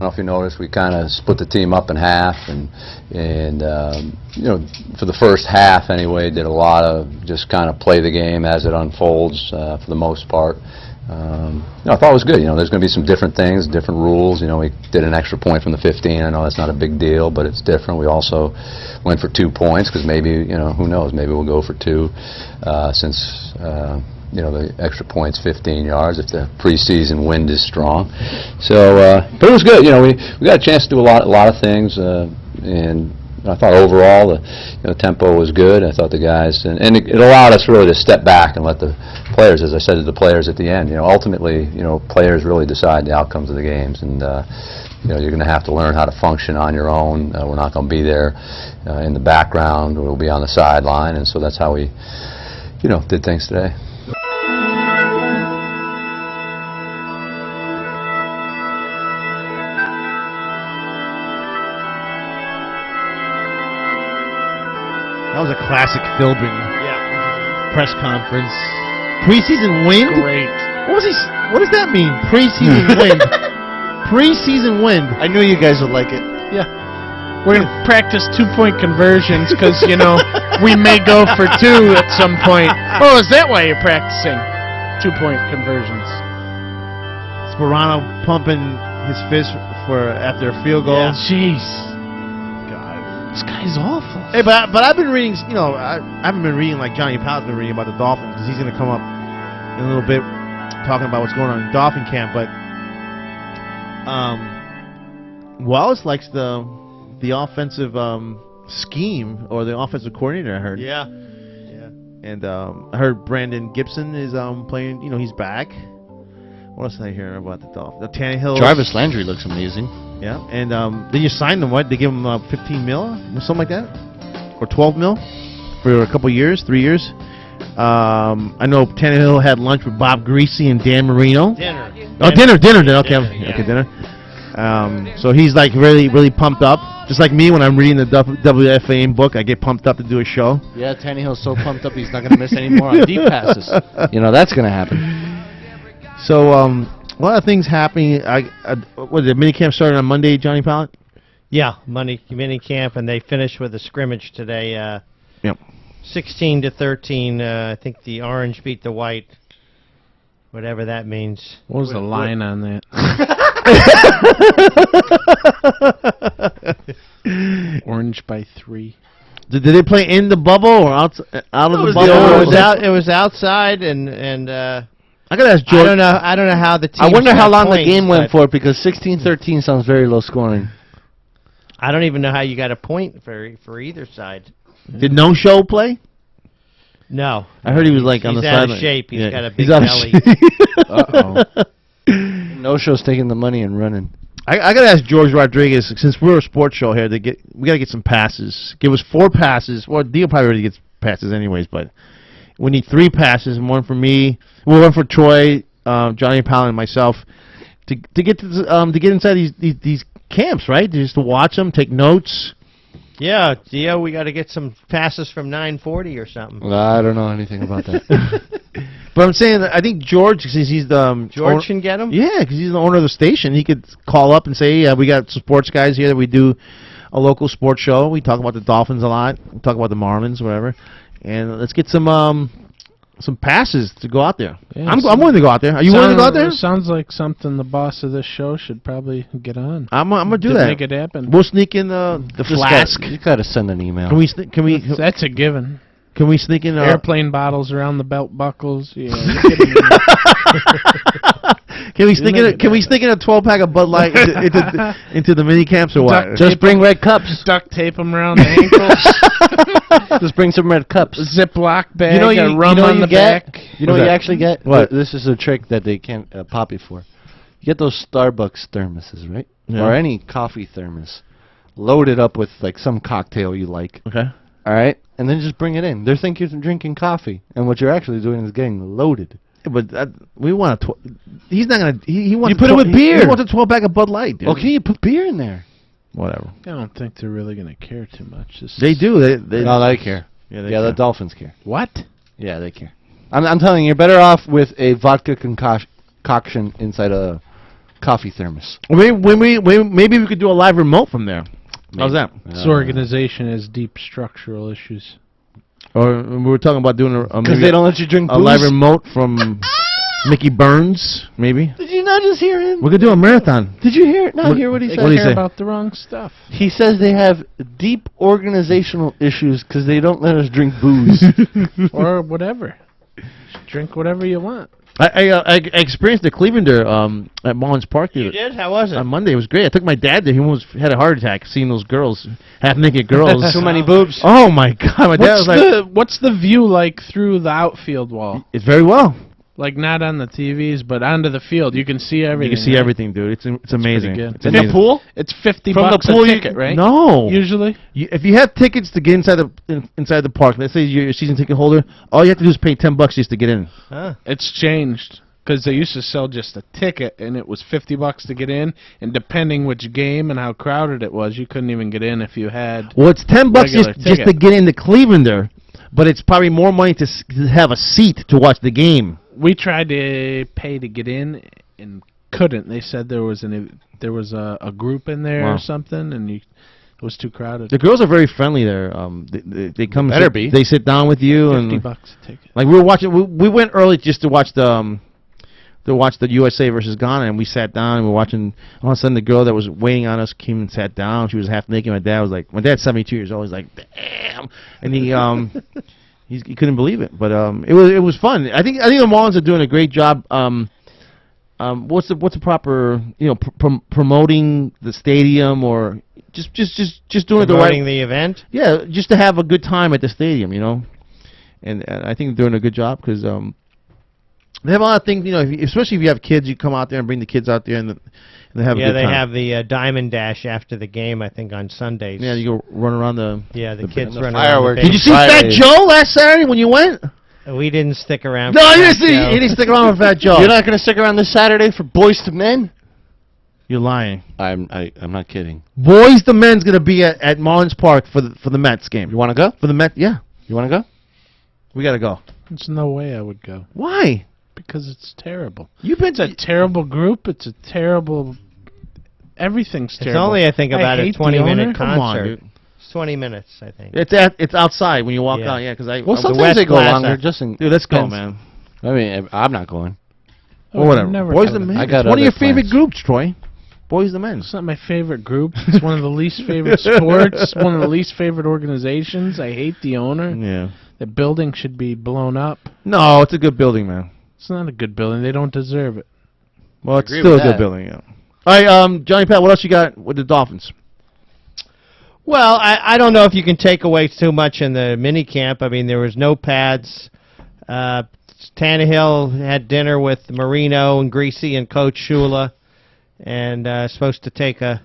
I don't know if you noticed, we kind of split the team up in half, and you know, for the first half anyway, did a lot of just kind of play the game as it unfolds for the most part. You know, I thought it was good. You know, there's going to be some different things, different rules. You know, we did an extra point from the 15. I know that's not a big deal, but it's different. We also went for 2 points because maybe, you know, who knows, maybe we'll go for 2 since you know, the extra point's 15 yards if the preseason wind is strong. So, but it was good. You know, we got a chance to do a lot of things, and I thought overall the tempo was good. I thought the guys, and it allowed us really to step back and let the players, as I said to the players at the end, you know, ultimately, you know, players really decide the outcomes of the games, and you know, you're going to have to learn how to function on your own. We're not going to be there in the background. We'll be on the sideline, and so that's how we, you know, did things today. That was a classic Philbin press conference. Preseason wind? Great. What does that mean? Preseason wind. Preseason wind. I knew you guys would like it. Yeah. We're going to practice 2-point conversions because, you know, we may go for 2 at some point. Oh, is that why you're practicing 2-point conversions? Sperano pumping his fist for after a field goal. Yeah. Jeez. This guy's awful. Hey, but I've been reading, you know, I haven't been reading like Johnny Powell's been reading about the Dolphins because he's going to come up in a little bit talking about what's going on in Dolphin camp. But Wallace likes the offensive scheme or the offensive coordinator, I heard. Yeah. And I heard Brandon Gibson is playing. You know, he's back. What else did I hear about the Dolphins? Tannehill. Jarvis Landry looks amazing. Yeah, and then you signed them. What? They give him 15 mil or something like that, or 12 mil for a couple years, 3 years. I know Tannehill had lunch with Bob Greasy and Dan Marino. Dinner. Oh, dinner. Okay, okay, dinner. So he's like really pumped up, just like me when I'm reading the WFAN book. I get pumped up to do a show. Yeah, Tannehill's so pumped up he's not going to miss any more on deep passes. You know, that's going to happen. So a lot of things happening. What the minicamp started on Monday, Johnny Powell? Yeah, mini camp, and they finished with a scrimmage today. Yep. 16-13. I think the orange beat the white. Whatever that means. What was the line on that? Orange by 3. Did they play in the bubble or out of the bubble? It was outside, and I gotta ask George. I don't know how the team. I wonder how long the game went for, because 16-13 sounds very low scoring. I don't even know how you got a point for either side. Did No Show play? No. I heard he was like on the sideline. He's out of shape. He's got a big he's out belly. Uh-oh. No Show's taking the money and running. I gotta ask George Rodriguez, since we're a sports show here, we gotta get some passes. Give us 4 passes. Well, Dio probably already gets passes anyways, but we need 3 passes, and 1 for me. Well, 1 for Troy, Johnny Powell, and myself to get inside these camps, right? Just to watch them, take notes. Yeah, Dio, we got to get some passes from 940 or something. Well, I don't know anything about that. But I'm saying that I think George, since he's the George can get him. Yeah, because he's the owner of the station. He could call up and say, "Yeah, we got sports guys here that we do a local sports show. We talk about the Dolphins a lot. We talk about the Marlins, whatever, and let's get some passes to go out there." Yeah, I'm willing to go out there. Are you willing to go out there? Sounds like something the boss of this show should probably get on. I'm gonna do that. Make it happen. We'll sneak in the flask. You gotta send an email. Can we? That's a given. Can we sneak in airplane bottles around the belt buckles? Yeah. Can we sneak in? Can we sneak in a 12-pack of Bud Light into the mini camps or what? Just bring red cups. Duct tape them around the ankles. Just bring some red cups. Ziploc bag. You know rum on the back. You know what you actually get? What? This is a trick that they can't pop you for. You get those Starbucks thermoses, right? Yeah. Or any coffee thermos. Load it up with like some cocktail you like. Okay. All right, and then just bring it in. They think you're drinking coffee, and what you're actually doing is getting loaded. Yeah, but we want a. He's not gonna. He wants. You put it with beer. He wants a 12-pack of Bud Light. Dude. Okay, you put beer in there. Whatever. I don't think they're really gonna care too much. They do. No, they care. Yeah, the Dolphins care. What? Yeah, they care. I'm telling you, you're better off with a vodka concoction inside a coffee thermos. Maybe we could do a live remote from there. How's that? This organization has deep structural issues. Or we were talking about doing Because they don't let you drink a booze? live remote from Mickey Burns, maybe. Did you not just hear him? We could do a marathon. Did you hear hear what he They said? care about the wrong stuff. He says they have deep organizational issues because they don't let us drink booze. Or whatever. Just drink whatever you want. I experienced the Clevelander at Marlins Park. You did? How was it? On Monday. It was great. I took my dad there. He almost had a heart attack seeing those girls, half-naked girls. Too many boobs. Oh, my God. My dad was like... What's the view like through the outfield wall? It's very well. Like, not on the TVs, but onto the field. You can see everything. You can see right? everything, dude. It's amazing. Pretty good. It's amazing. In a pool? It's $50 From the pool, a ticket, right? No. Usually? If you have tickets to get inside the park, let's say you're a season ticket holder, all you have to do is pay $10 just to get in. It's changed. Because they used to sell just a ticket, and it was $50 to get in, and depending which game and how crowded it was, you couldn't even get in if you had. Well, it's $10 regular just to get into Clevelander, but it's probably more money to have a seat to watch the game. We tried to pay to get in and couldn't. They said there was a group in there Wow. or something, and it was too crowded. The girls are very friendly there. They come. Better be. They sit down with you and $50 a ticket. like we were watching. We went early just to watch the USA versus Ghana, and we sat down and we were watching. All of a sudden, the girl that was waiting on us came and sat down. She was half naked. My dad's 72 years old. He's like, damn, and he couldn't believe it. But it was fun. I think the Marlins are doing a great job. What's the proper promoting the stadium or just doing it the right Promoting the event? Yeah, just to have a good time at the stadium, and I think they're doing a good job because they have a lot of things, especially if you have kids, you come out there and bring the kids out there and they have a good time. Have the Diamond Dash after the game, I think, on Sundays. Yeah, you go run around the kids the run fireworks. around. Did you see Fat Joe last Saturday when you went? We didn't stick around. No, for you Fat didn't see. Joe. You didn't stick around with Fat Joe. You're not going to stick around this Saturday for Boys to Men? You're lying. I'm not kidding. Boys the Men's going to be at Marlins Park for the Mets game. You want to go? For the Mets, yeah. You want to go? We got to go. There's no way I would go. Why? Because it's terrible. It's a terrible group. It's a terrible... Everything's terrible. It's only, I think, about a hate the 20-minute owner. concert. Come on, dude. It's 20 minutes, I think. It's outside when you walk Yeah. out. Yeah, because Well, the sometimes West they go Plaza. longer. Dude, let's go, depends. man. I mean, I'm not going. Or whatever. never Boys go the to Men. I got It's one of other your favorite plans. groups, Troy. Boys the Men. It's not my favorite group. It's one of the least favorite sports. One of the least favorite organizations. I hate the owner. Yeah. The building should be blown up. No, it's a good building, man. It's not a good building. They don't deserve it. Well, it's agree still a with good that. building, yeah. All right, Johnny Pat, what else you got with the Dolphins? Well, I don't know if you can take away too much in the mini camp. I mean, there was no pads. Tannehill had dinner with Marino and Greasy and Coach Shula, and supposed to take a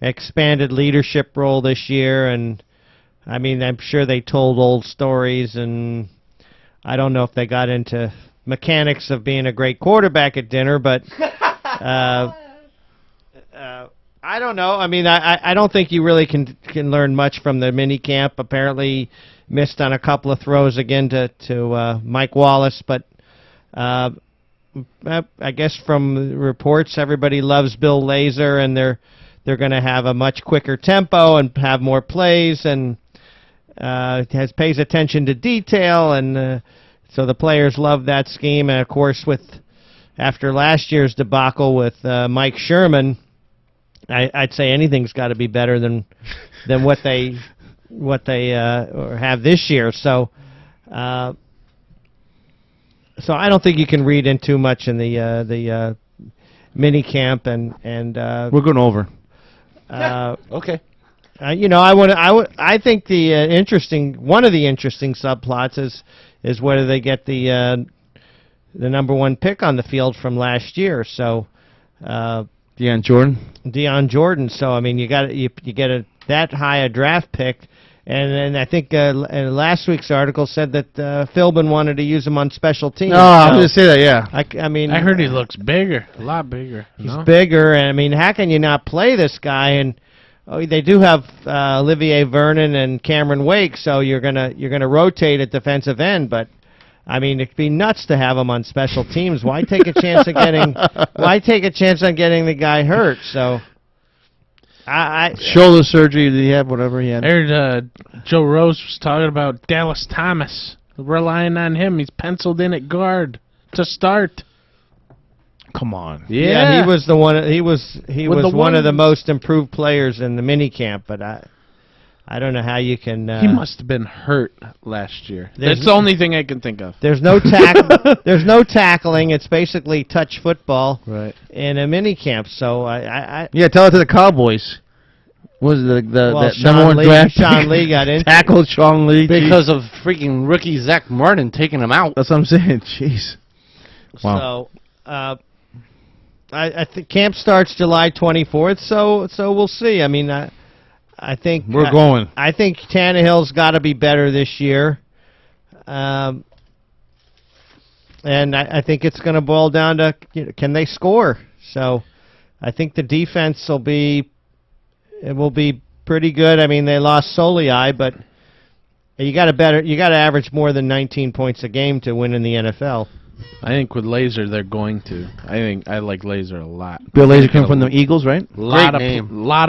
expanded leadership role this year. And I mean, I'm sure they told old stories, and I don't know if they got into mechanics of being a great quarterback at dinner, but I don't know. I mean, I don't think you really can learn much from the mini camp. Apparently, missed on a couple of throws again to Mike Wallace, but I guess from the reports, everybody loves Bill Lazor, and they're going to have a much quicker tempo and have more plays, and pays attention to detail, and so the players love that scheme. And of course, after last year's debacle with Mike Sherman, I'd say anything's got to be better than what they have this year. So I don't think you can read in too much in the mini camp, and We're going over. Okay. I think one of the interesting subplots is whether they get the number one pick on the field from last year. So Deion Jordan. So I mean, you get that high a draft pick, and I think last week's article said that Philbin wanted to use him on special teams. No, I was going to say that. Yeah. I mean, I heard he looks bigger, a lot bigger. he's bigger, and I mean, how can you not play this guy? And they do have Olivier Vernon and Cameron Wake, so you're gonna rotate at defensive end, but I mean, it'd be nuts to have him on special teams. Why take a chance on getting? Why take a chance on getting the guy hurt? So, shoulder surgery. Did he have whatever he had? I heard Joe Rose was talking about Dallas Thomas, relying on him. He's penciled in at guard to start. Come on. Yeah, he was the one. He was one of the most improved players in the mini camp. But I don't know how you can. He must have been hurt last year. That's the only thing I can think of. There's no there's no tackling. It's basically touch football in a mini camp. So yeah, tell it to the Cowboys. Was the number one draft Sean Lee got in. Tackled Sean Lee because of freaking rookie Zach Martin taking him out. That's what I'm saying. Jeez. Wow. So I think camp starts July 24th. So we'll see. I mean. I think we're going. I think Tannehill's got to be better this year, and I think it's going to boil down to can they score. So I think the defense will be pretty good. I mean, they lost Soliai, but you got to average more than 19 points a game to win in the NFL. I think with Laser they're going to. I like Laser a lot. Bill Laser came from the Eagles, right? Lot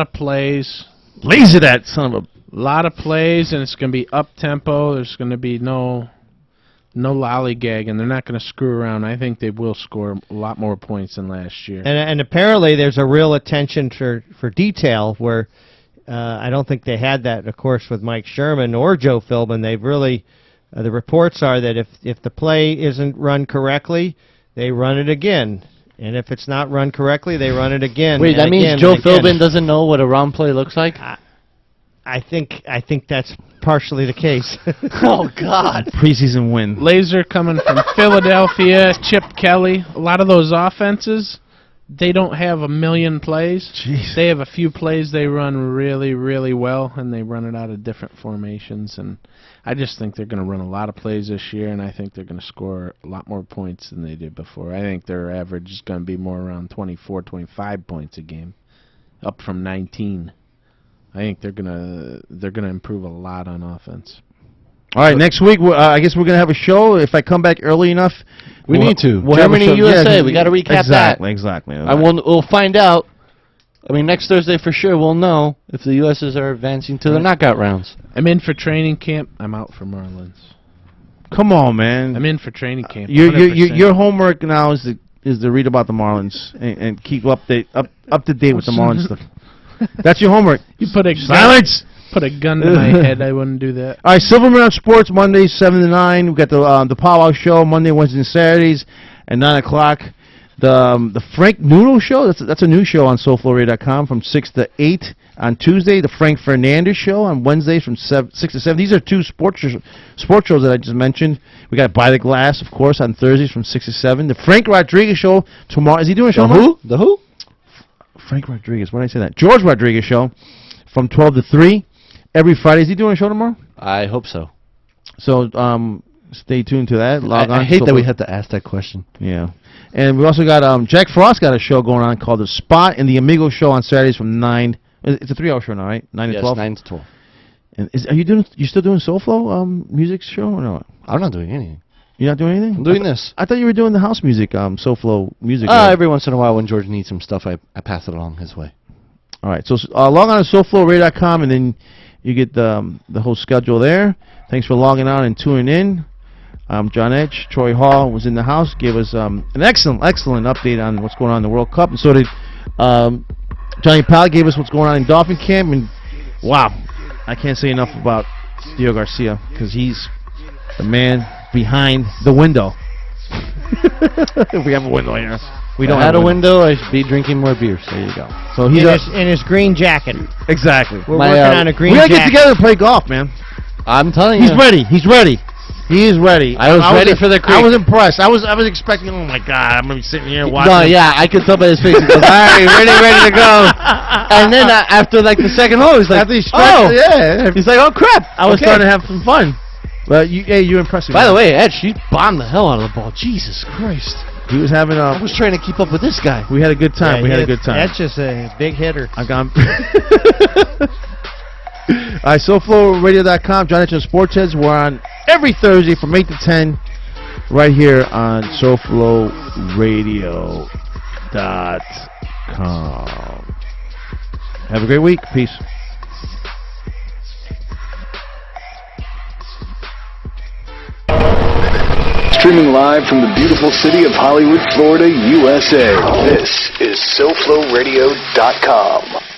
of plays. Laser that son of a... lot of plays, and it's going to be up-tempo. There's going to be no lollygag, and they're not going to screw around. I think they will score a lot more points than last year. And apparently there's a real attention for detail where I don't think they had that, of course, with Mike Sherman or Joe Philbin. They've really... the reports are that if the play isn't run correctly, they run it again. And if it's not run correctly, they run it again. Wait, that means Joe Philbin doesn't know what a run play looks like? I think that's partially the case. Oh, God. Preseason win. Laser coming from Philadelphia, Chip Kelly. A lot of those offenses, they don't have a million plays. Jeez. They have a few plays they run really, really well, and they run it out of different formations. And I just think they're going to run a lot of plays this year, and I think they're going to score a lot more points than they did before. I think their average is going to be more around 24, 25 points a game, up from 19. I think they're going to improve a lot on offense. All right, next week I guess we're going to have a show. If I come back early enough, we need to. We'll Germany, USA. We got to recap that. Exactly. We'll find out. I mean, next Thursday for sure we'll know if the US's are advancing to the knockout rounds. I'm in for training camp. I'm out for Marlins. Come on, man. I'm in for training camp. Your homework now is to read about the Marlins and keep up to date with the Marlins stuff. That's your homework. You put a silence. Put a gun to my head. I wouldn't do that. All right, Silverman Sports Mondays 7 to 9. We got the Powwow Show Monday, Wednesdays, and Saturdays at 9 o'clock. The Frank Noodle Show, that's a new show on SoulFlowRadio.com from 6 to 8 on Tuesday. The Frank Fernandez Show on Wednesdays from 6 to 7. These are two sports shows that I just mentioned. We got By the Glass, of course, on Thursdays from 6 to 7. The Frank Rodriguez Show tomorrow. Is he doing a show tomorrow? The who? Frank Rodriguez. Why did I say that? George Rodriguez Show from 12 to 3 every Friday. Is he doing a show tomorrow? I hope so. So stay tuned to that. I hate that we had to ask that question. Yeah. And we also got Jack Frost got a show going on called The Spot and the Amigo Show on Saturdays from 9. It's a 3-hour show now, right? 9 to 12? 9 to 12. And you still doing SoulFlow music show or no? I'm not doing anything. You're not doing anything? I'm doing this. I thought you were doing the house music, SoulFlow music. Every once in a while when George needs some stuff, I pass it along his way. All right. So log on to SoulFlowRadio.com and then you get the whole schedule there. Thanks for logging on and tuning in. John Edge, Troy Hall was in the house, gave us an excellent update on what's going on in the World Cup, and so did Johnny Powell gave us what's going on in Dolphin Camp, and wow, I can't say enough about Theo Garcia, because he's the man behind the window. If we have a window here. We don't have a window. I should be drinking more beers. There you go. So he's in his green jacket. Exactly. We're working on a green jacket. We gotta get together and play golf, man. I'm telling you. He's ready. He's ready. He is ready. I was ready for the creek. I was impressed. I was expecting, oh my God, I'm going to be sitting here watching. No, yeah, I could tell by his face. He goes, all right, ready to go. And then after like the second hole, he's like, yeah. He's like, oh crap. I was starting to have some fun. But you're impressive. By the way, Ed, she bombed the hell out of the ball. Jesus Christ. He was having a... I was trying to keep up with this guy. We had a good time. We had a good time. That's just a big hitter. I got All right, SoulFlowRadio.com, John Edge and Sports Heads. We're on every Thursday from 8 to 10 right here on SoFloRadio.com. Have a great week. Peace. Streaming live from the beautiful city of Hollywood, Florida, USA. This is SoFloRadio.com.